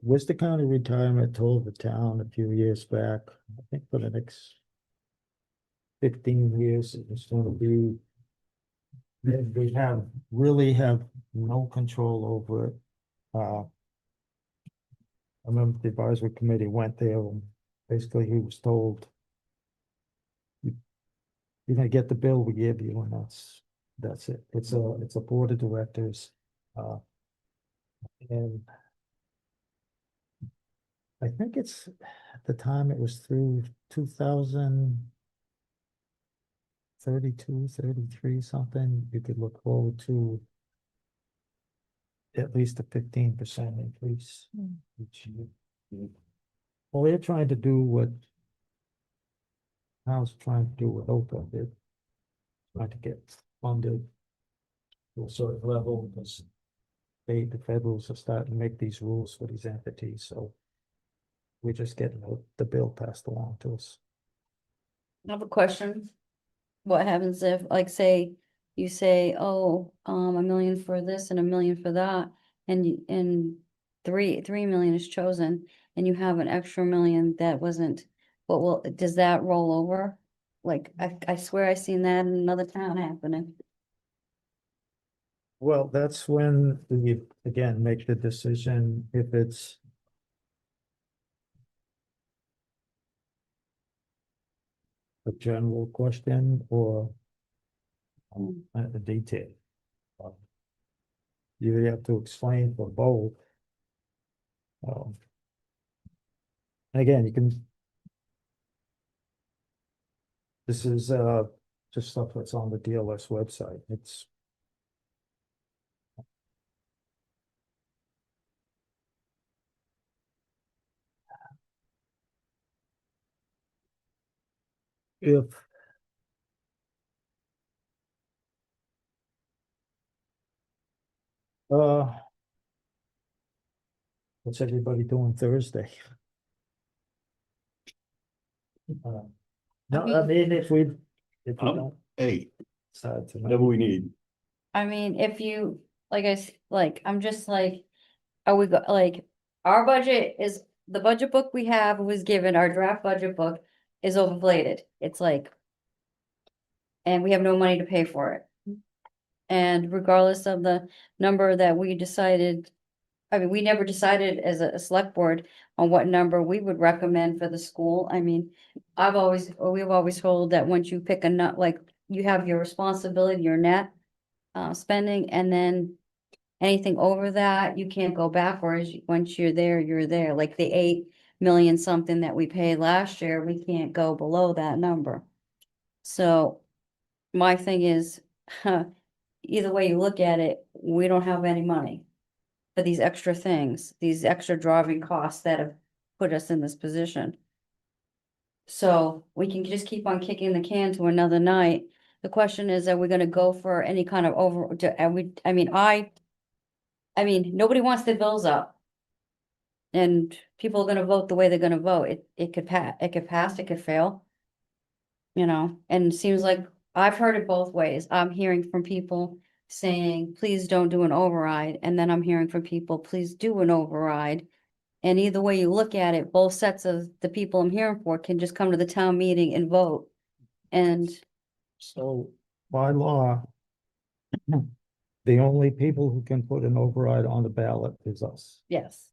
Worcester County Retirement told the town a few years back, I think for the next 15 years, it was going to be, they really have no control over it. I remember the advisory committee went there and basically he was told, you're gonna get the bill we give you, and that's it. It's a board of directors. And I think at the time it was through 2032, 33, something. You could look forward to at least a 15% increase each year. Well, they're trying to do what I was trying to do with OPEB did. Trying to get funded to a certain level because the federals are starting to make these rules for these entities, so we're just getting the bill passed along to us. I have a question. What happens if, like, say, you say, oh, $1 million for this and $1 million for that, and 3 million is chosen, and you have an extra $1 million that wasn't, does that roll over? Like, I swear I seen that in another town happening. Well, that's when we, again, make the decision if it's a general question or a detail. You have to explain for both. Again, you can. This is just stuff that's on the DLS website. It's if what's everybody doing Thursday? No, I mean, if we don't Hey, decide tonight. whatever we need. I mean, if you, I'm just like, are we our budget is, the budget book we have was given, our draft budget book is overinflated. It's like, and we have no money to pay for it. And regardless of the number that we decided, I mean, we never decided as a select board on what number we would recommend for the school. I mean, we've always told that once you pick a nut, like, you have your responsibility, your net spending, and then anything over that, you can't go backwards. Once you're there, you're there. Like the 8 million something that we paid last year, we can't go below that number. So my thing is, either way you look at it, we don't have any money for these extra things, these extra driving costs that have put us in this position. So we can just keep on kicking the can to another night. The question is, are we gonna go for any kind of I mean, nobody wants their bills up. And people are gonna vote the way they're gonna vote. It could pass, it could fail. You know, and it seems like I've heard it both ways. I'm hearing from people saying, please don't do an override. And then I'm hearing from people, please do an override. And either way you look at it, both sets of the people I'm hearing for can just come to the town meeting and vote. And So by law, the only people who can put an override on the ballot is us. yes,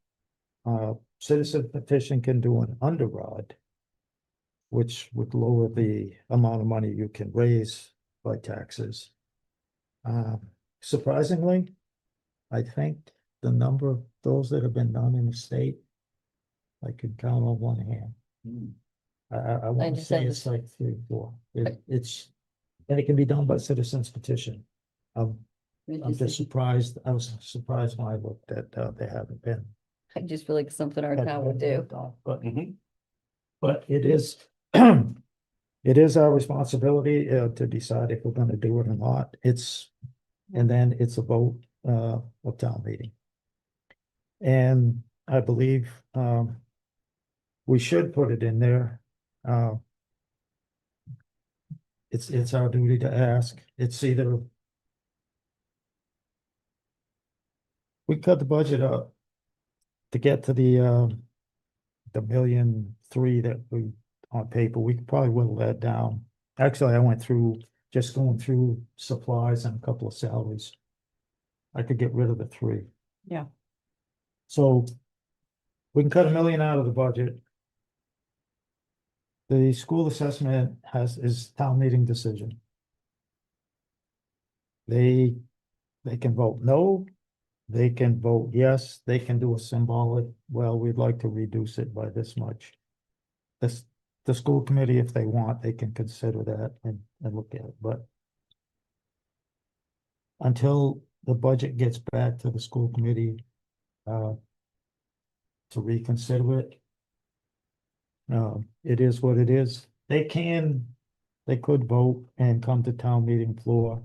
Citizen petition can do an underride, which would lower the amount of money you can raise by taxes. Surprisingly, I think the number of those that have been done in the state, I could count on one hand. I want to just say said it's this- like 3 or 4. And it can be done by citizens petition. I'm just surprised, I was surprised when I looked at, they haven't been. I just feel like something our town would do. But it is, it is our responsibility to decide if we're gonna do it or not. And then it's a vote of town meeting. And I believe we should put it in there. It's our duty to ask. It's either we cut the budget up to get to the 1.3 million that we on paper, we could probably whittle that down. Actually, I went through, just going through supplies and a couple of salaries. I could get rid of the 3. Yeah. So we can cut 1 million out of the budget. The school assessment is town meeting decision. They can vote no, they can vote yes, they can do a symbolic, well, we'd like to reduce it by this much. The school committee, if they want, they can consider that and look at it, but until the budget gets back to the school committee to reconsider it, it is what it is. They could vote and come to town meeting floor,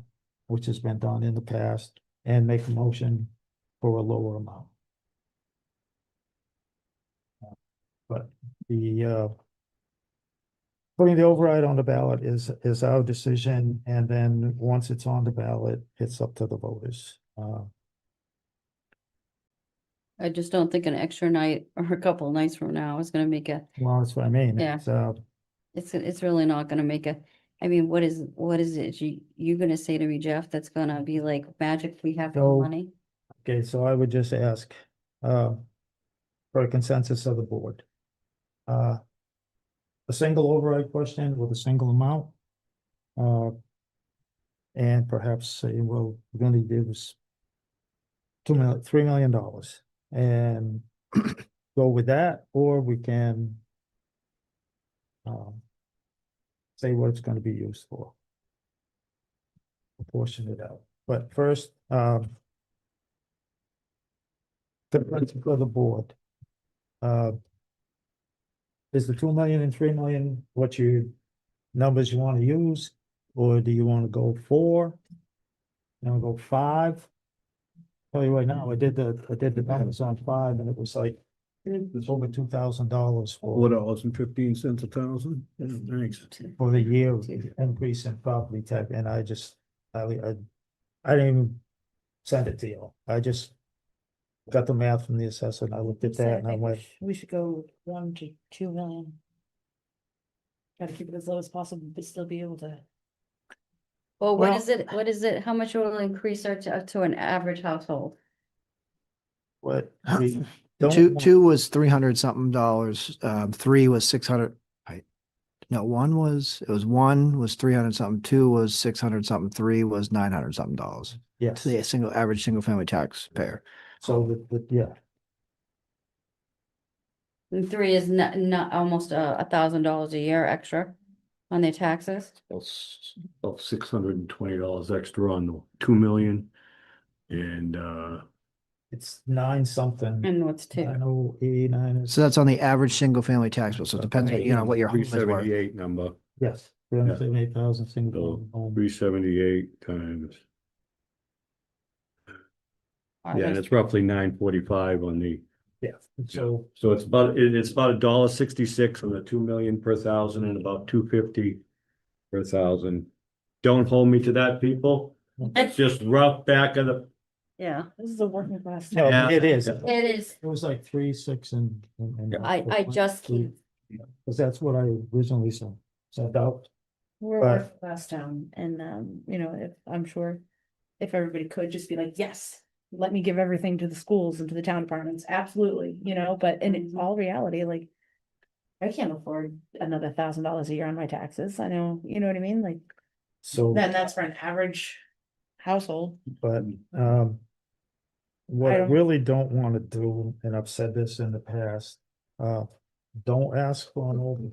which has been done in the past, and make a motion for a lower amount. But the putting the override on the ballot is our decision, and then once it's on the ballot, it's up to the voters. I just don't think an extra night or a couple of nights from now is gonna make Well, that's what I mean. Yeah. It's really not gonna make I mean, what is it? You gonna say to me, Jeff, that's gonna be like magic we have the So- money? Okay, so I would just ask for a consensus of the board. A single override question with a single amount. And perhaps say, well, we're gonna do this $3 million and go with that, or we can say what it's gonna be used for. Portion it out, but first, the principle of the board. Is the 2 million and 3 million what you numbers you want to use, or do you want to go 4? You want to go 5? Tell you right now, I did the numbers on 5, and it was like it was over $2,000 $4.15 a thousand? Yeah, thanks. for the year increase in property tax, and I didn't even send it to you. I just got the math from the assessor, and I looked at that, and I went, We should go 1 to 2 million. Gotta keep it as low as possible, but still be able to. Well, Well- what is it, how much will it increase to an average household? what? we don't Two, want- 2 was $300 something, 3 was 600. No, 1 was 300 something, 2 was 600 something, 3 was 900 something dollars. Yes, to the average single family taxpayer. so yeah, And three is not almost $1,000 a year extra on their taxes. About $620 extra on the 2 million. And, it's 9 something. And what's two? 908, So that's on the average single family tax bill. So it depends, Okay, you know, what your home is worth. 378 number, yes, 378,000 single so family home. 378 times, All yeah, right, and it's roughly 945 on the, Yeah, so so it's about $1.66 on the 2 million per thousand and about 250 per thousand. Don't hold me to that, people. It's just rough back of the, Yeah, This is a working class. no, town. it is. it is. It was like 3, 6 and. I just keep, Because that's what I originally sent out. We're a But- working class town and, you know, if, I'm sure if everybody could just be like, yes, let me give everything to the schools and to the town departments, absolutely, you know, but in all reality, like, I can't afford another $1,000 a year on my taxes. I know, you know what I mean? Like, So, then that's for an average household. but, what I don't- really don't want to do, and I've said this in the past, don't ask for an over.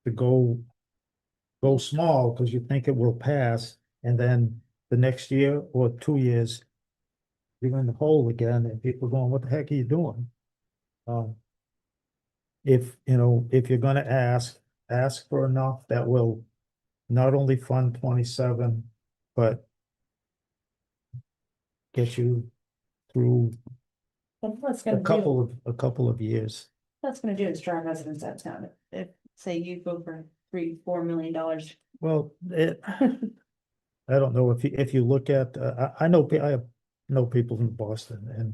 To go small because you think it will pass, and then the next year or 2 years, you're in the hole again, and people going, what the heck are you doing? If, you know, if you're gonna ask for enough that will not only fund 27, but get you through But what's a gonna do, couple of years. that's gonna do is drive residents out of town. If, say you go for $3-4 million. Well, I don't know if you look at, I know, I know people in Boston and,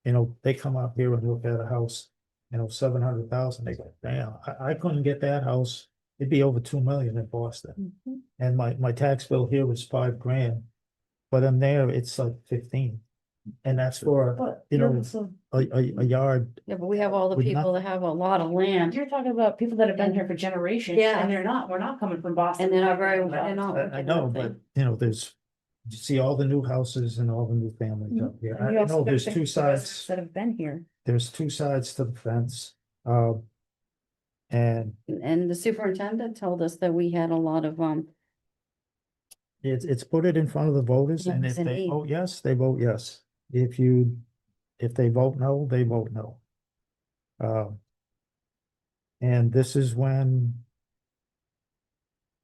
you know, they come out here and look at a house, you know, 700,000, they go, damn, I couldn't get that house. It'd be over 2 million in Boston. And my tax bill here was $5,000, but in there, it's like 15. And that's for, But you you're know, also- a yard. yeah, but we have all the With people that have a lot of land You're talking about people that have been here for generations. Yeah. And we're not coming from Boston. and they're not very, they're not. I know, but, you know, you see all the new houses and all the new families up here. And you I also know gotta there's think two of the residents sides. that have been here. There's 2 sides to the fence. And And the superintendent told us that we had a lot of, it's put it in front of the voters, and if Yes, they indeed. vote yes, they vote yes. If they vote no, they vote no. And this is when,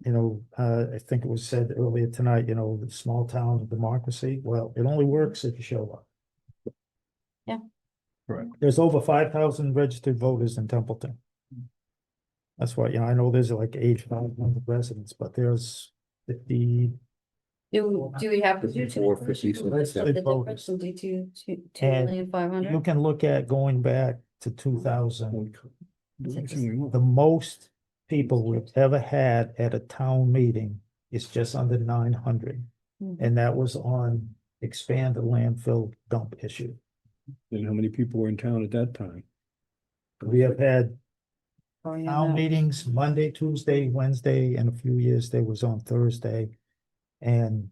you know, I think it was said earlier tonight, you know, the small town democracy, well, it only works if you show up. Yeah. Correct. There's over 5,000 registered voters in Templeton. That's why, you know, I know there's like 8,500 residents, but there's 50. do we have to do? 54, 56, Split the yeah. difference and do two And million 500? You can look at going back to 2000. The most people we've ever had at a town meeting is just under 900. And that was on expand the landfill dump issue. And how many people were in town at that time? We have had Oh, yeah, town that- meetings Monday, Tuesday, Wednesday, and a few years there was on Thursday. And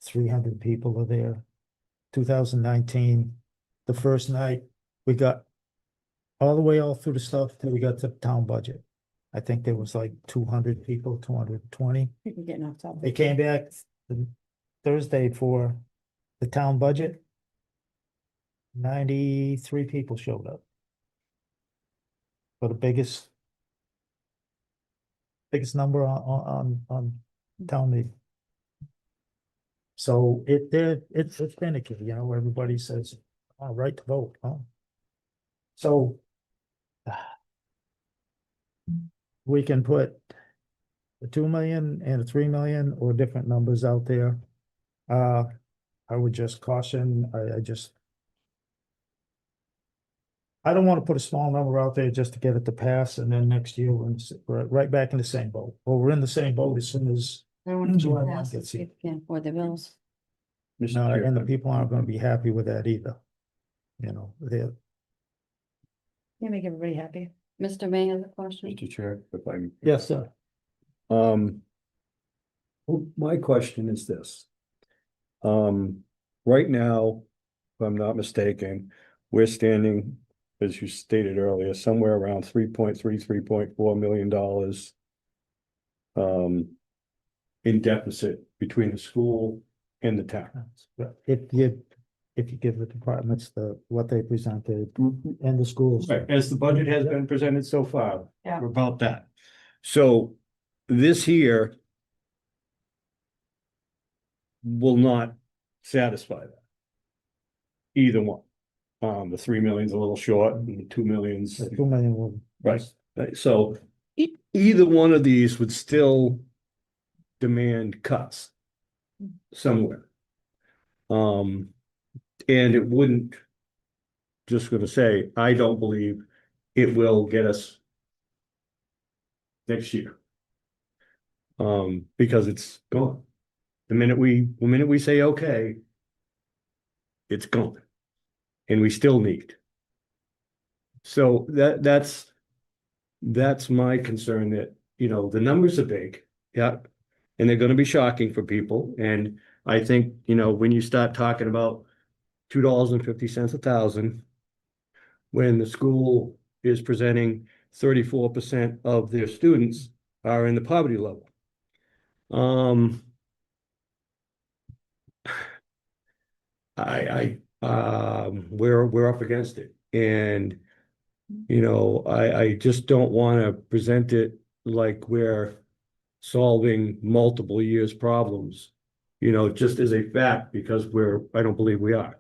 300 people are there. 2019, the first night, we got all the way all through the stuff till we got to the town budget. I think there was like 200 people, 220. People getting off topic. They came back the Thursday for the town budget. 93 people showed up. For the biggest number on town meeting. So it's finicky, you know, everybody says, oh, right to vote, huh? So we can put the 2 million and the 3 million or different numbers out there. I would just caution, I don't want to put a small number out there just to get it to pass, and then next year we're right back in the same boat. Well, we're in the same boat as soon as, I don't want to July keep 1 passing gets here. if you can't afford the bills. no, and the people aren't gonna be happy with that either. You know, they're, You make everybody happy. Mr. May has a question. Mr. Chair, if I. yes, sir. On My question is this. Right now, if I'm not mistaken, we're standing, as you stated earlier, somewhere around 3.4 million dollars. In deficit between the school and the town. But if you give the departments what they presented and the schools. Right, as the budget has been presented so far. Yeah. About that. So this here will not satisfy that. Either one. The 3 million's a little short and the 2 million's. The 2 million will. Right, so either one of these would still demand cuts somewhere. And it wouldn't, just gonna say, I don't believe it will get us next year. Because it's gone. The minute we say, okay, it's gone. And we still need. So that's my concern that, the numbers are big, yeah. And they're gonna be shocking for people, and I think, when you start talking about $2.50 a thousand. When the school is presenting 34% of their students are in the poverty level. We're up against it, and I just don't want to present it like we're solving multiple years' problems, just as a fact, because I don't believe we are.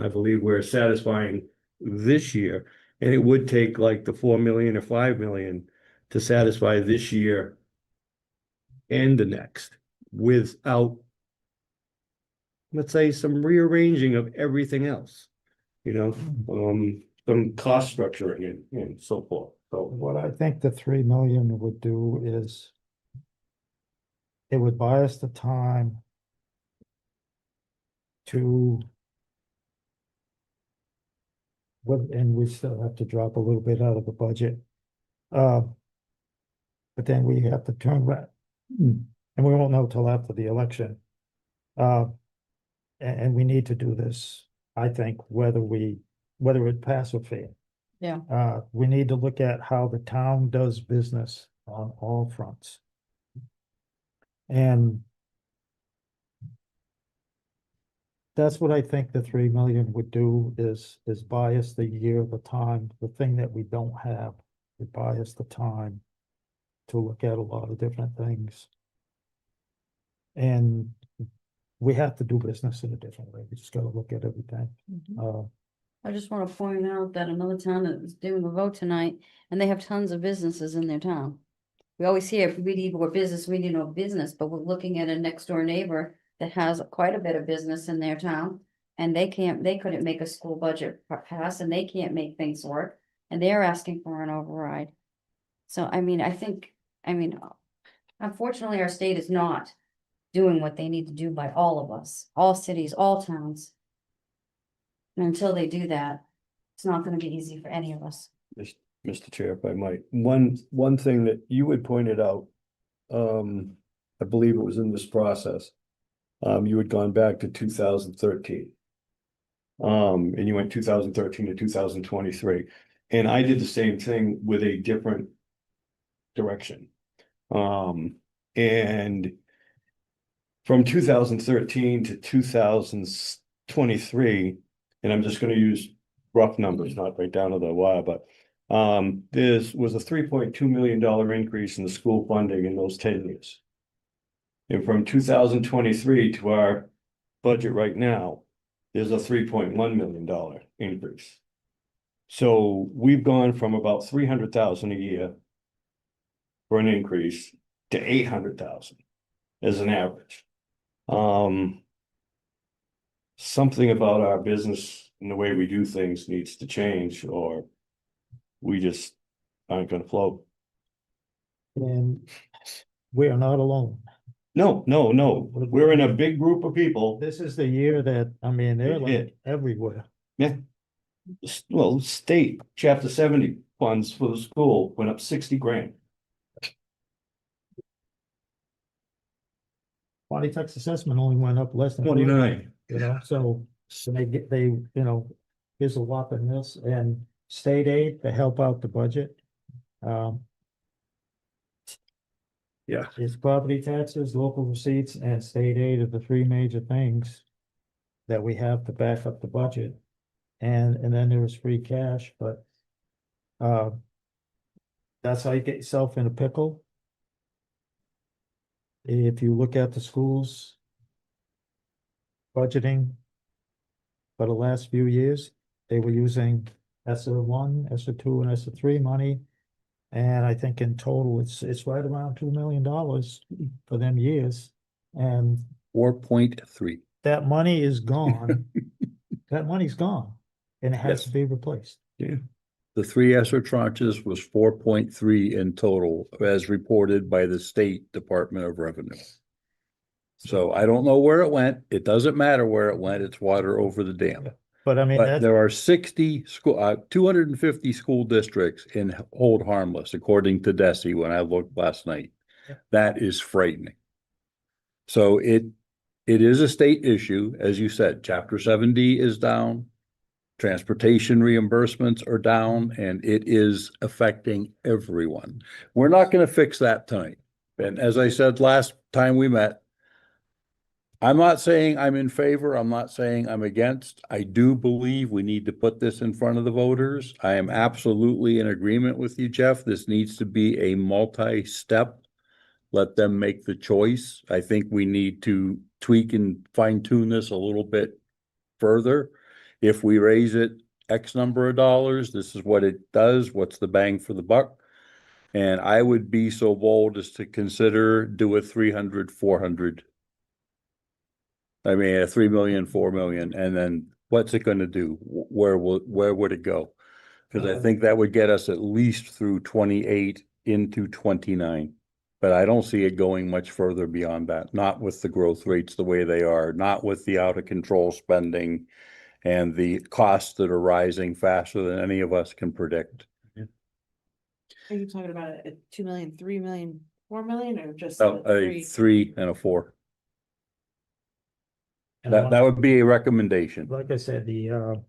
I believe we're satisfying this year, and it would take like the 4 million or 5 million to satisfy this year and the next without, let's say, some rearranging of everything else, some cost structuring and so forth. So What I think the 3 million would do is it would buy us the time to and we still have to drop a little bit out of the budget. But then we have to turn back, and we won't know till after the election. And we need to do this, I think, whether it pass or fail. Yeah. We need to look at how the town does business on all fronts. And that's what I think the 3 million would do is buy us the year, the time, the thing that we don't have, would buy us the time to look at a lot of different things. And we have to do business in a different way. We just gotta look at everything. I just want to point out that another town that is doing a vote tonight, and they have tons of businesses in their town. We always hear, if we need more business, we need no business, but we're looking at a next door neighbor that has quite a bit of business in their town. And they couldn't make a school budget pass, and they can't make things work, and they're asking for an override. So, unfortunately, our state is not doing what they need to do by all of us, all cities, all towns. And until they do that, it's not gonna be easy for any of us. Mr. Chair, if I might, one thing that you had pointed out, I believe it was in this process. You had gone back to 2013. And you went 2013 to 2023. And I did the same thing with a different direction. And from 2013 to 2023, and I'm just gonna use rough numbers, not right down to the wire, but this was a $3.2 million increase in the school funding in those 10 years. And from 2023 to our budget right now, there's a $3.1 million increase. So we've gone from about 300,000 a year for an increase to 800,000 as an average. Something about our business and the way we do things needs to change, or we just aren't gonna float. And we are not alone. No, we're in a big group of people. This is the year that, they're It like hit. everywhere. Yeah. Well, state chapter 70 funds for the school went up 60 grand. body tax assessment only went up less than. 29. You know, so they, you know, here's a lot in this, and state aid to help out the budget. Yeah. It's property taxes, local receipts, and state aid are the three major things that we have to back up the budget. And then there was free cash, but that's how you get yourself in a pickle. If you look at the schools budgeting for the last few years, they were using ESSER 1, ESSER 2, and ESSER 3 money. And I think in total, it's right around $2 million for them years. And 4.3. that money is gone. That money's gone, and it has Yes. to be replaced. Yeah. The three ESSER tranches was 4.3 in total, as reported by the State Department of Revenue. So I don't know where it went. It doesn't matter where it went. It's water over the dam. But I mean, But that's, there are 60 school, 250 school districts in hold harmless, according to DESI, when I looked last night. Yeah. That is frightening. So it is a state issue, as you said, Chapter 7D is down. Transportation reimbursements are down, and it is affecting everyone. We're not gonna fix that tonight. And as I said last time we met, I'm not saying I'm in favor, I'm not saying I'm against. I do believe we need to put this in front of the voters. I am absolutely in agreement with you, Jeff. This needs to be a multi-step. Let them make the choice. I think we need to tweak and fine tune this a little bit further. If we raise it X number of dollars, this is what it does. What's the bang for the buck? And I would be so bold as to consider do a 300, 400. I mean, a 3 million, 4 million, and then what's it gonna do? Where would it go? Cause I think that would get us at least through 28 into 29. But I don't see it going much further beyond that, not with the growth rates the way they are, not with the out of control spending and the costs that are rising faster than any of us can predict. Are you talking about a 2 million, 3 million, 4 million, or just? So a 3 and a 4. and That would be a recommendation, like I said, the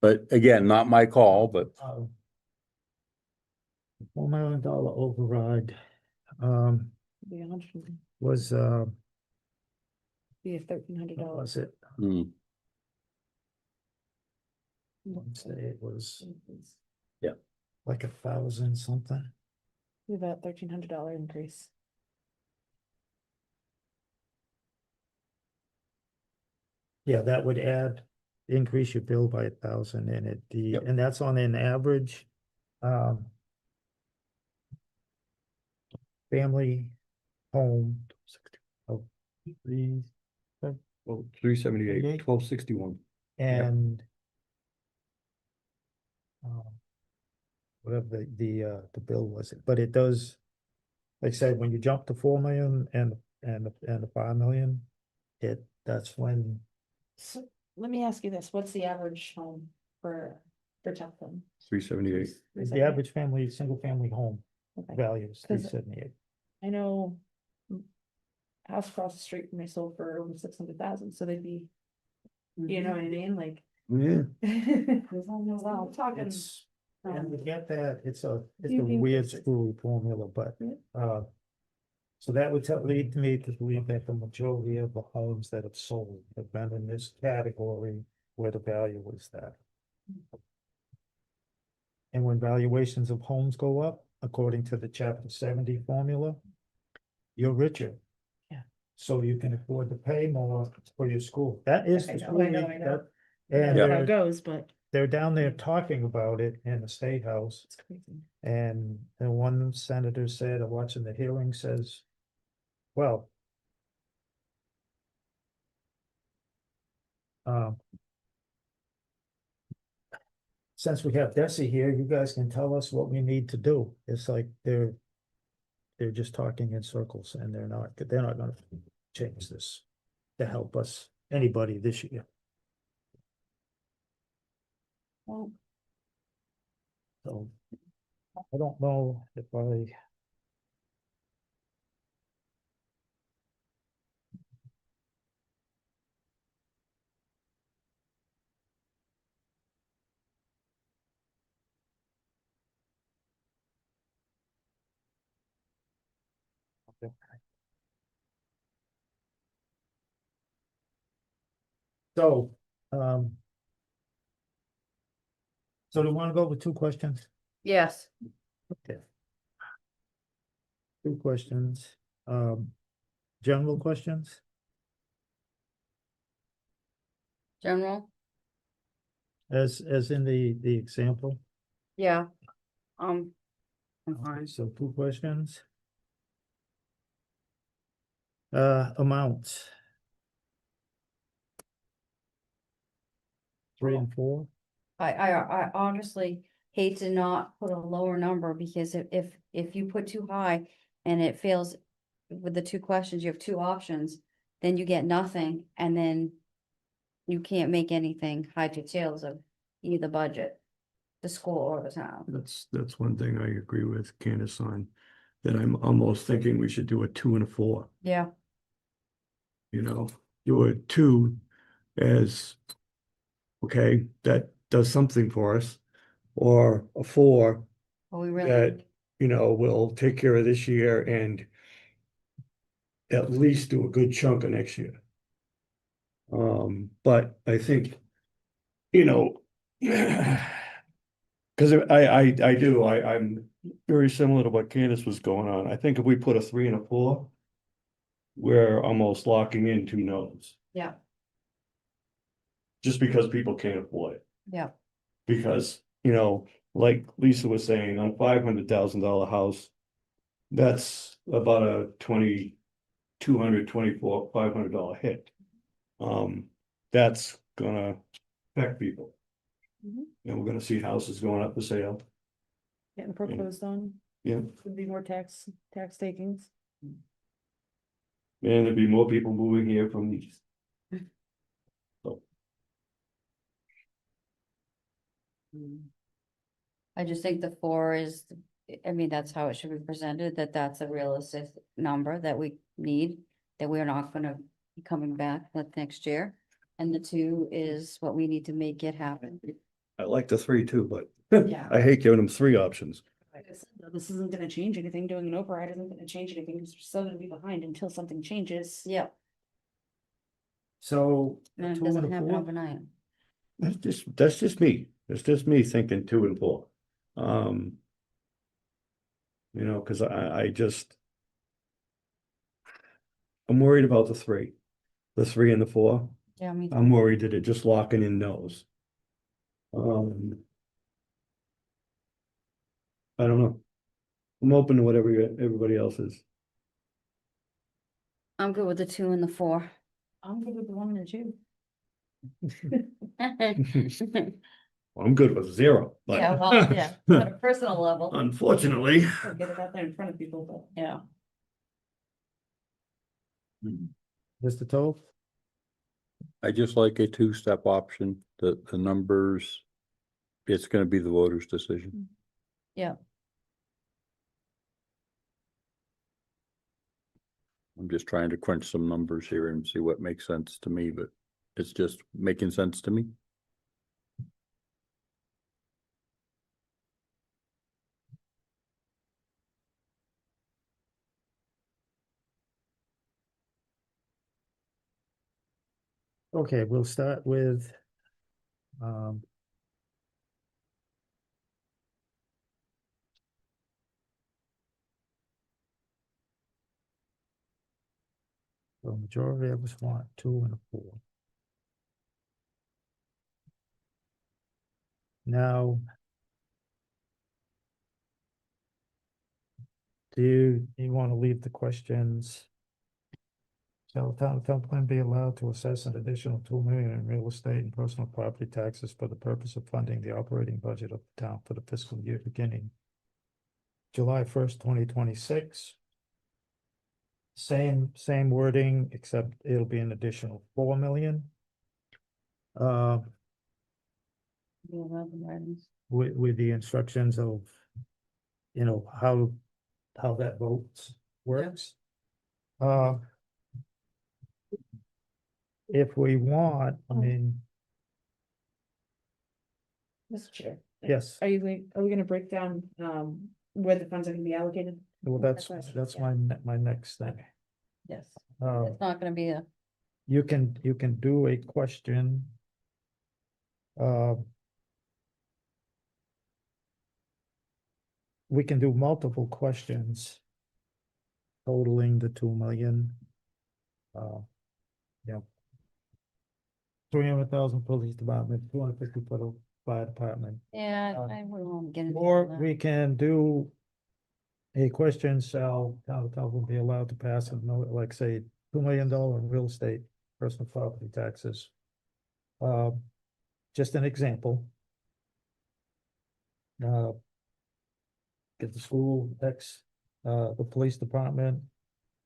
but again, not my call, but $4 million override, Be $100, was, be $1,300. what was it? hmm, Let's say it was Yeah. like 1,000 something. About $1,300 increase. Yeah, that would increase your bill by 1,000 and Yep. and that's on an average. Family home. Of three, Well, 378, 38. 1261. and. Whatever the bill was, but it does. Like I said, when you jump to 4 million and the 5 million, that's when. So let me ask you this, what's the average home for Templeton? 378. Is the average family, single family home Okay. value is 'Cause 378. I know house across the street from me sold for over 600,000, so they'd be, you know what I mean, like. Yeah. Well, talking. It's, and we get that, it's a You think weird it's- screwy formula, but, so that would lead me to believe that the majority of the homes that have sold have been in this category where the value was that. And when valuations of homes go up, according to the Chapter 70 formula, you're richer. Yeah. So you can afford to pay more for your school. That is I the know, school. I know, I know. And That's how it goes, but they're down there talking about it in the State House. it's crazy. And one senator said, watching the hearing, says, well. Since we have Desi here, you guys can tell us what we need to do. It's like they're just talking in circles and they're not gonna change this to help us, anybody this year. Well, So I don't know if So, so do you want to go with two questions? Yes. Okay. Two questions, general questions? General? As in the example? Yeah. Alright, so two questions. Amounts. 3 and 4. I honestly hate to not put a lower number because if you put too high and it fails with the two questions, you have two options, then you get nothing and then you can't make anything high to tails of either budget, the school or the town. That's one thing I agree with Candace on, that I'm almost thinking we should do a 2 and a 4, Yeah, you know, do a 2 as, okay, that does something for us, or a 4 but we really, that, you know, will take care of this year and at least do a good chunk of next year. But I think, you know, because I'm very similar to what Candace was going on. I think if we put a 3 and a 4, we're almost locking in 2 no's. yeah, Just because people can't afford it. yeah, Because, you know, like Lisa was saying, on $500,000 house, that's about a $2,224,500 hit. That's gonna affect people. Mhm. And we're gonna see houses going up for sale. Getting foreclosed on, Yeah, could be more tax takings. and there'd be more people moving here from these. I just think the 4 is, I mean, that's how it should be presented, that's a realistic number that we need, that we're not gonna be coming back next year. And the 2 is what we need to make it happen. I like the 3 too, but Yeah. I hate giving them 3 options. This isn't gonna change anything, doing an override isn't gonna change anything, because we're still gonna be behind until something changes. Yeah, So. and it 2 doesn't and a happen 4? overnight. That's just me. It's just me thinking 2 and 4. You know, because I just. I'm worried about the 3. The 3 and the 4. Yeah, me I'm worried that it just locking in no's. I don't know. I'm open to whatever everybody else is. I'm good with the 2 and the 4. I'm good with the 1 and the 2. I'm good with 0, but. Yeah, well, yeah, on a personal level, Unfortunately. Or get it out there in front of people, but. yeah. Mr. Toth? I just like a 2-step option, the numbers. It's gonna be the voters' decision. Yeah. I'm just trying to crunch some numbers here and see what makes sense to me, but it's just making sense to me. Okay, we'll start with. Um. The majority of us want 2 and a 4. Now. Do you want to leave the questions? Shall the town of Templeton be allowed to assess an additional 2 million in real estate and personal property taxes for the purpose of funding the operating budget of the town for the fiscal year beginning July 1st, 2026? Same wording, except it'll be an additional 4 million. With the instructions of, you know, how that votes works. If we want, I mean, Mr. Chair. yes, Are we gonna break down, where the funds are gonna be allocated? Well, That's what I said, that's yeah. my next thing. Yes. Uh, It's not gonna be a, you can do a question. Uh, we can do multiple questions totaling the 2 million. Yeah. 300,000 police department, 250 for the fire department. yeah, Uh, I wouldn't want to get into all Or that. we can do a question shall town will be allowed to pass a note, like say, $2 million in real estate, personal property taxes. Just an example. Get the school, the police department,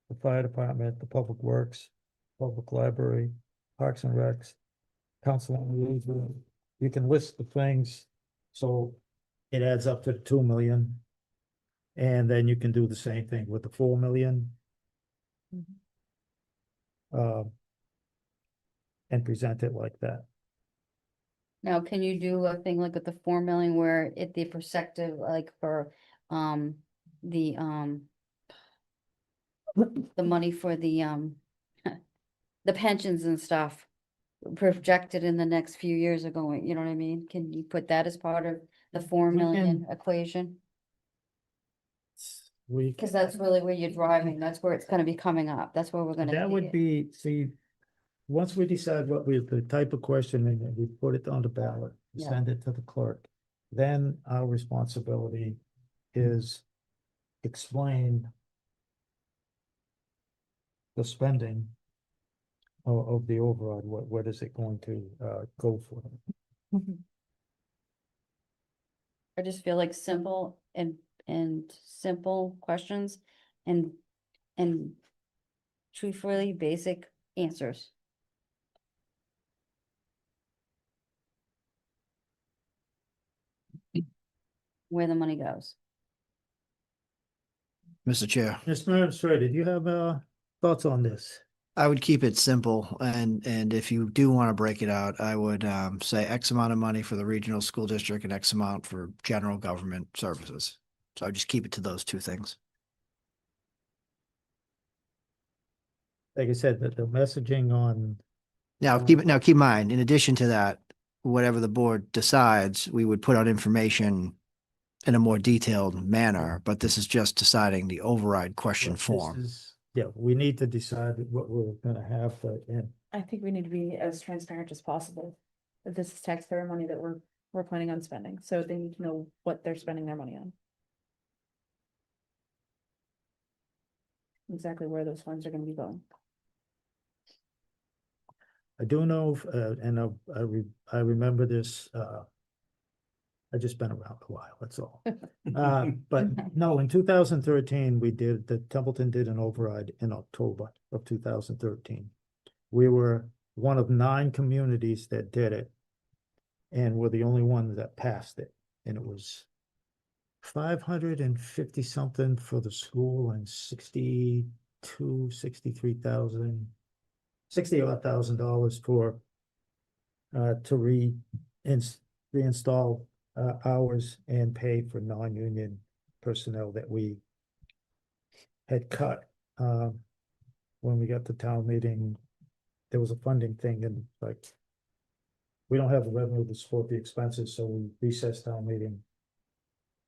the fire department, the public works, public library, parks and recs, council on aging. You can list the things, so it adds up to 2 million. And then you can do the same thing with the 4 million. And present it like that. Now, can you do a thing like with the 4 million where it, the perspective, like for, the, the money for the, the pensions and stuff projected in the next few years are going, you know what I mean? Can you put that as part of the 4 We million can- equation? We, Cause that's really where you're driving, that's where it's gonna be coming up, that's where we're gonna. that see would it. be, see, once we decide what we, the type of question, and then we put it on the ballot, Yeah. send it to the clerk. Then our responsibility is explain the spending of the override, what is it going to, go for? I just feel like simple and simple questions and truthfully basic answers. Where the money goes. Mr. Chair, Mr. Administrator, do you have, thoughts on this? I would keep it simple and if you do want to break it out, I would say X amount of money for the regional school district and X amount for general government services. So I would just keep it to those two things. Like I said, the messaging on, Now, keep in mind, in addition to that, whatever the board decides, we would put out information in a more detailed manner, but this is just deciding the override question this form. is, yeah, we need to decide what we're gonna have, and I think we need to be as transparent as possible. That this is taxpayer money that we're planning on spending, so they need to know what they're spending their money on. Exactly where those funds are gonna be going. I do know, and I remember this, I just been around a while, that's all. But no, in 2013, the Templeton did an override in October of 2013. We were one of 9 communities that did it. And we're the only one that passed it, and it was 550 something for the school and 63,000, $60,000 for to reinstall hours and pay for non-union personnel that we had cut. When we got to town meeting, there was a funding thing and like, we don't have the revenue to support the expenses, so we recessed town meeting.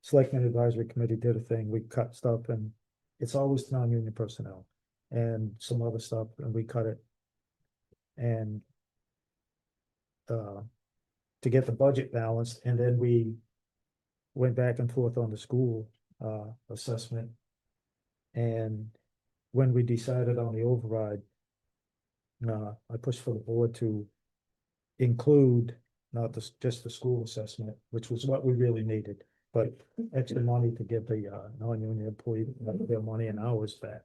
Selectmen Advisory Committee did a thing, we cut stuff and it's always non-union personnel and some other stuff, and we cut it. And to get the budget balanced, and then we went back and forth on the school assessment. And when we decided on the override, I pushed for the board to include not just the school assessment, which was what we really needed, but extra money to give the non-union employee their money and hours back.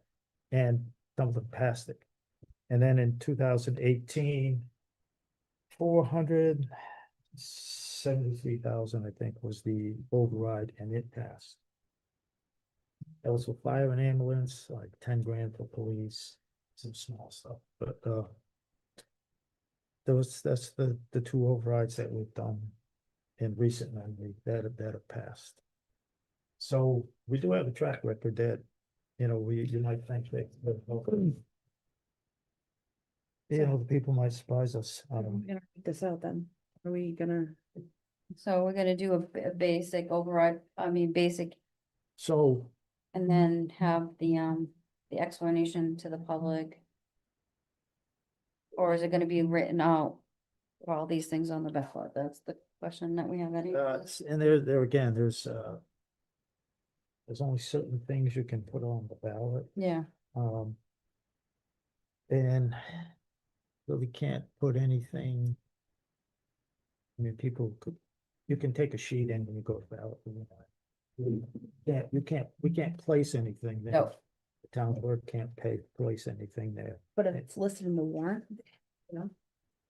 And something passed it. And then in 2018, 473,000, I think, was the override, and it passed. That was for fire and ambulance, like 10 grand for police, some small stuff, but that's the 2 overrides that we've done in recent memory that have passed. So we do have a track record that you know, you might think that, you know, the people might surprise us. We're gonna write this out then. Are we gonna? So we're gonna do a basic override, basic, So, and then have the explanation to the public. Or is it gonna be written out, all these things on the ballot? That's the question that we have any. and there again, there's only certain things you can put on the ballot. Yeah, And really can't put anything. I mean, you can take a sheet in when you go to ballot. We can't place anything there. No. The town clerk can't place anything there. But if it's listed in the warrant, you know?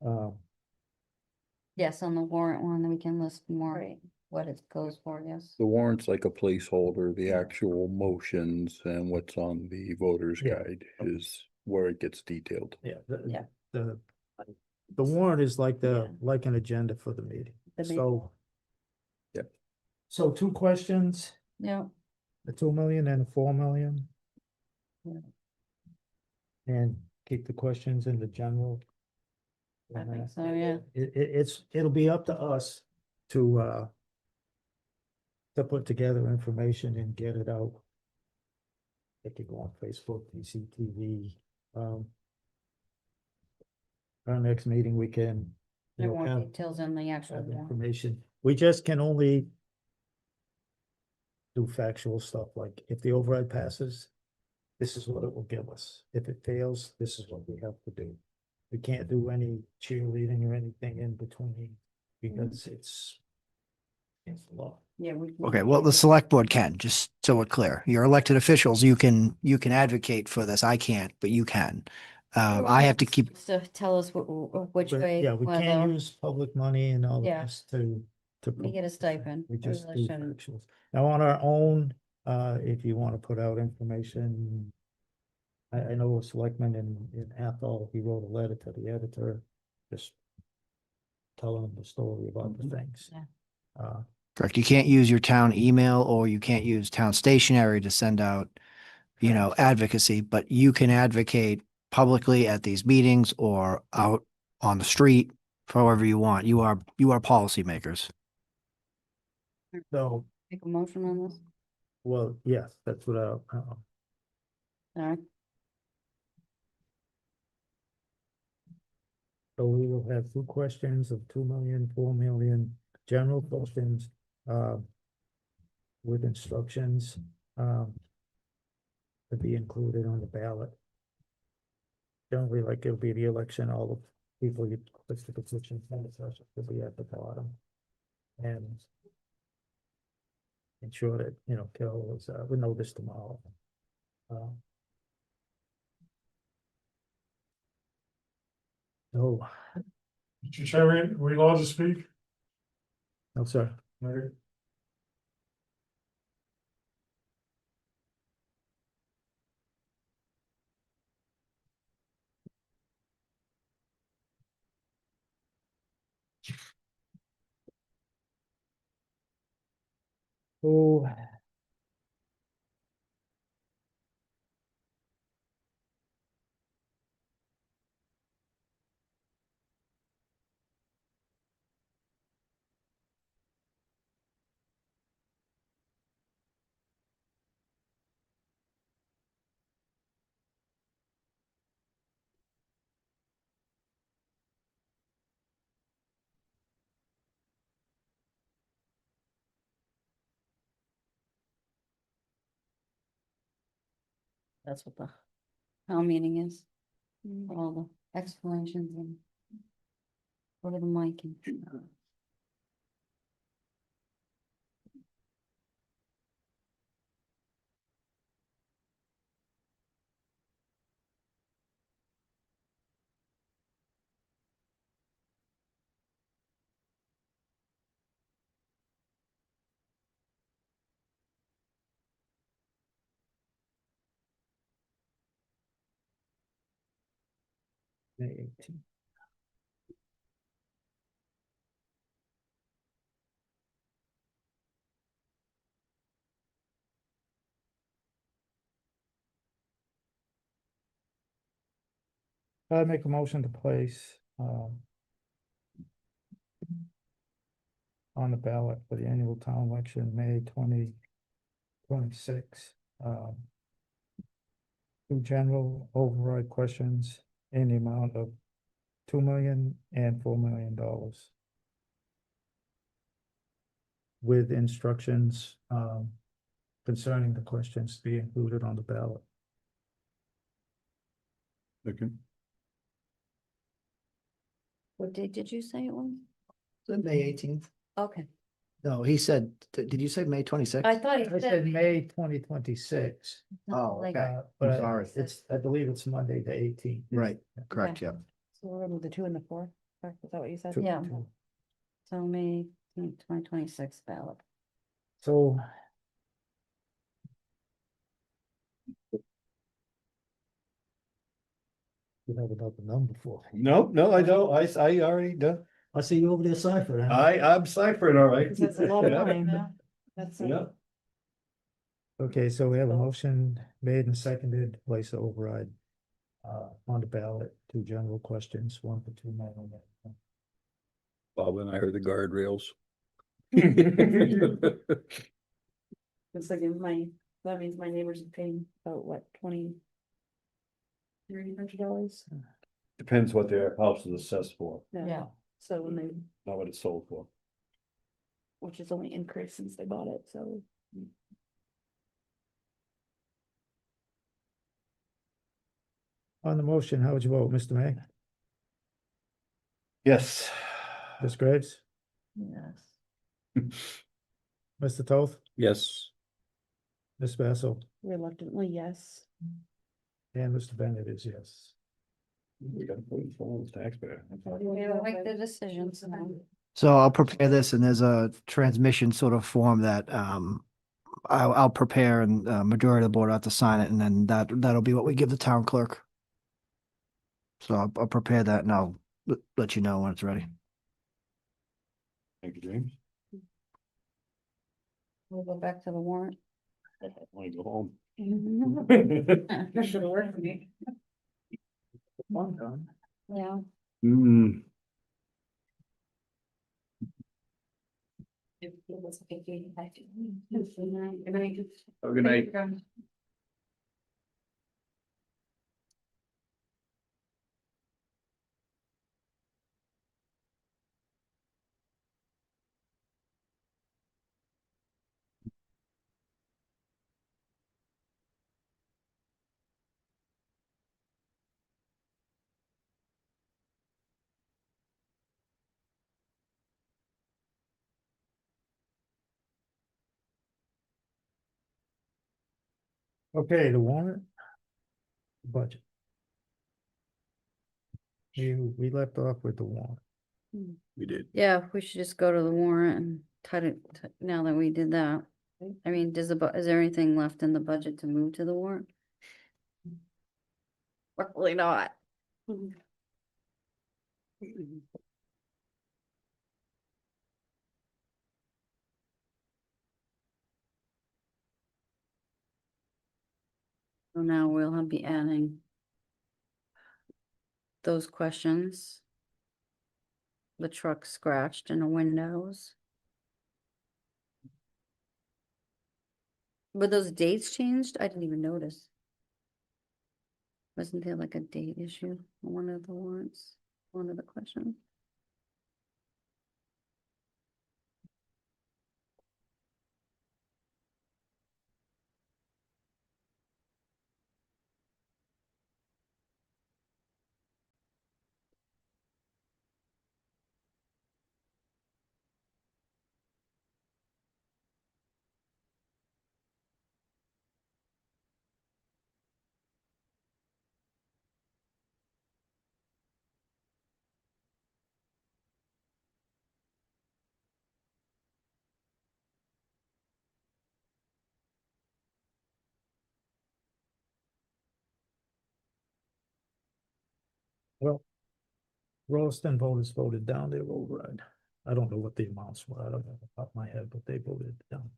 Um, yes, on the warrant one, then we can list more Right. what it goes for, yes. The warrant's like a placeholder, the actual motions and what's on the voter's Yeah. guide is where it gets detailed. yeah. Yeah. The warrant is like Yeah. like an agenda for the meeting. The main- So. Yep. So 2 questions, Yeah, the 2 million and the 4 million. Yeah. And keep the questions in the general. I think so, yeah. It'll be up to us to put together information and get it out. It could go on Facebook, PCTV, our next meeting, we can, you There know, more have details in the actual warrant. information. We just can only do factual stuff, like if the override passes, this is what it will give us. If it fails, this is what we have to do. We can't do any cheerleading or anything in between because it's law. Yeah, we. Okay, well, the select board can, just so we're clear. Your elected officials, you can advocate for this. I can't, but you can. I have to keep, To tell us which But, way, yeah, we can't whether use public money and all Yeah. this to. we get a stipend. We just really do shouldn't. factuals. Now, on our own, if you want to put out information. I know a selectman in Athol, he wrote a letter to the editor, just telling him the story about the things. Yeah. correct, you can't use your town email or you can't use town stationery to send out, advocacy, but you can advocate publicly at these meetings or out on the street, however you want. You are policymakers. So, Make a motion on this, well, yes, that's what all right? so we will have 2 questions of 2 million, 4 million, general questions, with instructions, to be included on the ballot. Generally, like it'll be the election, all the people you push the petition, and such will be at the bottom. And ensure that, Carol was, we know this tomorrow. So, Mr. Chairman, are we allowed to speak? no, sir. Oh. That's what the town meeting is, all the explanations and. Go to the mic and. May 18th. I make a motion to place, on the ballot for the annual town election, May 2026. Two general override questions in the amount of $2 million and $4 million. With instructions, concerning the questions to be included on the ballot. Okay. What date did you say it was? May 18th. Okay. No, he said, did you say May 26th? I thought he I said said. May 2026. Oh, like- okay. But sorry. I believe it's Monday the 18th. Right, correct, Okay. yeah. So we're with the 2 and the 4, correct? Is that what you said? Yeah. So May 2026 ballot. So. You have another number for me. No, I don't. I already done. I see you over there ciphering. huh? I'm ciphering, all right. That's a lot of time. That's, Yeah. Okay, so we have a motion made and seconded, to place the override on the ballot, two general questions, one for $2 million. Bob and I heard the guardrails. it's like that means my neighbors are paying about what, $2,300? Depends what their house is assessed for, Yeah. So when they, not what it's sold for. which has only increased since they bought it, so. On the motion, how would you vote, Mr. May? Yes. Ms. Graves? Yes. Mr. Toth? Yes. Ms. Basso? Reluctantly, yes. And Mr. Bennett is yes. We got to put it for the taxpayer. We'll make the decisions now. So I'll prepare this and there's a transmission sort of form that I'll prepare and majority of the board will have to sign it and then that'll be what we give the town clerk. So I'll prepare that and I'll let you know when it's ready. Thank you, James. We'll go back to the warrant. I want to go home. That should have worked for me. Yeah. Hmm. Have a good night. Okay, the warrant. Budget. We left off with the warrant. We did. Yeah, we should just go to the warrant and cut it now that we did that. I mean, is there anything left in the budget to move to the warrant? Probably not. So now we'll be adding those questions. The truck scratched in the windows. Were those dates changed? I didn't even notice. Wasn't there like a date issue on one of the warrants, one of the questions? Well, Rolston voters voted down their override. I don't know what the amounts were. I don't know off the top of my head, but they voted it down.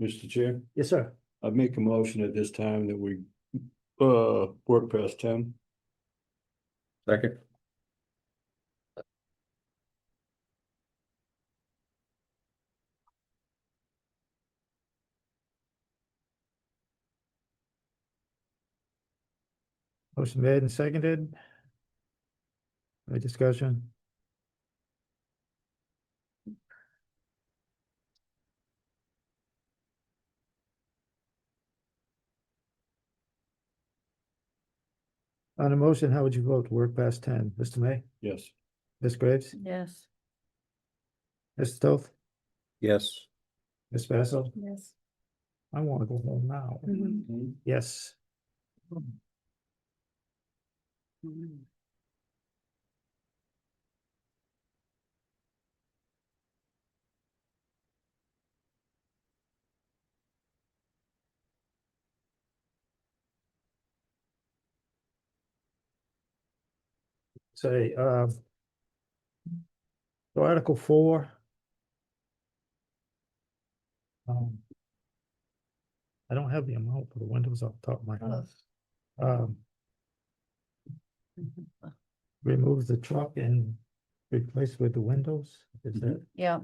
Mr. Chair, Yes, sir. I make a motion at this time that we work past 10. Second. Motion made and seconded. Any discussion? On the motion, how would you vote to work past 10? Mr. May? Yes. Ms. Graves? Yes. Mr. Toth? Yes. Ms. Basso? Yes. I want to go home now. Yes. Say, so Article 4. I don't have the amount for the windows off the top of my head. Remove the truck and replace with the windows, is that? Yeah.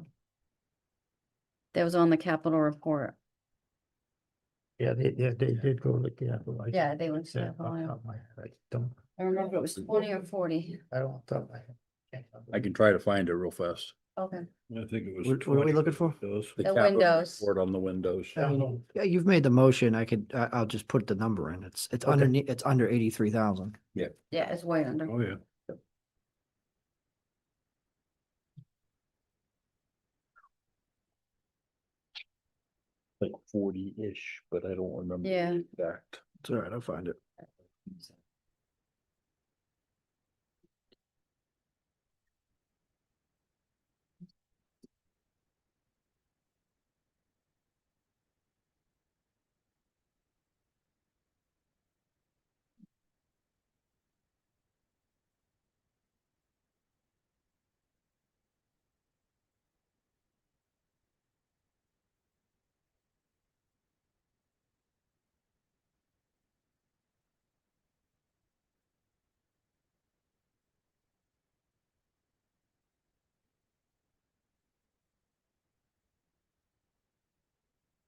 That was on the capital report. Yeah, they did go to the capital. I- Yeah, they went to Yeah, capital, off the yeah. top of my head, I don't, I remember it was 20 or 40. I don't off the top of my head. Can't remember. I can try to find it real fast. Okay. I think it was. What are we looking for? The The capital windows. report on the windows. I don't know. Yeah, you've made the motion. I'll just put the number in. It's Okay. underneath, it's under 83,000. Yeah, it's way under. Oh, yeah. Like 40-ish, but I don't remember. the Yeah. Exact. It's all right, I'll find it.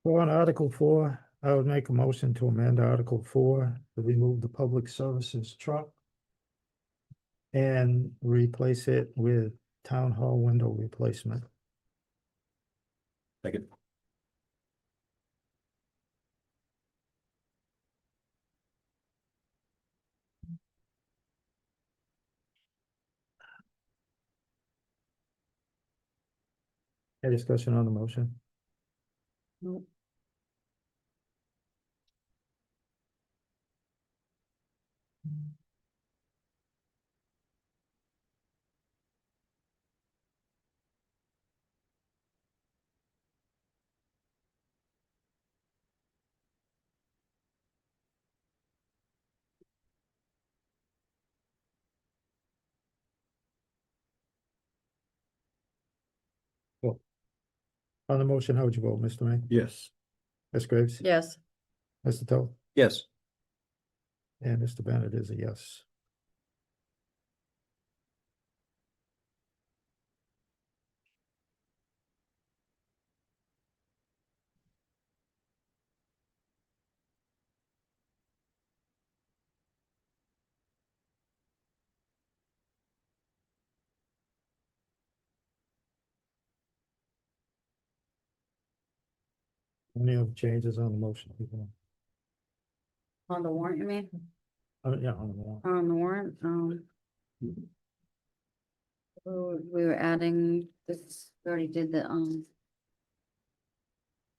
So on Article 4, I would make a motion to amend Article 4 to remove the public services truck and replace it with town hall window replacement. Second. Any discussion on the motion? Nope. On the motion, how would you vote, Mr. May? Yes. Ms. Graves? Yes. Mr. Toth? Yes. And Mr. Bennett is a yes. Any other changes on the motion? people? On the warrant, you mean? Yeah, on the warrant. On the warrant, we were adding this, we already did the, I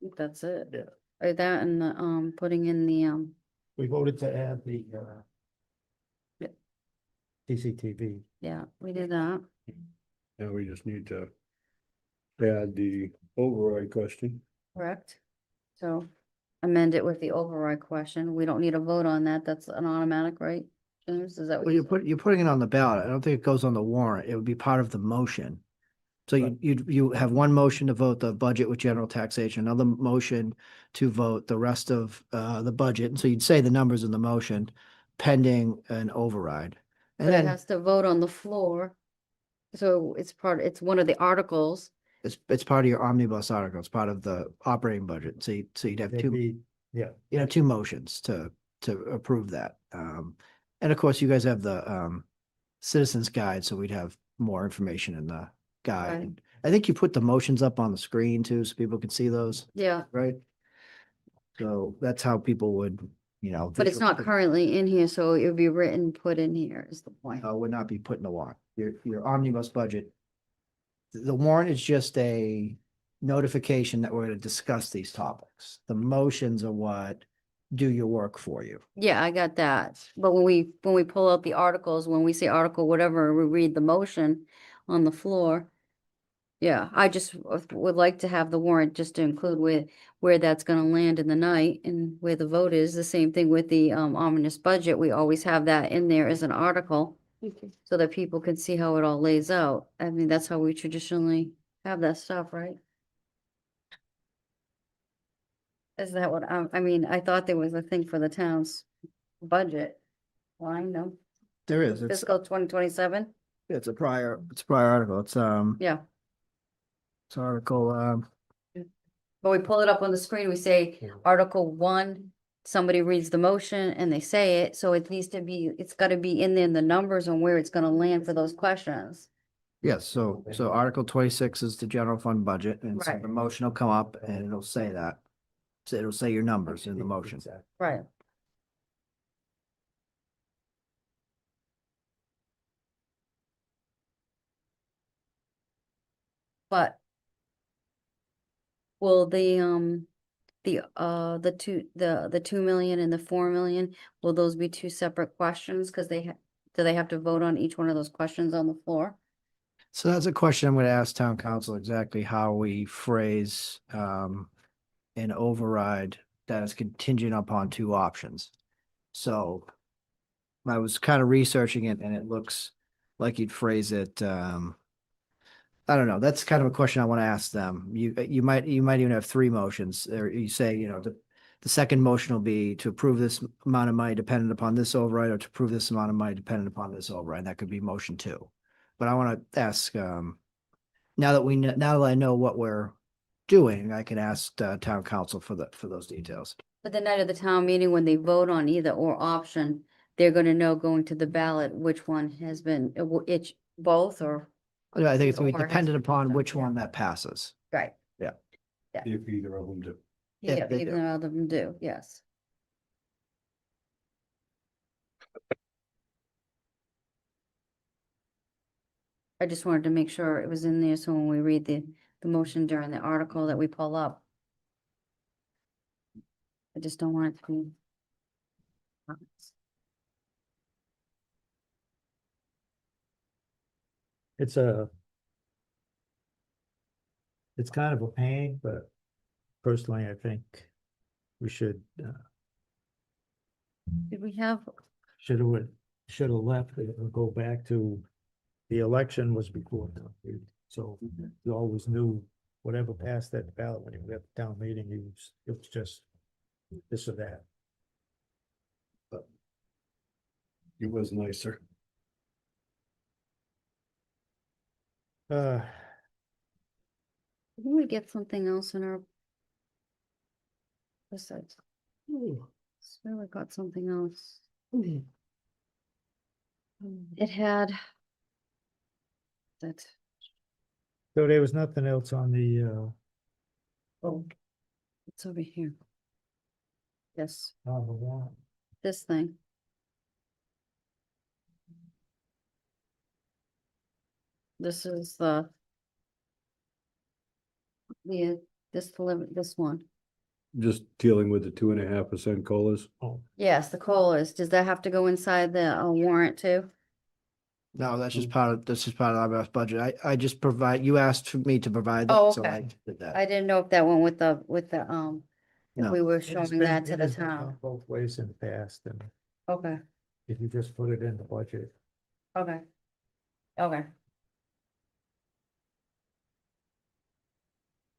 think that's it. Yeah. Or that and the, putting in the, We voted to add the Yeah. CCTV. yeah, we did that. Now we just need to add the override question. Correct. So amend it with the override question. We don't need a vote on that. That's an automatic, right? James, is that what Well, you you're putting it on the ballot. I don't think it goes on the warrant. It would be part of the motion. So you have one motion to vote the budget with general taxation, another motion to vote the rest of the budget. And so you'd say the numbers in the motion pending an override. And But it then has to vote on the floor. So it's one of the articles. it's part of your omnibus article. It's part of the operating budget. So you'd have There'd be, yeah, two motions to approve that. And of course, you guys have the citizens guide, so we'd have more information in the guide. Right. And I think you put the motions up on the screen too, so people can see those, Yeah, right? So that's how people would, but it's not currently in here, so it would be written, put in here is the point. would not be put in the warrant. Your omnibus budget. The warrant is just a notification that we're going to discuss these topics. The motions are what do your work for you. Yeah, I got that. But when we pull out the articles, when we say article, whatever, we read the motion on the floor. Yeah, I just would like to have the warrant just to include where that's gonna land in the night and where the vote is. The same thing with the omnibus budget. We always have that in there as an article. So that people can see how it all lays out. I mean, that's how we traditionally have that stuff, right? Is that what, I mean, I thought there was a thing for the town's budget line, no? There is, Fiscal 2027? it's a prior article. It's Yeah, it's article but we pull it up on the screen, we say Article 1, somebody reads the motion and they say it, so it needs to be, it's gotta be in there in the numbers on where it's gonna land for those questions. yes, so Article 26 is the general fund budget, and so Right. the motion will come up and it'll say that. So it'll say your numbers in the motion. Right. But will the 2 million and the 4 million, will those be two separate questions? Cause do they have to vote on each one of those questions on the floor? So that's a question I'm going to ask town council exactly how we phrase an override that is contingent upon two options. So I was kind of researching it and it looks like you'd phrase it. I don't know. That's kind of a question I want to ask them. You might even have three motions, or you say, the second motion will be to approve this amount of money dependent upon this override, or to approve this amount of money dependent upon this override. That could be motion 2. But I want to ask, now that I know what we're doing, I can ask town council for those details. But the night of the town meeting, when they vote on either or option, they're gonna know going to the ballot which one has been, it's both or, I think it's going to be Or has- dependent upon which one that passes. right? If either of them do. If Yeah, they even do. though of them do, yes. I just wanted to make sure it was in there, so when we read the motion during the article that we pull up. I just don't want it to be. it's kind of a pain, but personally, I think we should Did we have, should have left it and go back to the election was before town meeting. So you always knew whatever passed that ballot when you were at the town meeting, it was just this or that. It was nicer. Uh, didn't we get something else in our? Besides. Swear we got something else. It had. That, so there was nothing else on the it's over here. Yes, on the warrant. this thing. This is this one. Just dealing with the 2.5% COLAs. Yes, the COLAs. Does that have to go inside the warrant too? No, that's just part of our budget. I just provide, you asked for me to provide Oh, that, so okay. I did that. I didn't know if that went with the if No. we were It's showing been- that to it the has been done town. both ways in the past, and Okay, if you just put it in the budget. okay. Okay.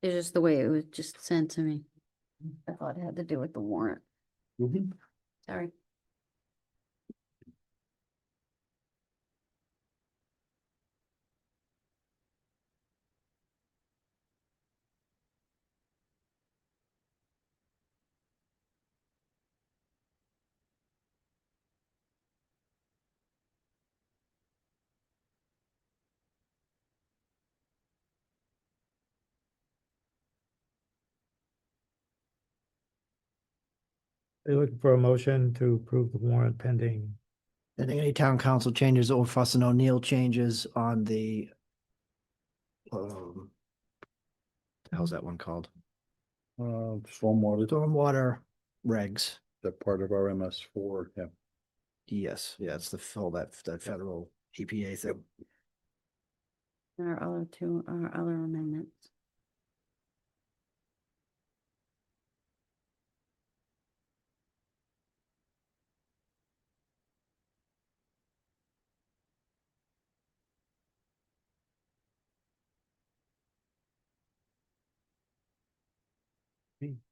It's just the way it was just sent to me. I thought it had to do with the warrant. Sorry. Are you looking for a motion to approve the warrant pending? I think any town council changes or Fuss and O'Neill changes on the how's that one called? Stormwater, Stormwater regs. that part of our MS4, yeah. Yes, yeah, it's the full that federal EPA thing. And our other amendments.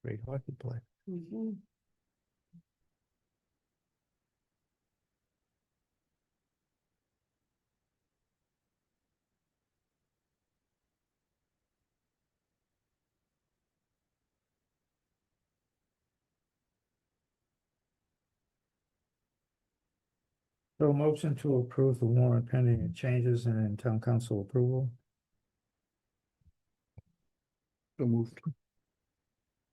Great hockey play. Mhm. So motion to approve the warrant pending changes and town council approval. So moved.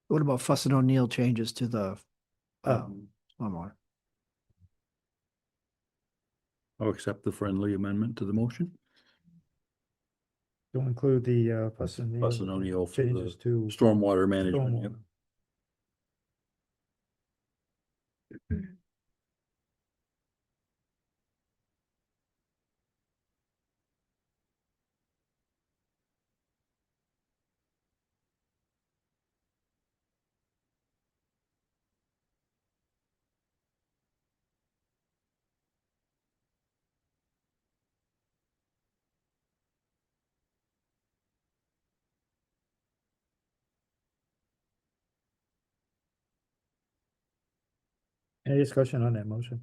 What about Fuss and O'Neill changes to the Oh. stormwater? I'll accept the friendly amendment to the motion. To include the Fuss and Fuss and O'Neill for the changes to Stormwater management. Yep. stormwater. Any discussion on that motion?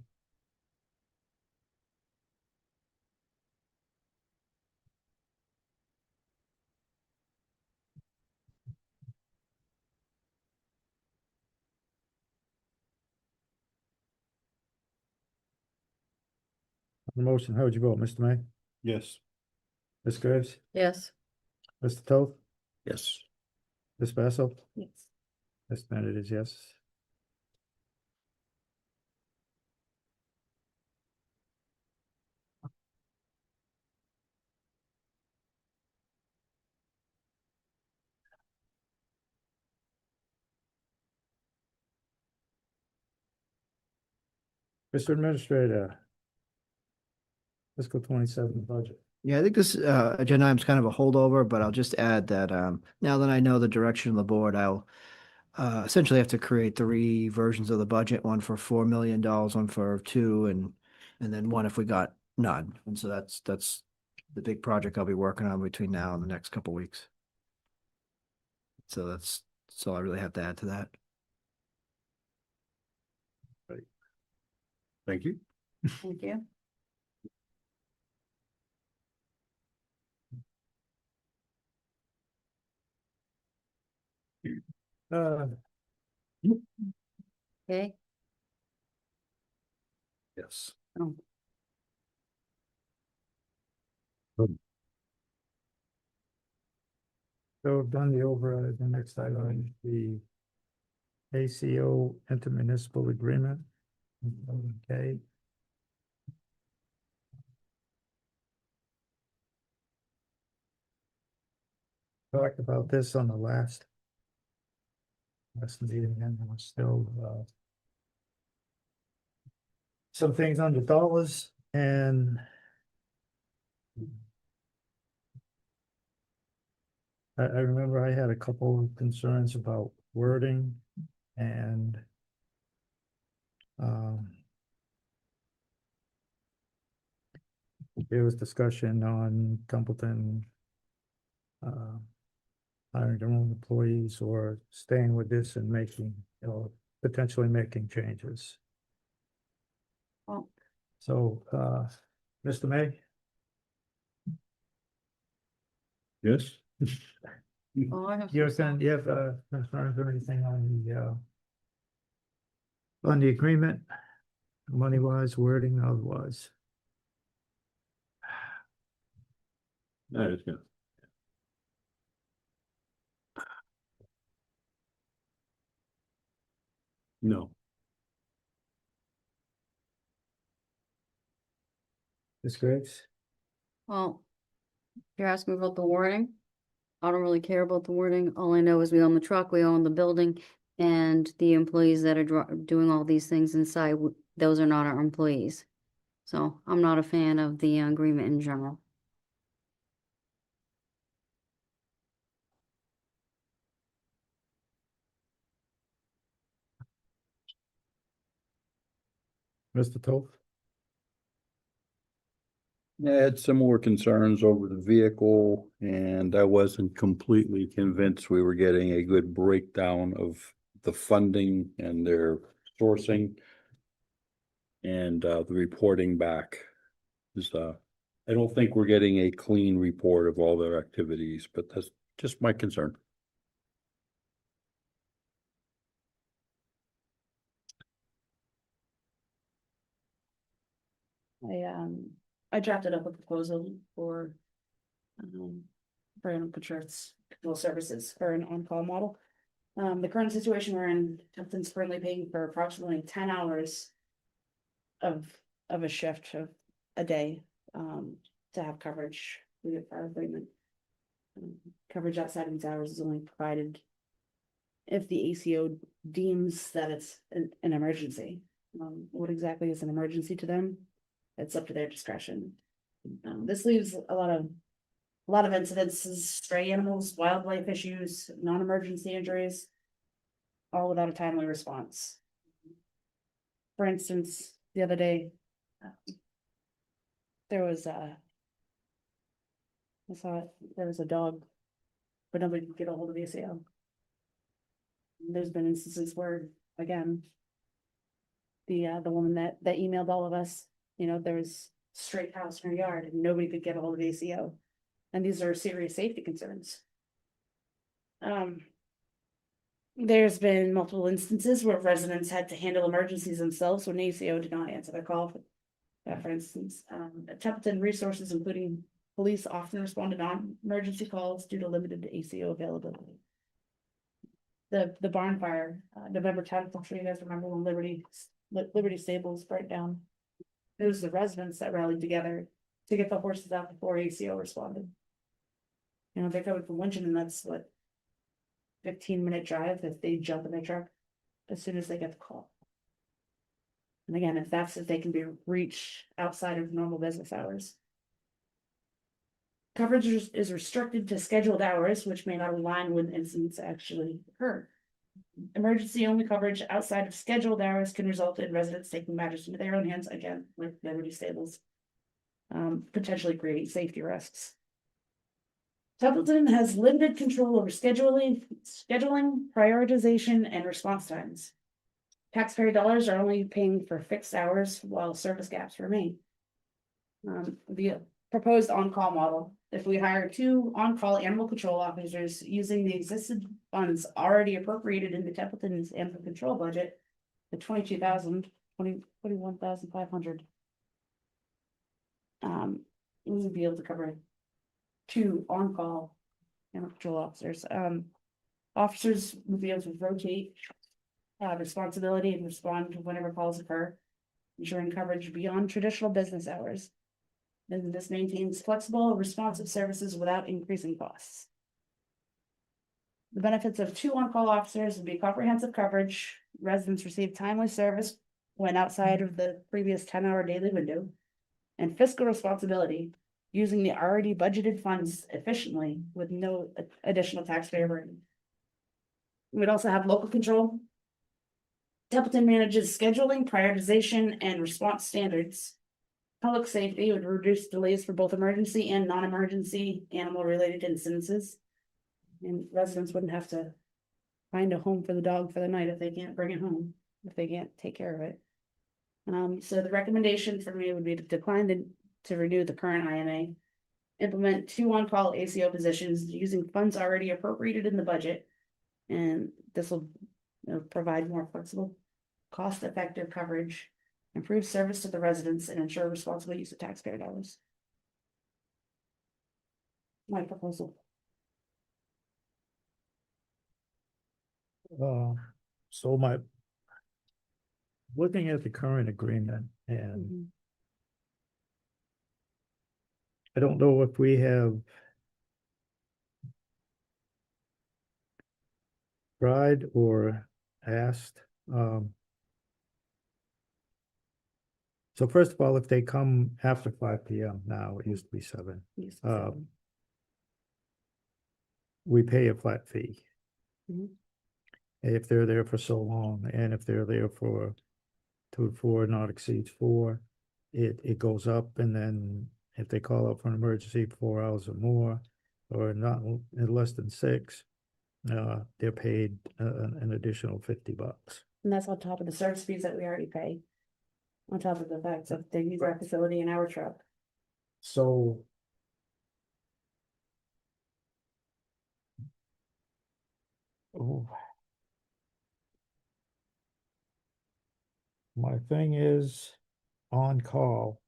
On the motion, how would you vote, Mr. May? Yes. Ms. Graves? Yes. Mr. Toth? Yes. Ms. Basso? Yes. Ms. Bennett is yes. Mr. Administrator. Fiscal 27 budget. Yeah, I think this agenda item is kind of a holdover, but I'll just add that now that I know the direction of the board, I'll essentially have to create 3 versions of the budget, one for $4 million, one for 2, and then one if we got none. And so that's the big project I'll be working on between now and the next couple weeks. So that's all I really have to add to that. Thank you. Thank you. Uh, Okay. Yes. Oh. So I've done the override, the next item, the ACO intermunicipal agreement. Okay. Talked about this on the last meeting, and we're still some things under dollars and I remember I had a couple of concerns about wording and there was discussion on Templeton hiring their own employees or staying with this and making, potentially making changes. Well, So, Mr. May? Yes? oh, I have You some have, concerns or anything on the agreement, money wise, wording, otherwise? That is good. No. Ms. Graves? Well, if you're asking about the wording, I don't really care about the wording. All I know is we own the truck, we own the building, and the employees that are doing all these things inside, those are not our employees. So I'm not a fan of the agreement in general. Mr. Toth? I had similar concerns over the vehicle, and I wasn't completely convinced we were getting a good breakdown of the funding and their sourcing. And the reporting back is, I don't think we're getting a clean report of all their activities, but that's just my concern. I drafted up a proposal for animal control services for an on-call model. The current situation we're in, Templeton's currently paying for approximately 10 hours of a shift of a day, to have coverage with our agreement. Coverage outside of these hours is only provided if the ACO deems that it's an emergency. What exactly is an emergency to them? It's up to their discretion. This leaves a lot of incidences, stray animals, wildlife issues, non-emergency injuries, all without a timely response. For instance, the other day, there was a dog, but nobody could get a hold of the ACO. There's been instances where, again, the woman that emailed all of us, there was stray cows in her yard and nobody could get a hold of the ACO. And these are serious safety concerns. There's been multiple instances where residents had to handle emergencies themselves when ACO did not answer their call. For instance, Templeton resources, including police, often respond to non-emergency calls due to limited ACO availability. The barn fire, November 10th, I'm sure you guys remember when Liberty Stables burnt down. It was the residents that rallied together to get the horses out before ACO responded. They're coming from Winchton, and that's what, 15-minute drive if they jump in their truck as soon as they get the call. And again, if they can be reached outside of normal business hours. Coverage is restricted to scheduled hours, which may not align when incidents actually occur. Emergency only coverage outside of scheduled hours can result in residents taking matters into their own hands, again, like Liberty Stables, potentially creating safety risks. Templeton has limited control over scheduling, prioritization, and response times. Taxpayer dollars are only paying for fixed hours while service gaps remain. The proposed on-call model, if we hire 2 on-call animal control officers using the existing funds already appropriated in the Templeton's animal control budget, the 21,500. We would be able to cover 2 on-call animal control officers. Officers will be able to rotate responsibility and respond to whenever calls occur, ensuring coverage beyond traditional business hours. And this maintains flexible, responsive services without increasing costs. The benefits of 2 on-call officers would be comprehensive coverage. Residents receive timely service when outside of the previous 10-hour daily window, and fiscal responsibility, using the already budgeted funds efficiently with no additional taxpayer burden. We'd also have local control. Templeton manages scheduling, prioritization, and response standards. Public safety would reduce delays for both emergency and non-emergency animal-related incidences. And residents wouldn't have to find a home for the dog for the night if they can't bring it home, if they can't take care of it. So the recommendation for me would be to decline to renew the current IMA. Implement 2 on-call ACO positions using funds already appropriated in the budget. And this will, provide more flexible, cost-effective coverage, improve service to the residents, and ensure responsible use of taxpayer dollars. My proposal. So looking at the current agreement, and I don't know if we have tried or asked, so first of all, if they come after 5 PM now, it used to be 7, we pay a flat fee. Mhm. If they're there for so long, and if they're there for 2 to 4, not exceeds 4, it goes up, and then if they call up for an emergency 4 hours or more, or not less than 6, they're paid an additional $50. And that's on top of the service fees that we already pay. On top of the fact that they use our facility and our truck. So. Oh. My thing is on call.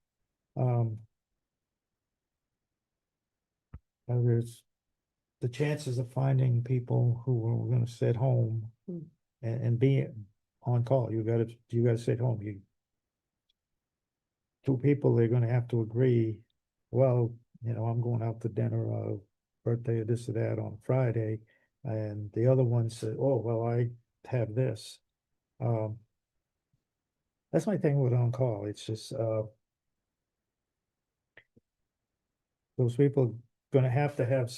There's the chances of finding people who are gonna sit home Hmm. and be on call. You gotta sit home. 2 people, they're gonna have to agree, well, I'm going out to dinner or birthday or this or that on Friday. And the other one said, oh, well, I have this. That's my thing with on call. It's just, those people gonna have to have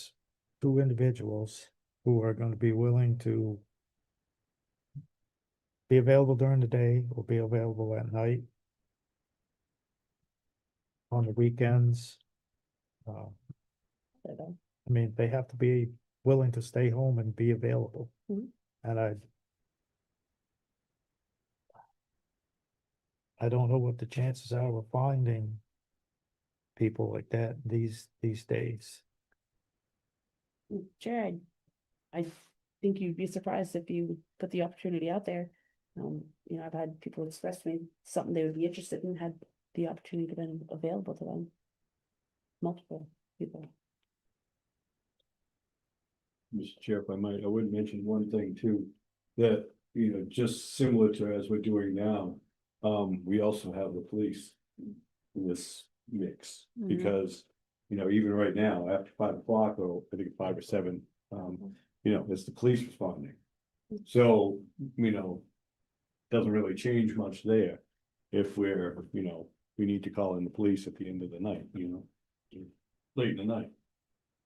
2 individuals who are gonna be willing to be available during the day or be available at night. On the weekends. I mean, they have to be willing to stay home and be available. Mhm. And I don't know what the chances are of finding people like that these days. Jared, I think you'd be surprised if you put the opportunity out there. I've had people express to me something they would be interested in had the opportunity been available to them. Multiple people. Mr. Chair, if I might, I would mention one thing too, that, just similar to as we're doing now, we also have the police in this mix, because, even right now, after 5 o'clock, or I think 5 or 7, it's the police responding. So, doesn't really change much there if we're, we need to call in the police at the end of the night, late in the night.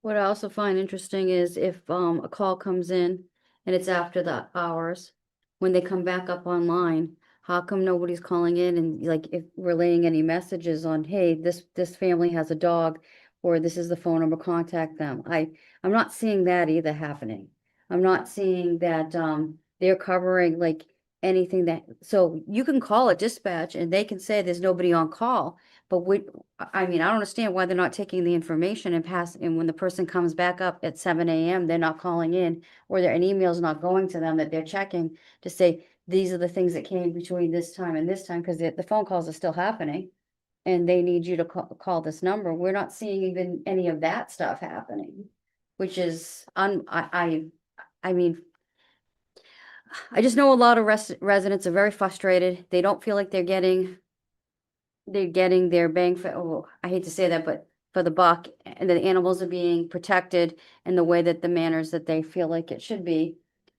What I also find interesting is if a call comes in and it's after the hours, when they come back up online, how come nobody's calling in and like if relaying any messages on, hey, this family has a dog, or this is the phone number, contact them. I'm not seeing that either happening. I'm not seeing that they're covering like anything that, so you can call a dispatch and they can say there's nobody on call. But I don't understand why they're not taking the information and when the person comes back up at 7 AM, they're not calling in, or an email's not going to them that they're checking to say, these are the things that came between this time and this time, because the phone calls are still happening. And they need you to call this number. We're not seeing even any of that stuff happening, which is, I mean, I just know a lot of residents are very frustrated. They don't feel like they're getting their bang for, oh, I hate to say that, but for the buck, and the animals are being protected in the way that the manners that they feel like it should be.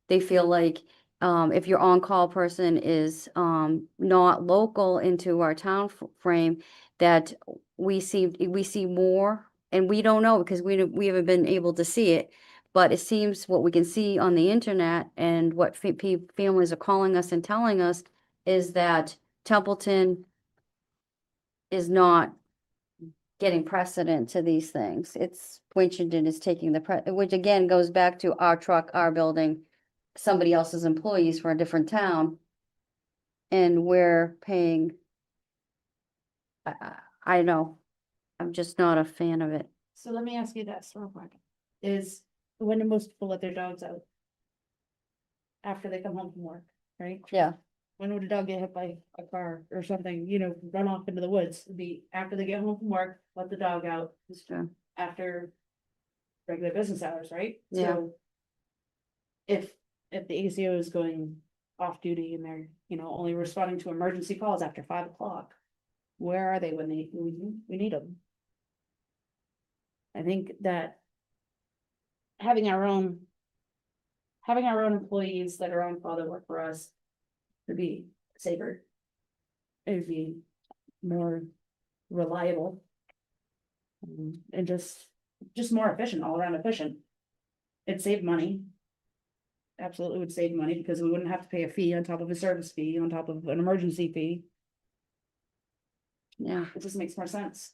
They feel like if your on-call person is not local into our town frame, that we see more, and we don't know because we haven't been able to see it. But it seems what we can see on the internet and what families are calling us and telling us is that Templeton is not getting precedent to these things. It's Winchendon is taking which again goes back to our truck, our building, somebody else's employees for a different town. And we're paying. I know, I'm just not a fan of it. So let me ask you this real quick. Is when do most people let their dogs out? After they come home from work, right? Yeah, When would a dog get hit by a car or something, you know, run off into the woods? It'd be after they get home from work, let the dog out that's true. after regular business hours, right? Yeah. So if the ACO is going off duty and they're, you know, only responding to emergency calls after 5 o'clock, where are they when we need them? I think that having our own employees that are on call that work for us would be safer. It would be more reliable. And just more efficient, all around efficient. It'd save money. Absolutely would save money because we wouldn't have to pay a fee on top of a service fee, on top of an emergency fee. Yeah, It just makes more sense.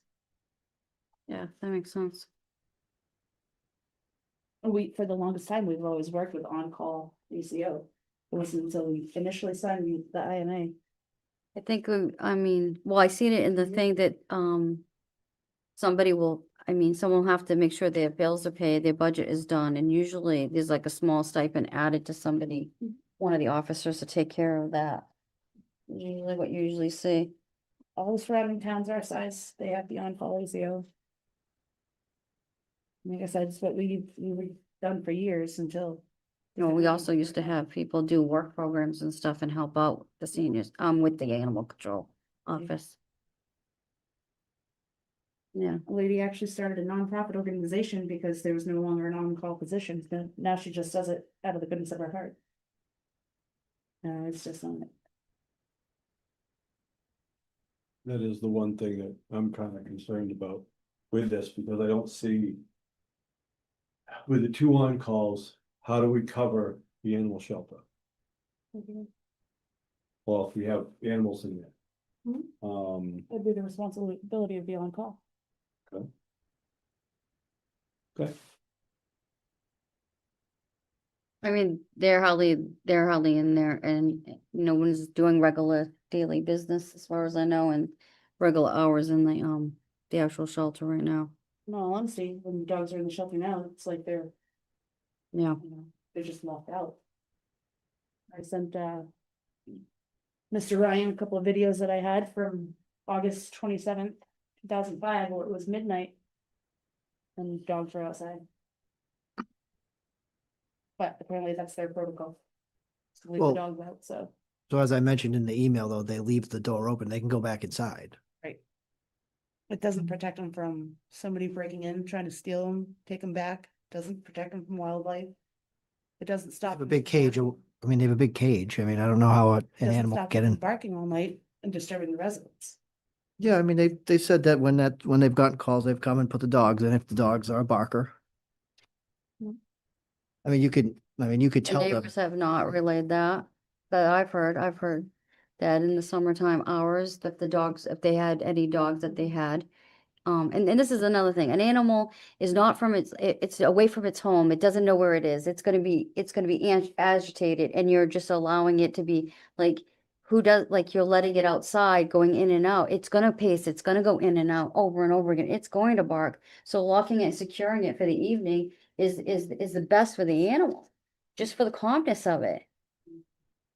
yeah, that makes sense. For the longest time, we've always worked with on-call ACO. It wasn't until we initially signed the IMA. I think, I mean, well, I seen it in the thing that, someone will have to make sure their bills are paid, their budget is done, and usually there's like a small stipend added to somebody, one of the officers to take care of that. Usually what you usually see. All the surrounding towns our size, they have the on-call ACO. Like I said, it's what we were done for years until. You know, we also used to have people do work programs and stuff and help out the seniors, with the animal control office. Yeah, A lady actually started a nonprofit organization because there was no longer an on-call position. Now she just does it out of the goodness of her heart. It's just not. That is the one thing that I'm kind of concerned about with this, because I don't see. With the 2 on-calls, how do we cover the animal shelter? Well, if we have animals in there. It'd be the responsibility of the on-call. Okay. I mean, they're hardly in there and no one's doing regular daily business as far as I know and regular hours in the actual shelter right now. In all honesty, when dogs are in the shelter now, it's like they're, Yeah, you know, they're just locked out. I sent Mr. Ryan a couple of videos that I had from August 27th, 2005, where it was midnight. And dogs were outside. But apparently that's their protocol. To leave the Well- dogs out, so. So as I mentioned in the email, though, they leave the door open, they can go back inside. It doesn't protect them from somebody breaking in, trying to steal them, take them back, doesn't protect them from wildlife. It doesn't They stop. have a them big from cage, barking. I mean, they have a big cage, I mean, I don't know how an Doesn't animal stop can them get from in. barking all night and disturbing the residents. Yeah, I mean, they said that when they've gotten calls, they've come and put the dogs in if the dogs are a barker. Mm. I mean, you could the tell them, neighbors have not relayed that, but I've heard that in the summertime hours that the dogs, if they had any dogs that they had. And this is another thing, an animal is not from it's away from its home, it doesn't know where it is, it's gonna be agitated, and you're just allowing it to be like, you're letting it outside, going in and out, it's gonna pace, it's gonna go in and out over and over again, it's going to bark. So locking it, securing it for the evening is the best for the animal, just for the calmness of it.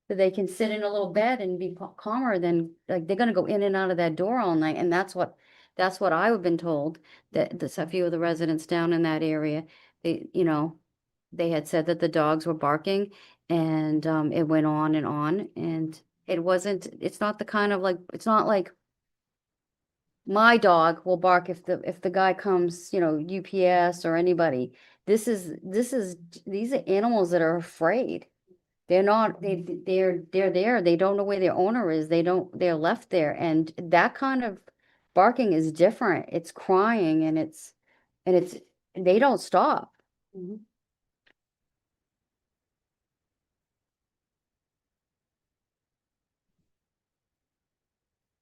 So they can sit in a little bed and be calmer than, like, they're gonna go in and out of that door all night, and that's what I've been told, that a few of the residents down in that area, they had said that the dogs were barking and it went on, and it's not the kind of like, it's not like my dog will bark if the guy comes, UPS or anybody. These are animals that are afraid. They're not, they're there, they don't know where their owner is, they're left there, and that kind of barking is different, it's crying and they don't stop. Mhm.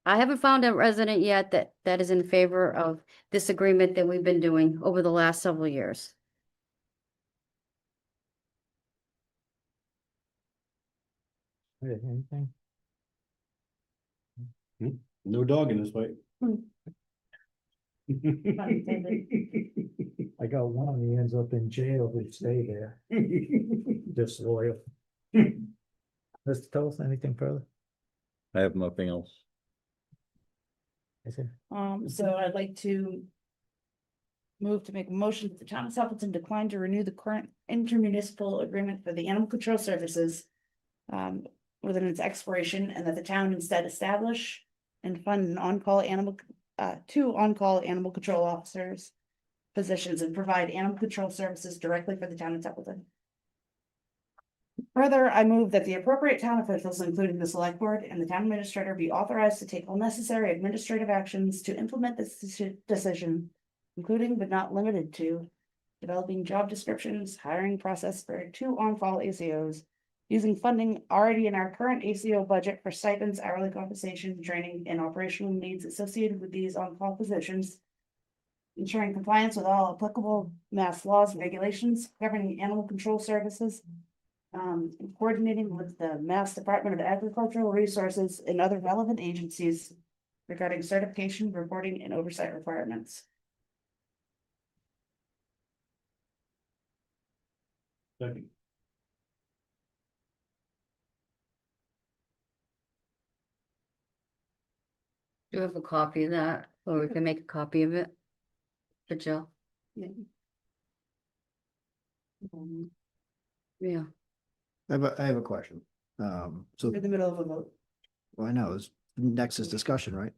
I haven't found a resident yet that is in favor of this agreement that we've been doing over the last several years. Okay, anything? No dog in this fight. I got one, he ends up in jail, he'd stay there, disloyal. Mr. Tullis, anything further? I have nothing else. Is it? So I'd like to move to make a motion that the town of Templeton decline to renew the current intermunicipal agreement for the animal control services within its expiration, and that the town instead establish and fund an on-call animal, two on-call animal control officers positions and provide animal control services directly for the town of Templeton. Further, I move that the appropriate town officials, including the select board and the town administrator, be authorized to take all necessary administrative actions to implement this decision, including but not limited to developing job descriptions, hiring process for 2 on-call ACOs, using funding already in our current ACO budget for stipends, hourly compensation, training, and operational needs associated with these on-call positions, ensuring compliance with all applicable mass laws and regulations governing animal control services, coordinating with the Mass Department of Agricultural Resources and other relevant agencies regarding certification, reporting, and oversight requirements. Second. Do you have a copy of that, or we can make a copy of it? For Jill? Yeah. Yeah. I have a question. So, We're in the middle of a vote. well, I know, next is discussion, right?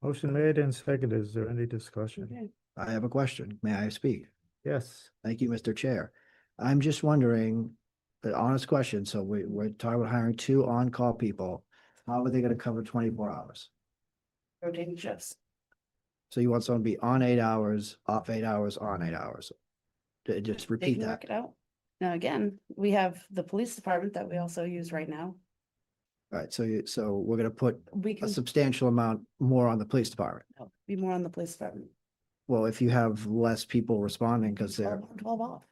Motion made and seconded. Is there any discussion? Okay. I have a question. May I speak? Yes. Thank you, Mr. Chair. I'm just wondering, an honest question, so we're talking about hiring 2 on-call people. How are they gonna cover 24 hours? Rotating shifts. So you want someone to be on 8 hours, off 8 hours, on 8 hours? Just They repeat can work that. it out. Now, again, we have the police department that we also use right now. All right, so we're gonna put We a can substantial amount more on the police department. be more on the police department. Well, if you have less people responding because they're, 12 on, 12 off.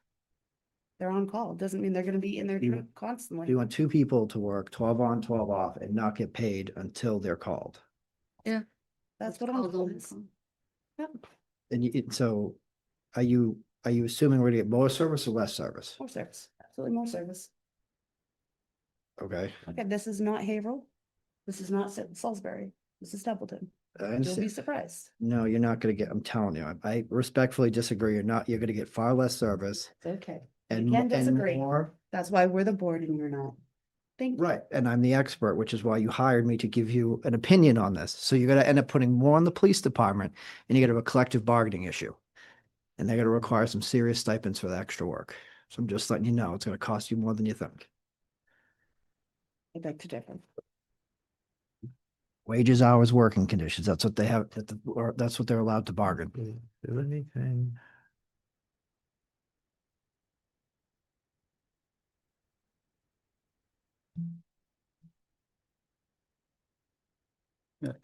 They're on call. Doesn't mean they're gonna be in there You- constantly. you want 2 people to work 12 on, 12 off and not get paid until they're called. That's what on call is. Yep, So are you assuming we're gonna get more service or less service? more service, absolutely more service. Okay, Okay, this is not Haverhill. This is not Salisbury. This is Templeton. I You'll be understand. surprised. No, you're not gonna get, I'm telling you, I respectfully disagree. You're gonna get far less service It's okay. and, can and disagree. more. That's why we're the board and you're not. Thank you. Right, and I'm the expert, which is why you hired me to give you an opinion on this. So you're gonna end up putting more on the police department and you're gonna have a collective bargaining issue. And they're gonna require some serious stipends for the extra work. So I'm just letting you know, it's gonna cost you more than you think. I beg to differ. Wages, hours, working conditions, that's what they have, or that's what they're allowed to bargain. Is there anything?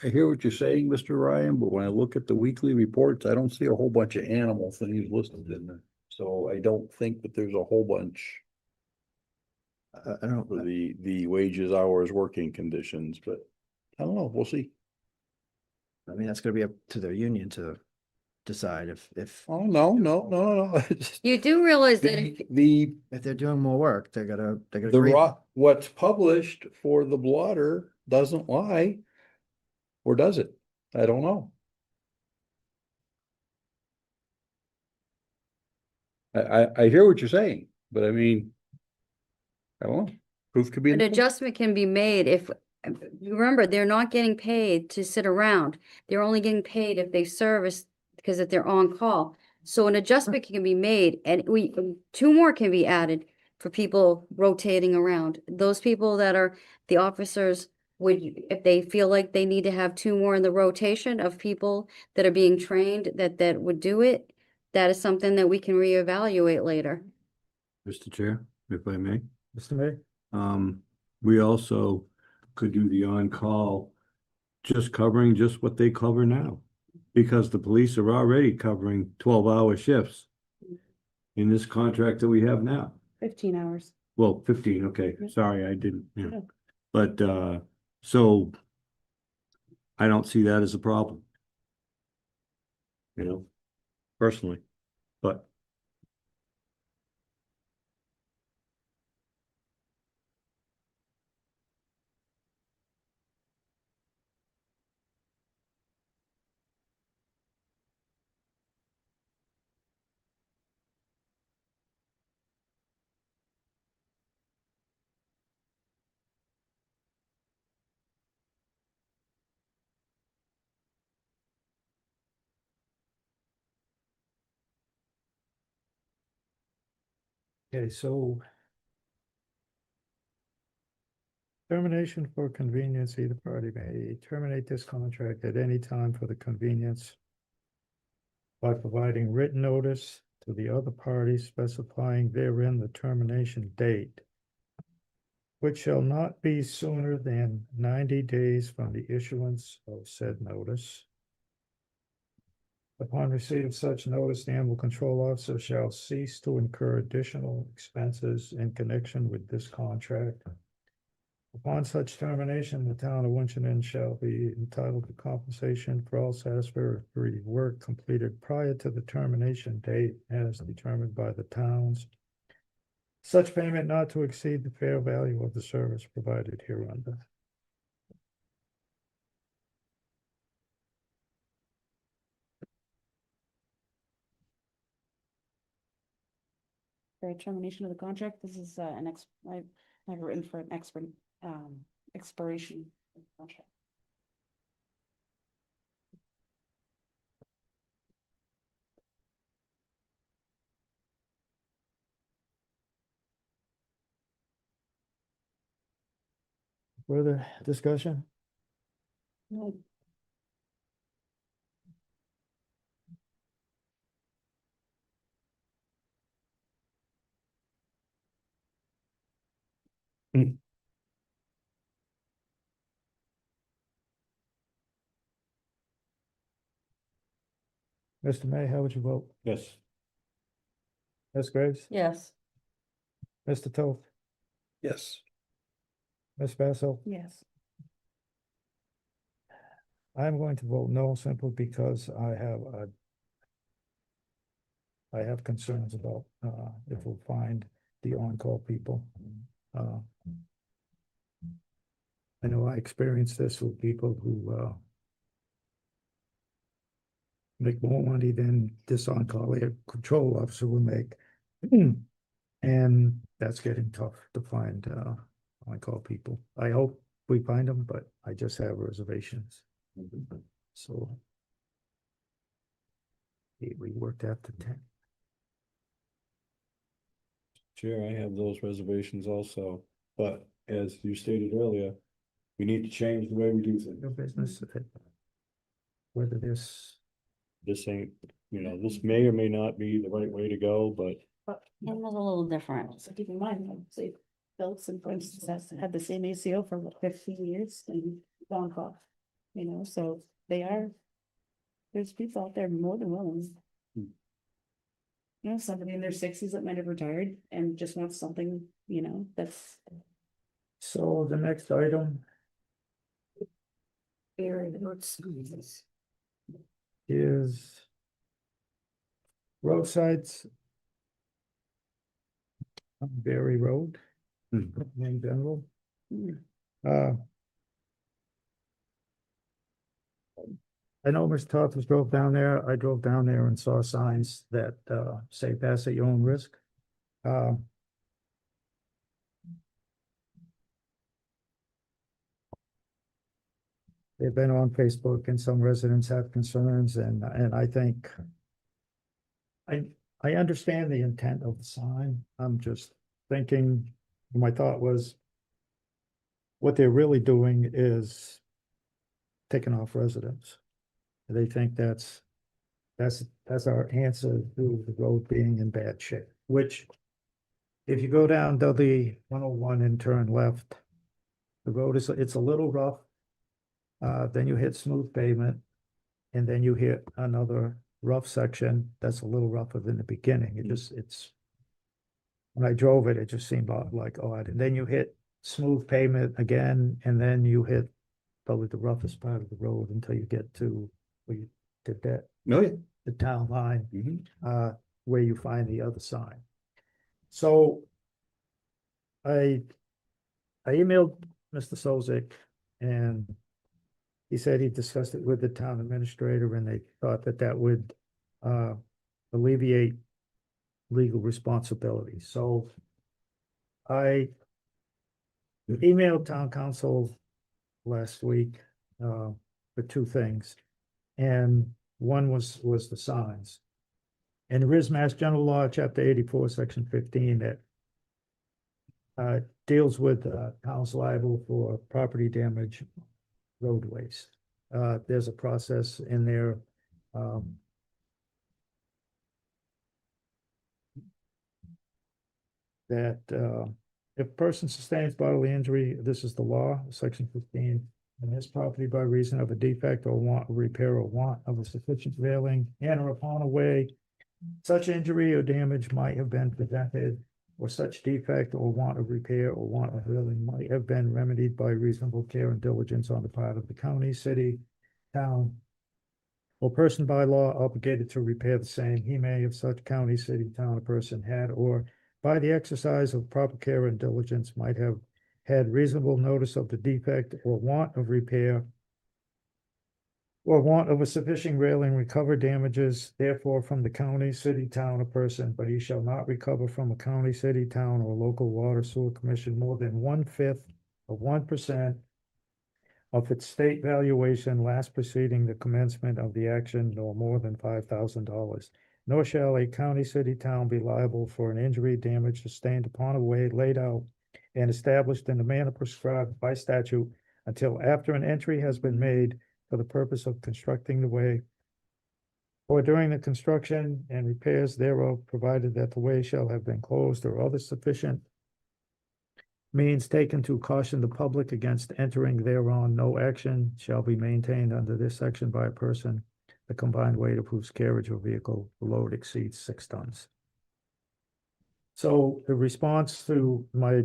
I hear what you're saying, Mr. Ryan, but when I look at the weekly reports, I don't see a whole bunch of animal things listed in there. So I don't think that there's a whole bunch I don't, for the wages, hours, working conditions, but I don't know, we'll see. I mean, that's gonna be up to their union to decide if Oh, no. You do realize that if The they're doing more work, they're gonna agree. what's published for the blotter doesn't lie. Or does it? I don't know. I hear what you're saying, but I mean, I don't know. Proof could be. in an the pudding. adjustment can be made if, remember, they're not getting paid to sit around. They're only getting paid if they service because if they're on call. So an adjustment can be made and 2 more can be added for people rotating around. Those people that are the officers would, if they feel like they need to have 2 more in the rotation of people that are being trained that would do it, that is something that we can reevaluate later. Mr. Chair, if I may, Mr. Mayor? we also could do the on-call just covering just what they cover now. Because the police are already covering 12-hour shifts in this contract that we have now. 15 hours. Well, 15, okay, Yeah. sorry, I didn't, Yeah. But, so I don't see that as a problem. You know, personally, but Okay, so termination for convenience, either party may terminate this contract at any time for the convenience by providing written notice to the other party specifying therein the termination date, which shall not be sooner than 90 days from the issuance of said notice. Upon receipt of such notice, the animal control officer shall cease to incur additional expenses in connection with this contract. Upon such termination, the town of Winchendon shall be entitled to compensation for all satisfactory work completed prior to the termination date as determined by the towns. Such payment not to exceed the fair value of the service provided hereunder. For termination of the contract, this is I've written for an expiration of the contract. Further discussion? No. Mr. May, how would you vote? yes, Ms. Graves? Yes. Mr. Toth? Yes. Ms. Basso? Yes. I'm going to vote no simply because I have concerns about if we'll find the on-call people. I know I experienced this with people who make more money than this on-call air control officer will make. And that's getting tough to find on-call people. I hope we find them, but I just have reservations. So we worked after 10. Chair, I have those reservations also, but as you stated earlier, we need to change the way we do things. Your business, whether this, This ain't, this may or may not be the right way to go, but It was a little different. So keep in mind, say, Phillipson, for instance, has had the same ACO for what, 15 years and gone off. So there's people out there more than willing. Somebody in their 60s that might have retired and just wants something, that's so the next item is roadsides on Barre Road in general. I know Mr. Toth drove down there. I drove down there and saw signs that say pass at your own risk. They've been on Facebook and some residents have concerns and I think I understand the intent of the sign. I'm just thinking, my thought was what they're really doing is taking off residents. They think that's our answer to the road being in bad shape, which if you go down the 101 and turn left, the road it's a little rough. then you hit smooth pavement, and then you hit another rough section that's a little rougher than the beginning. It's when I drove it, it just seemed like odd. And then you hit smooth pavement again, and then you hit probably the roughest part of the road until you get to where you did that, No, yeah. the town line, Mhm. where you find the other sign. So I emailed Mr. Solzek, and he said he discussed it with the town administrator, and they thought that that would alleviate legal responsibility. So I emailed town council last week for two things. And one was the signs. And there is Mass General Law, Chapter 84, Section 15, that deals with towns liable for property damage roadways. There's a process in there. That if a person sustains bodily injury, this is the law, Section 15, and his property by reason of a defect or want of repair or want of a sufficient railing and or upon a way, such injury or damage might have been prevented, or such defect or want of repair or want of railing might have been remedied by reasonable care and diligence on the part of the county, city, town, or person by law obligated to repair the same, he may, if such county, city, town, or person had, or by the exercise of proper care and diligence, might have had reasonable notice of the defect or want of repair, or want of a sufficient railing, recover damages, therefore from the county, city, town, or person, but he shall not recover from a county, city, town, or local water sewer commission more than 1/5 of 1% of its state valuation last preceding the commencement of the action, nor more than $5,000. Nor shall a county, city, town be liable for an injury, damage sustained upon a way laid out and established in the manner prescribed by statute until after an entry has been made for the purpose of constructing the way, or during the construction and repairs thereof, provided that the way shall have been closed or other sufficient means taken to caution the public against entering thereon. No action shall be maintained under this section by a person, the combined weight of whose carriage or vehicle load exceeds 6 tons. So the response to my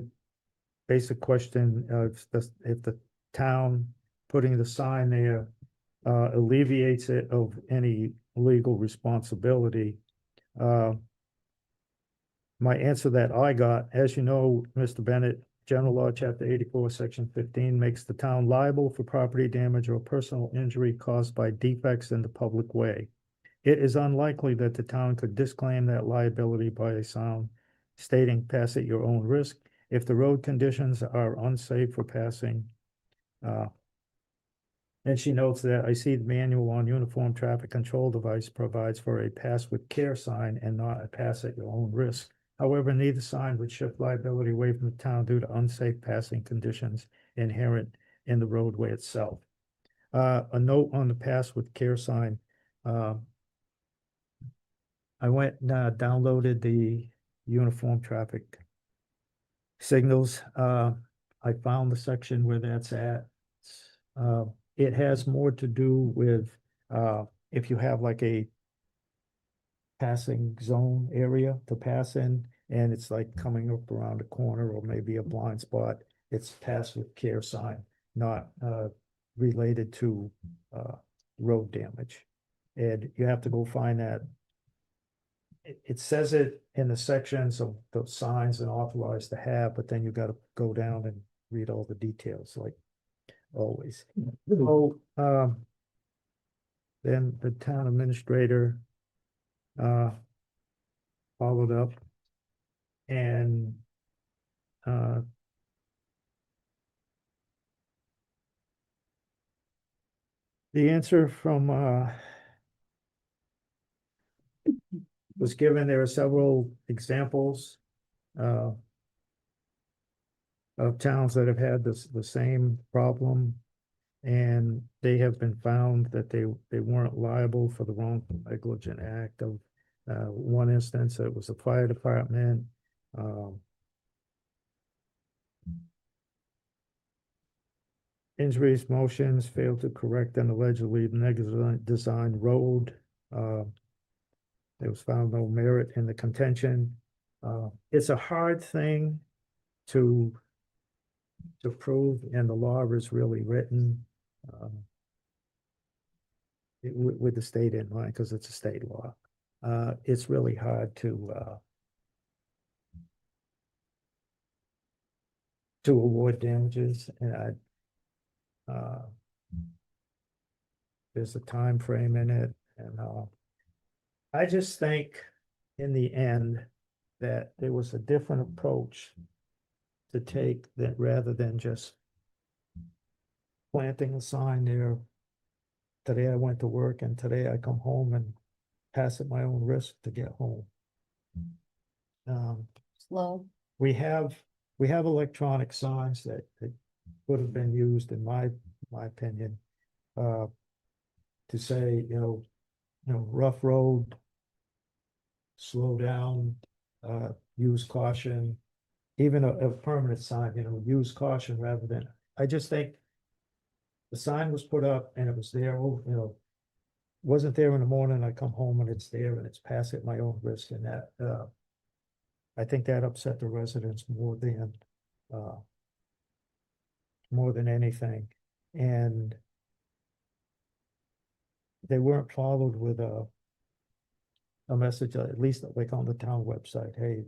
basic question of if the town putting the sign there alleviates it of any legal responsibility. My answer that I got, as you know, Mr. Bennett, General Law, Chapter 84, Section 15 makes the town liable for property damage or personal injury caused by defects in the public way. It is unlikely that the town could disclaim that liability by a sign stating pass at your own risk if the road conditions are unsafe for passing. And she notes that I see the manual on uniform traffic control device provides for a pass with care sign and not a pass at your own risk. However, neither sign would shift liability away from the town due to unsafe passing conditions inherent in the roadway itself. A note on the pass with care sign. I went and downloaded the uniform traffic signals. I found the section where that's at. It has more to do with if you have like a passing zone area to pass in, and it's like coming up around a corner or maybe a blind spot, it's pass with care sign, not related to road damage. And you have to go find that. It says it in the sections of the signs and authorized to have, but then you got to go down and read all the details, like always. So then the town administrator followed up, and the answer from was given. There are several examples of towns that have had the same problem, and they have been found that they weren't liable for the wrongful negligent act of one instance. It was the fire department. Injuries motions failed to correct an allegedly negative design road. There was found no merit in the contention. It's a hard thing to prove, and the law is really written with the state in mind, because it's a state law. It's really hard to award damages, and there's a time frame in it, and I just think in the end that there was a different approach to take, that rather than just planting a sign there. Today I went to work and today I come home and pass at my own risk to get home. Slow. We have electronic signs that would have been used, in my opinion, to say, rough road, slow down, use caution, even a permanent sign, use caution rather than, I just think the sign was put up and it was there, wasn't there in the morning, I come home and it's there and it's pass at my own risk, and that, I think that upset the residents more than anything. And they weren't followed with a message, at least like on the town website, hey,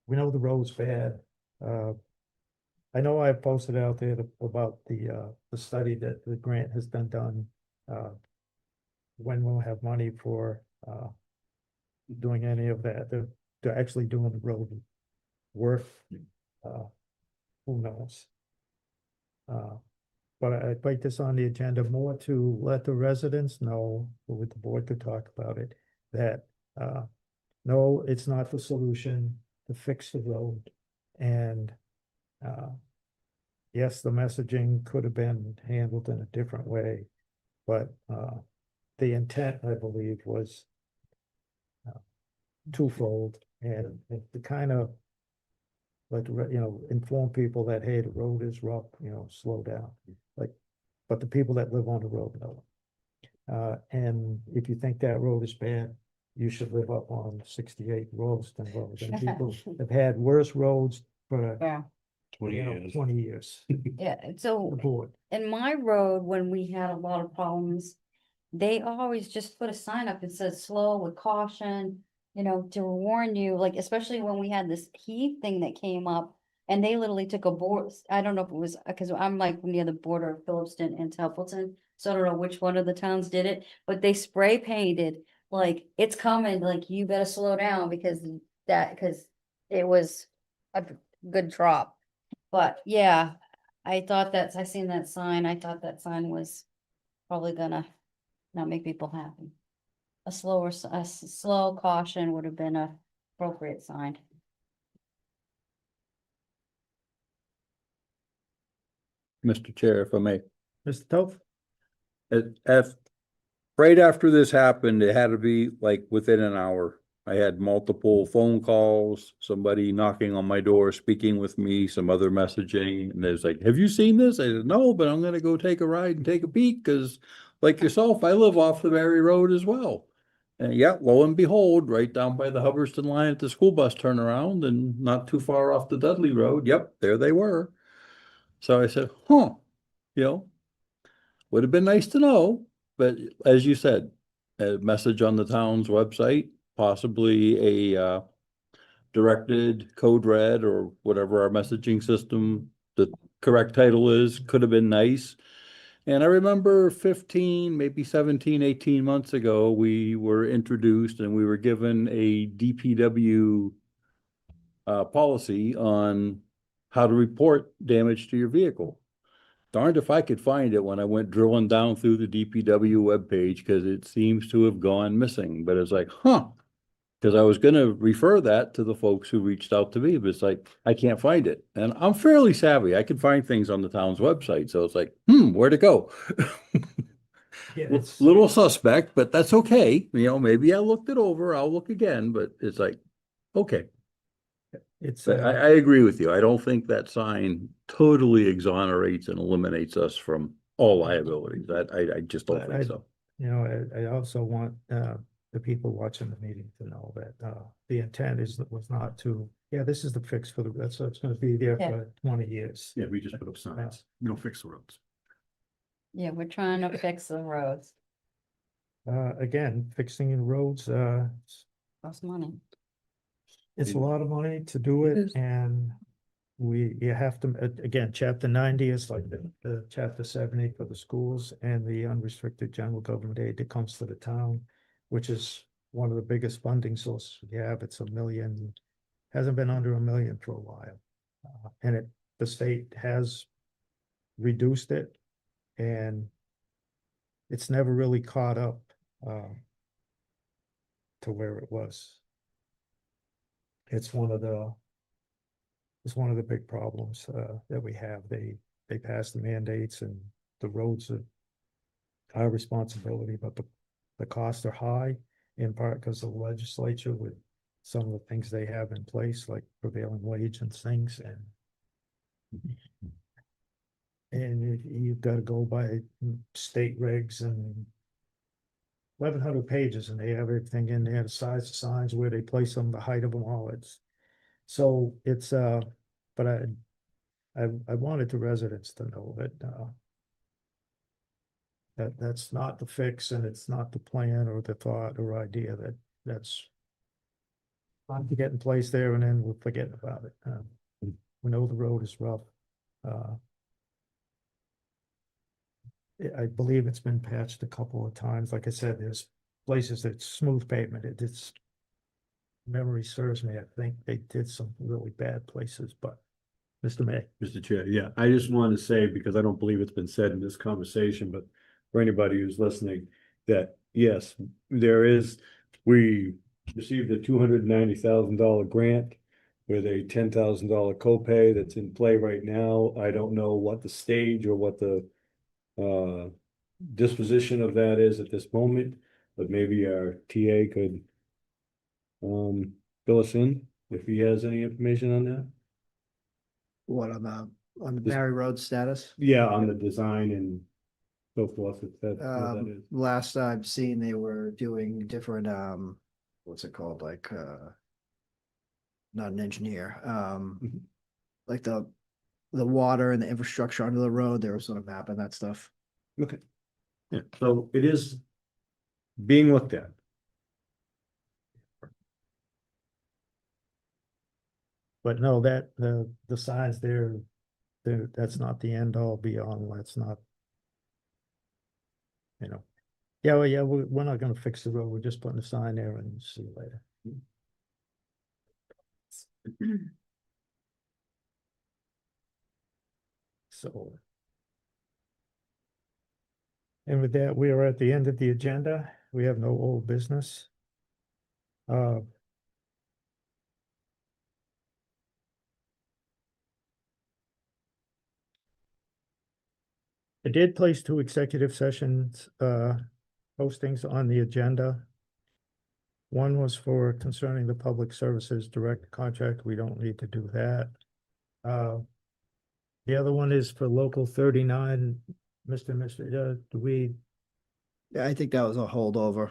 we know the road's bad. I know I posted out there about the study that the grant has been done, when we'll have money for doing any of that. They're actually doing the road work. Who knows? But I'd like this on the agenda more to let the residents know, or with the board to talk about it, that no, it's not the solution to fix the road. And yes, the messaging could have been handled in a different way, but the intent, I believe, was twofold, and to kind of let inform people that, hey, the road is rough, slow down. But the people that live on the road know. And if you think that road is bad, you should live up on 68 Rollston Road. And people have had worse roads for Yeah. 20 years. Yeah, so The board. in my road, when we had a lot of problems, they always just put a sign up that says slow with caution, to warn you, like, especially when we had this heat thing that came up, and they literally took a board, I don't know if it was, because I'm like near the border of Phillipston and Templeton, so I don't know which one of the towns did it, but they spray painted, like, it's coming, like, you better slow down, because it was a good drop. But yeah, I seen that sign, I thought that sign was probably gonna not make people happy. A slow caution would have been a appropriate sign. Mr. Chair, if I may. Mr. Toth? Right after this happened, it had to be like within an hour. I had multiple phone calls, somebody knocking on my door, speaking with me, some other messaging, and there's like, have you seen this? I said, no, but I'm gonna go take a ride and take a peek, because like yourself, I live off the Barre Road as well. And yeah, lo and behold, right down by the Hubbardston line at the school bus turnaround and not too far off the Dudley Road, yep, there they were. So I said, would have been nice to know, but as you said, a message on the town's website, possibly a directed code red or whatever our messaging system, the correct title is, could have been nice. And I remember 15, maybe 17, 18 months ago, we were introduced and we were given a DPW policy on how to report damage to your vehicle. Darned if I could find it when I went drilling down through the DPW webpage, because it seems to have gone missing. But it's like, because I was going to refer that to the folks who reached out to me, but it's like, I can't find it. And I'm fairly savvy. I can find things on the town's website. So it's like, where'd it go? Yeah, It's a little suspect, but that's okay. Maybe I looked it over. I'll look again, but it's like, okay. It's, But I agree with you. I don't think that sign totally exonerates and eliminates us from all liabilities. I just don't But think so. you know, I also want, the people watching the meeting to know that, the intent was not to, yeah, this is the fix for so it's gonna be there Yeah. for 20 years. Yeah, we just put up signs. We don't fix the roads. Yeah, we're trying to fix the roads. Again, fixing the roads, Costs money. it's a lot of money to do it, and you have to, again, chapter 90 is like the chapter 70 for the schools, and the unrestricted general government aid that comes to the town, which is one of the biggest funding sources we have. It's $1 million, hasn't been under $1 million for a while. And the state has reduced it, and it's never really caught up to where it was. It's one of the big problems that we have. They passed the mandates, and the roads are our responsibility, but the costs are high, in part because of the legislature with some of the things they have in place, like prevailing wage and things, and you've got to go by state regs, and 1,100 pages, and they have everything in there, the size of signs, where they place them, the height of them, all. It's but I wanted the residents to know that that's not the fix, and it's not the plan or the thought or idea that's going to get in place there, and then we'll forget about it. We know the road is rough. I believe it's been patched a couple of times. Like I said, there's places that's smooth pavement. It's memory serves me. I think they did some really bad places, but Mr. May. Mr. Chair, yeah, I just want to say, because I don't believe it's been said in this conversation, but for anybody who's listening, that yes, we received a $290,000 grant with a $10,000 copay that's in play right now. I don't know what the stage or what the disposition of that is at this moment, but maybe our TA could fill us in if he has any information on that. What on the This- Barry Road status? Yeah, on the design and so forth, if that, what that is. Last I've seen, they were doing different, what's it called, like, not an engineer, Mhm. like the water and the infrastructure under the road, they were sort of mapping that stuff. Okay. Yeah, so it is being looked at. But no, that the signs there, that's not the end all be all. That's not, you know. Yeah, well, yeah, we're not gonna fix the road. We're just putting a sign there and see you later. So. And with that, we are at the end of the agenda. We have no old business. I did place 2 executive sessions, postings on the agenda. One was for concerning the public services direct contract. We don't need to do that. The other one is for local 39, Mr. Do we, Yeah, I think that was a holdover.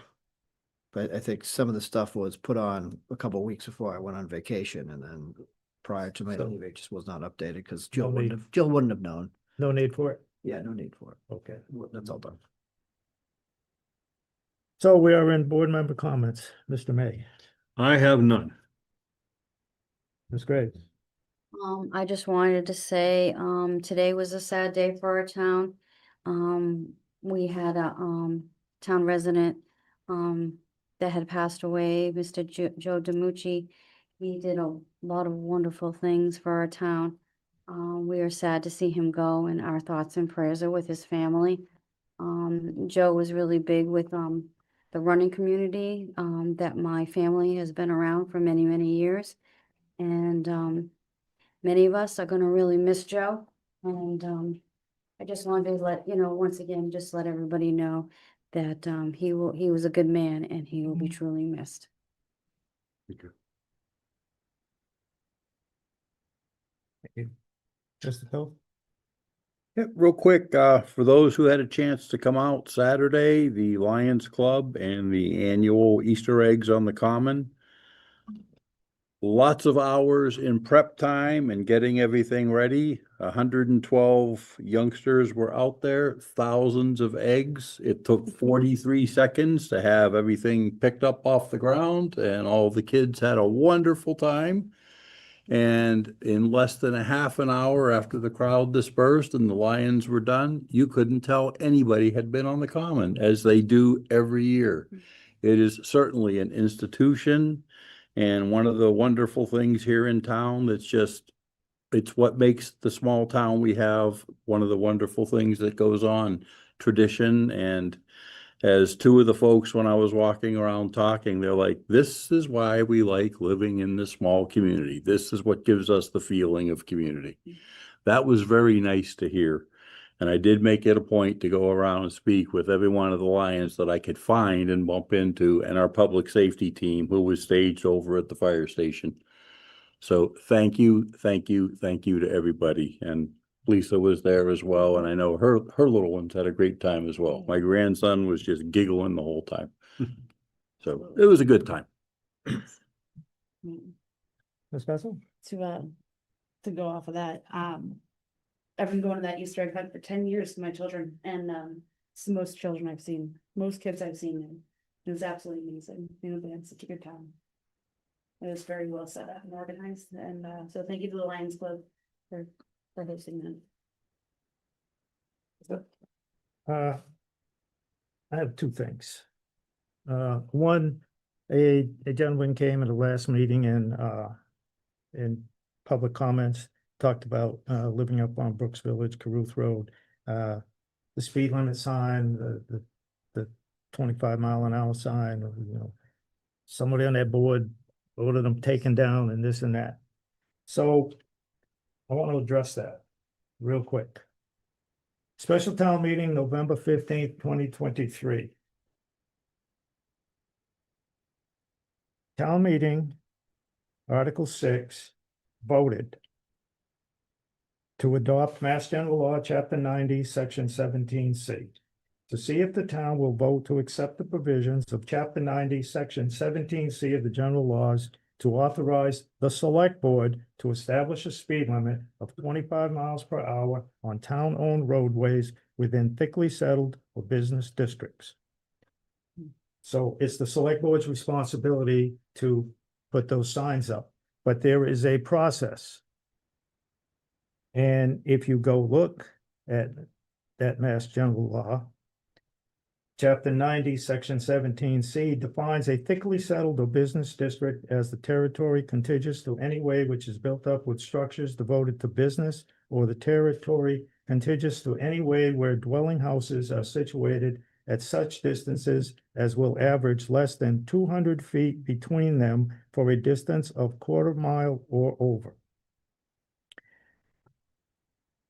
But I think some of the stuff was put on a couple of weeks before I went on vacation, and then prior to my So- leave, it just was not updated because No need. Jill wouldn't have known. no need for it? Yeah, no need for it. Okay. That's all done. So we are in board member comments. Mr. May, I have none. Ms. Graves. I just wanted to say, today was a sad day for our town. We had a, town resident, that had passed away, Mr. Joe DiMucci. He did a lot of wonderful things for our town. We are sad to see him go, and our thoughts and prayers are with his family. Joe was really big with, the running community, that my family has been around for many, many years. And, many of us are gonna really miss Joe, and I just wanted to let, once again, just let everybody know that he was a good man, and he will be truly missed. Mr. Phil? Yeah, real quick, for those who had a chance to come out Saturday, the Lions Club and the annual Easter eggs on the Common. Lots of hours in prep time and getting everything ready. 112 youngsters were out there, thousands of eggs. It took 43 seconds to have everything picked up off the ground, and all the kids had a wonderful time. And in less than a half an hour after the crowd dispersed and the Lions were done, you couldn't tell anybody had been on the Common, as they do every year. It is certainly an institution, and one of the wonderful things here in town it's what makes the small town we have one of the wonderful things that goes on, tradition. And as two of the folks, when I was walking around talking, they're like, this is why we like living in this small community. This is what gives us the feeling of community. That was very nice to hear. And I did make it a point to go around and speak with every one of the Lions that I could find and bump into, and our public safety team who was staged over at the fire station. So thank you to everybody. And Lisa was there as well, and I know her little ones had a great time as well. My grandson was just giggling the whole time. So it was a good time. Ms. Bessel? To go off of that, I've been going to that Easter egg hunt for 10 years with my children, and it's the most children I've seen, most kids I've seen, and it was absolutely amazing. You know, they had such a good time. It was very well set up and organized, and so thank you to the Lions Club for hosting that. I have two things. One, a gentleman came at the last meeting and in public comments, talked about living up on Brooks Village, Caruth Road, the speed limit sign, the 25-mile-an-hour sign, you know, somebody on that board ordered them taken down and this and that. So I want to address that real quick. Special town meeting, November 15th, 2023. Town meeting, Article 6, voted to adopt Mass General Law, Chapter 90, Section 17C, to see if the town will vote to accept the provisions of Chapter 90, Section 17C of the general laws to authorize the Select Board to establish a speed limit of 25 miles per hour on town-owned roadways within thickly settled or business districts. So it's the Select Board's responsibility to put those signs up, but there is a process. And if you go look at that Mass General Law, Chapter 90, Section 17C defines a thickly settled or business district as the territory contiguous to any way which is built up with structures devoted to business, or the territory contiguous to any way where dwelling houses are situated at such distances as will average less than 200 feet between them for a distance of quarter mile or over.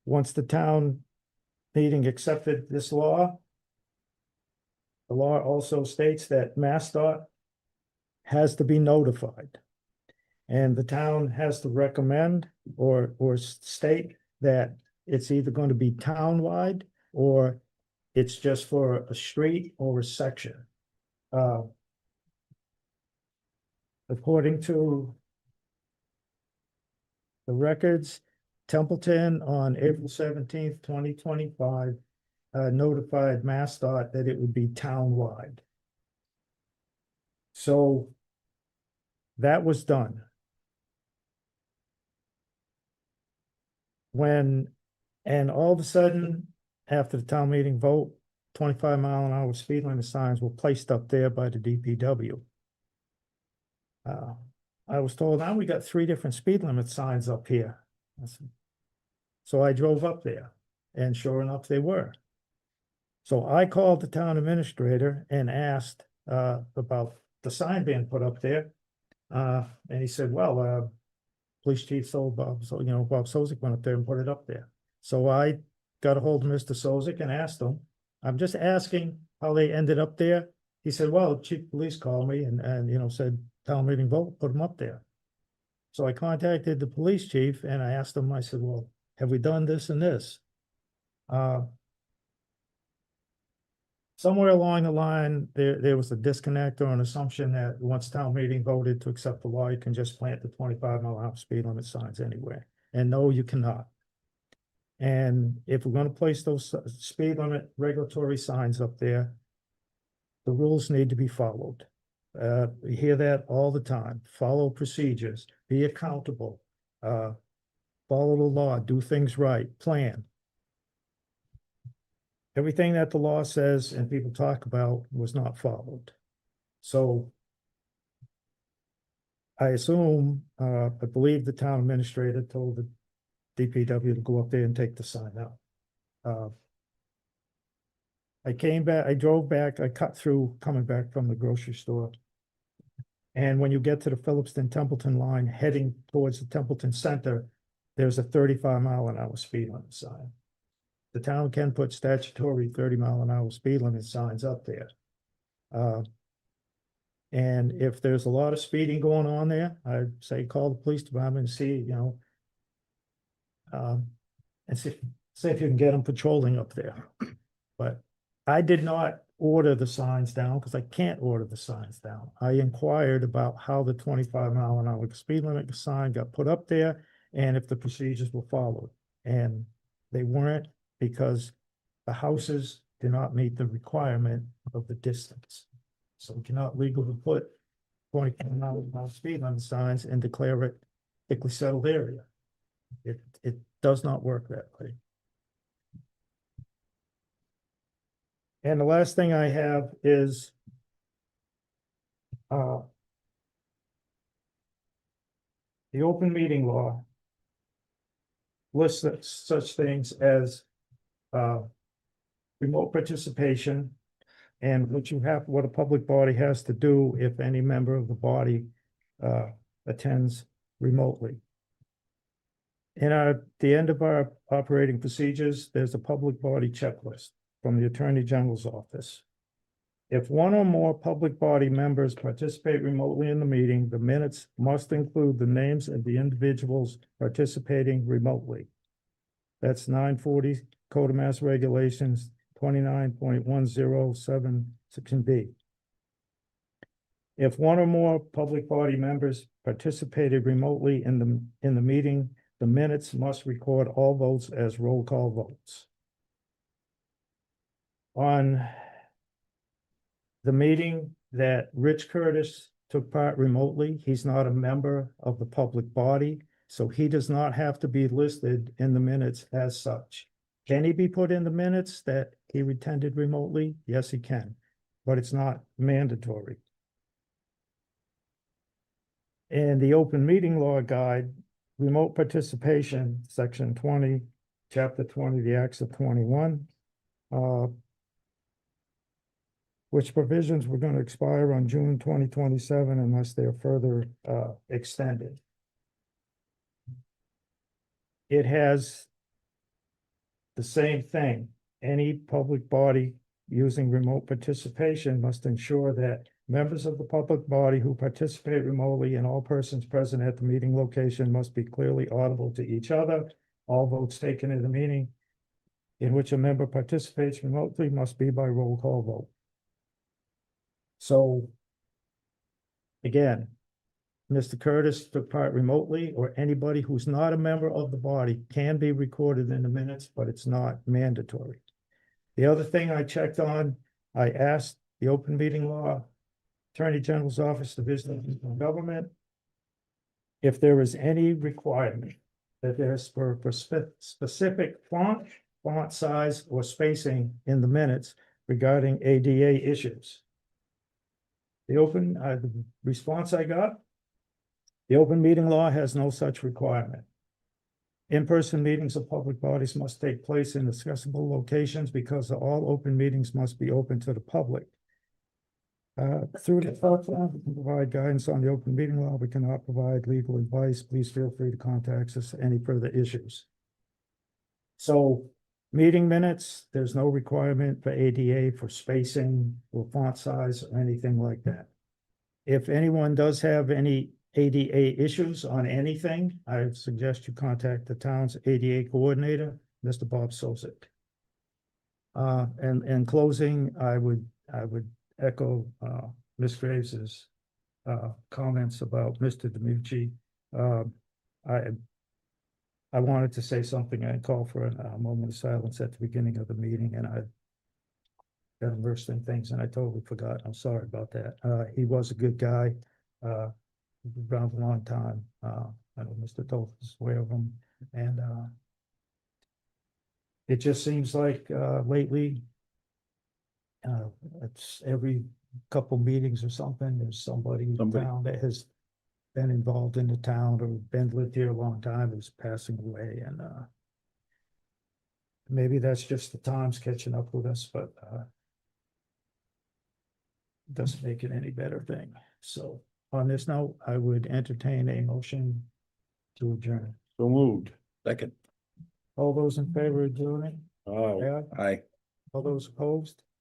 Once the town meeting accepted this law, the law also states that MassDOT has to be notified. And the town has to recommend or state that it's either going to be townwide or it's just for a street or a section. According to the records, Templeton on April 17th, 2025, notified MassDOT that it would be townwide. So that was done. And all of a sudden, after the town meeting vote, 25-mile-an-hour speed limit signs were placed up there by the DPW. I was told, now we got 3 different speed limit signs up here. So I drove up there, and sure enough, they were. So I called the town administrator and asked about the sign being put up there. And he said, well, police chief told Bob, so, you know, Bob Sozik went up there and put it up there. So I got a hold of Mr. Sozik and asked him, I'm just asking how they ended up there. He said, well, chief of police called me and, you know, said, town meeting vote, put them up there. So I contacted the police chief and I asked him, I said, well, have we done this and this? Somewhere along the line, there was a disconnect or an assumption that once town meeting voted to accept the law, you can just plant the 25-mile-an-hour speed limit signs anywhere. And no, you cannot. And if we're gonna place those speed limit regulatory signs up there, the rules need to be followed. We hear that all the time. Follow procedures, be accountable, follow the law, do things right, plan. Everything that the law says and people talk about was not followed. So I assume, I believe the town administrator told the DPW to go up there and take the sign out. I came back, I drove back, I cut through coming back from the grocery store. And when you get to the Phillipston Templeton line heading towards the Templeton Center, there's a 35-mile-an-hour speed limit sign. The town can put statutory 30-mile-an-hour speed limit signs up there. And if there's a lot of speeding going on there, I'd say call the police department and see, and see if you can get them patrolling up there. But I did not order the signs down because I can't order the signs down. I inquired about how the 25-mile-an-hour speed limit sign got put up there and if the procedures were followed. And they weren't, because the houses do not meet the requirement of the distance. So we cannot legally put 25-mile-an-hour speed limit signs and declare it thickly settled area. It does not work that way. And the last thing I have is the open meeting law lists such things as remote participation and what a public body has to do if any member of the body attends remotely. In the end of our operating procedures, there's a public body checklist from the Attorney General's office. If one or more public body members participate remotely in the meeting, the minutes must include the names of the individuals participating remotely. That's 940 Code of Mass Regulations 29.107, Section B. If one or more public body members participated remotely in the meeting, the minutes must record all votes as roll call votes. On the meeting that Rich Curtis took part remotely, he's not a member of the public body, so he does not have to be listed in the minutes as such. Can he be put in the minutes that he attended remotely? Yes, he can, but it's not mandatory. In the open meeting law guide, remote participation, section 20, chapter 20, the Acts of 21, which provisions were going to expire on June 2027 unless they are further extended. It has the same thing. Any public body using remote participation must ensure that members of the public body who participate remotely and all persons present at the meeting location must be clearly audible to each other. All votes taken in the meeting in which a member participates remotely must be by roll call vote. So again, Mr. Curtis took part remotely, or anybody who's not a member of the body can be recorded in the minutes, but it's not mandatory. The other thing I checked on, I asked the open meeting law, Attorney General's Office, Division of Government, if there is any requirement that there's for specific font size, or spacing in the minutes regarding ADA issues. The response I got, the open meeting law has no such requirement. In-person meetings of public bodies must take place in accessible locations because all open meetings must be open to the public. Through the platform, we can provide guidance on the open meeting law. We cannot provide legal advice. Please feel free to contact us for any further issues. So meeting minutes, there's no requirement for ADA for spacing or font size or anything like that. If anyone does have any ADA issues on anything, I suggest you contact the town's ADA coordinator, Mr. Bob Sosik. And in closing, I would echo, Ms. Graves's, comments about Mr. Demucci. I wanted to say something. I called for a moment of silence at the beginning of the meeting, and I got immersed in things and I totally forgot. I'm sorry about that. He was a good guy. Around a long time. I know Mr. Toth is aware of him, and it just seems like lately, it's every couple meetings or something, there's somebody in Somebody. town that has been involved in the town or been lived here a long time who's passing away, and maybe that's just the times catching up with us, but doesn't make it any better thing. So on this note, I would entertain a motion to adjourn. So moved. Second. All those in favor of adjourning? Oh. Say aye. Aye. All those opposed?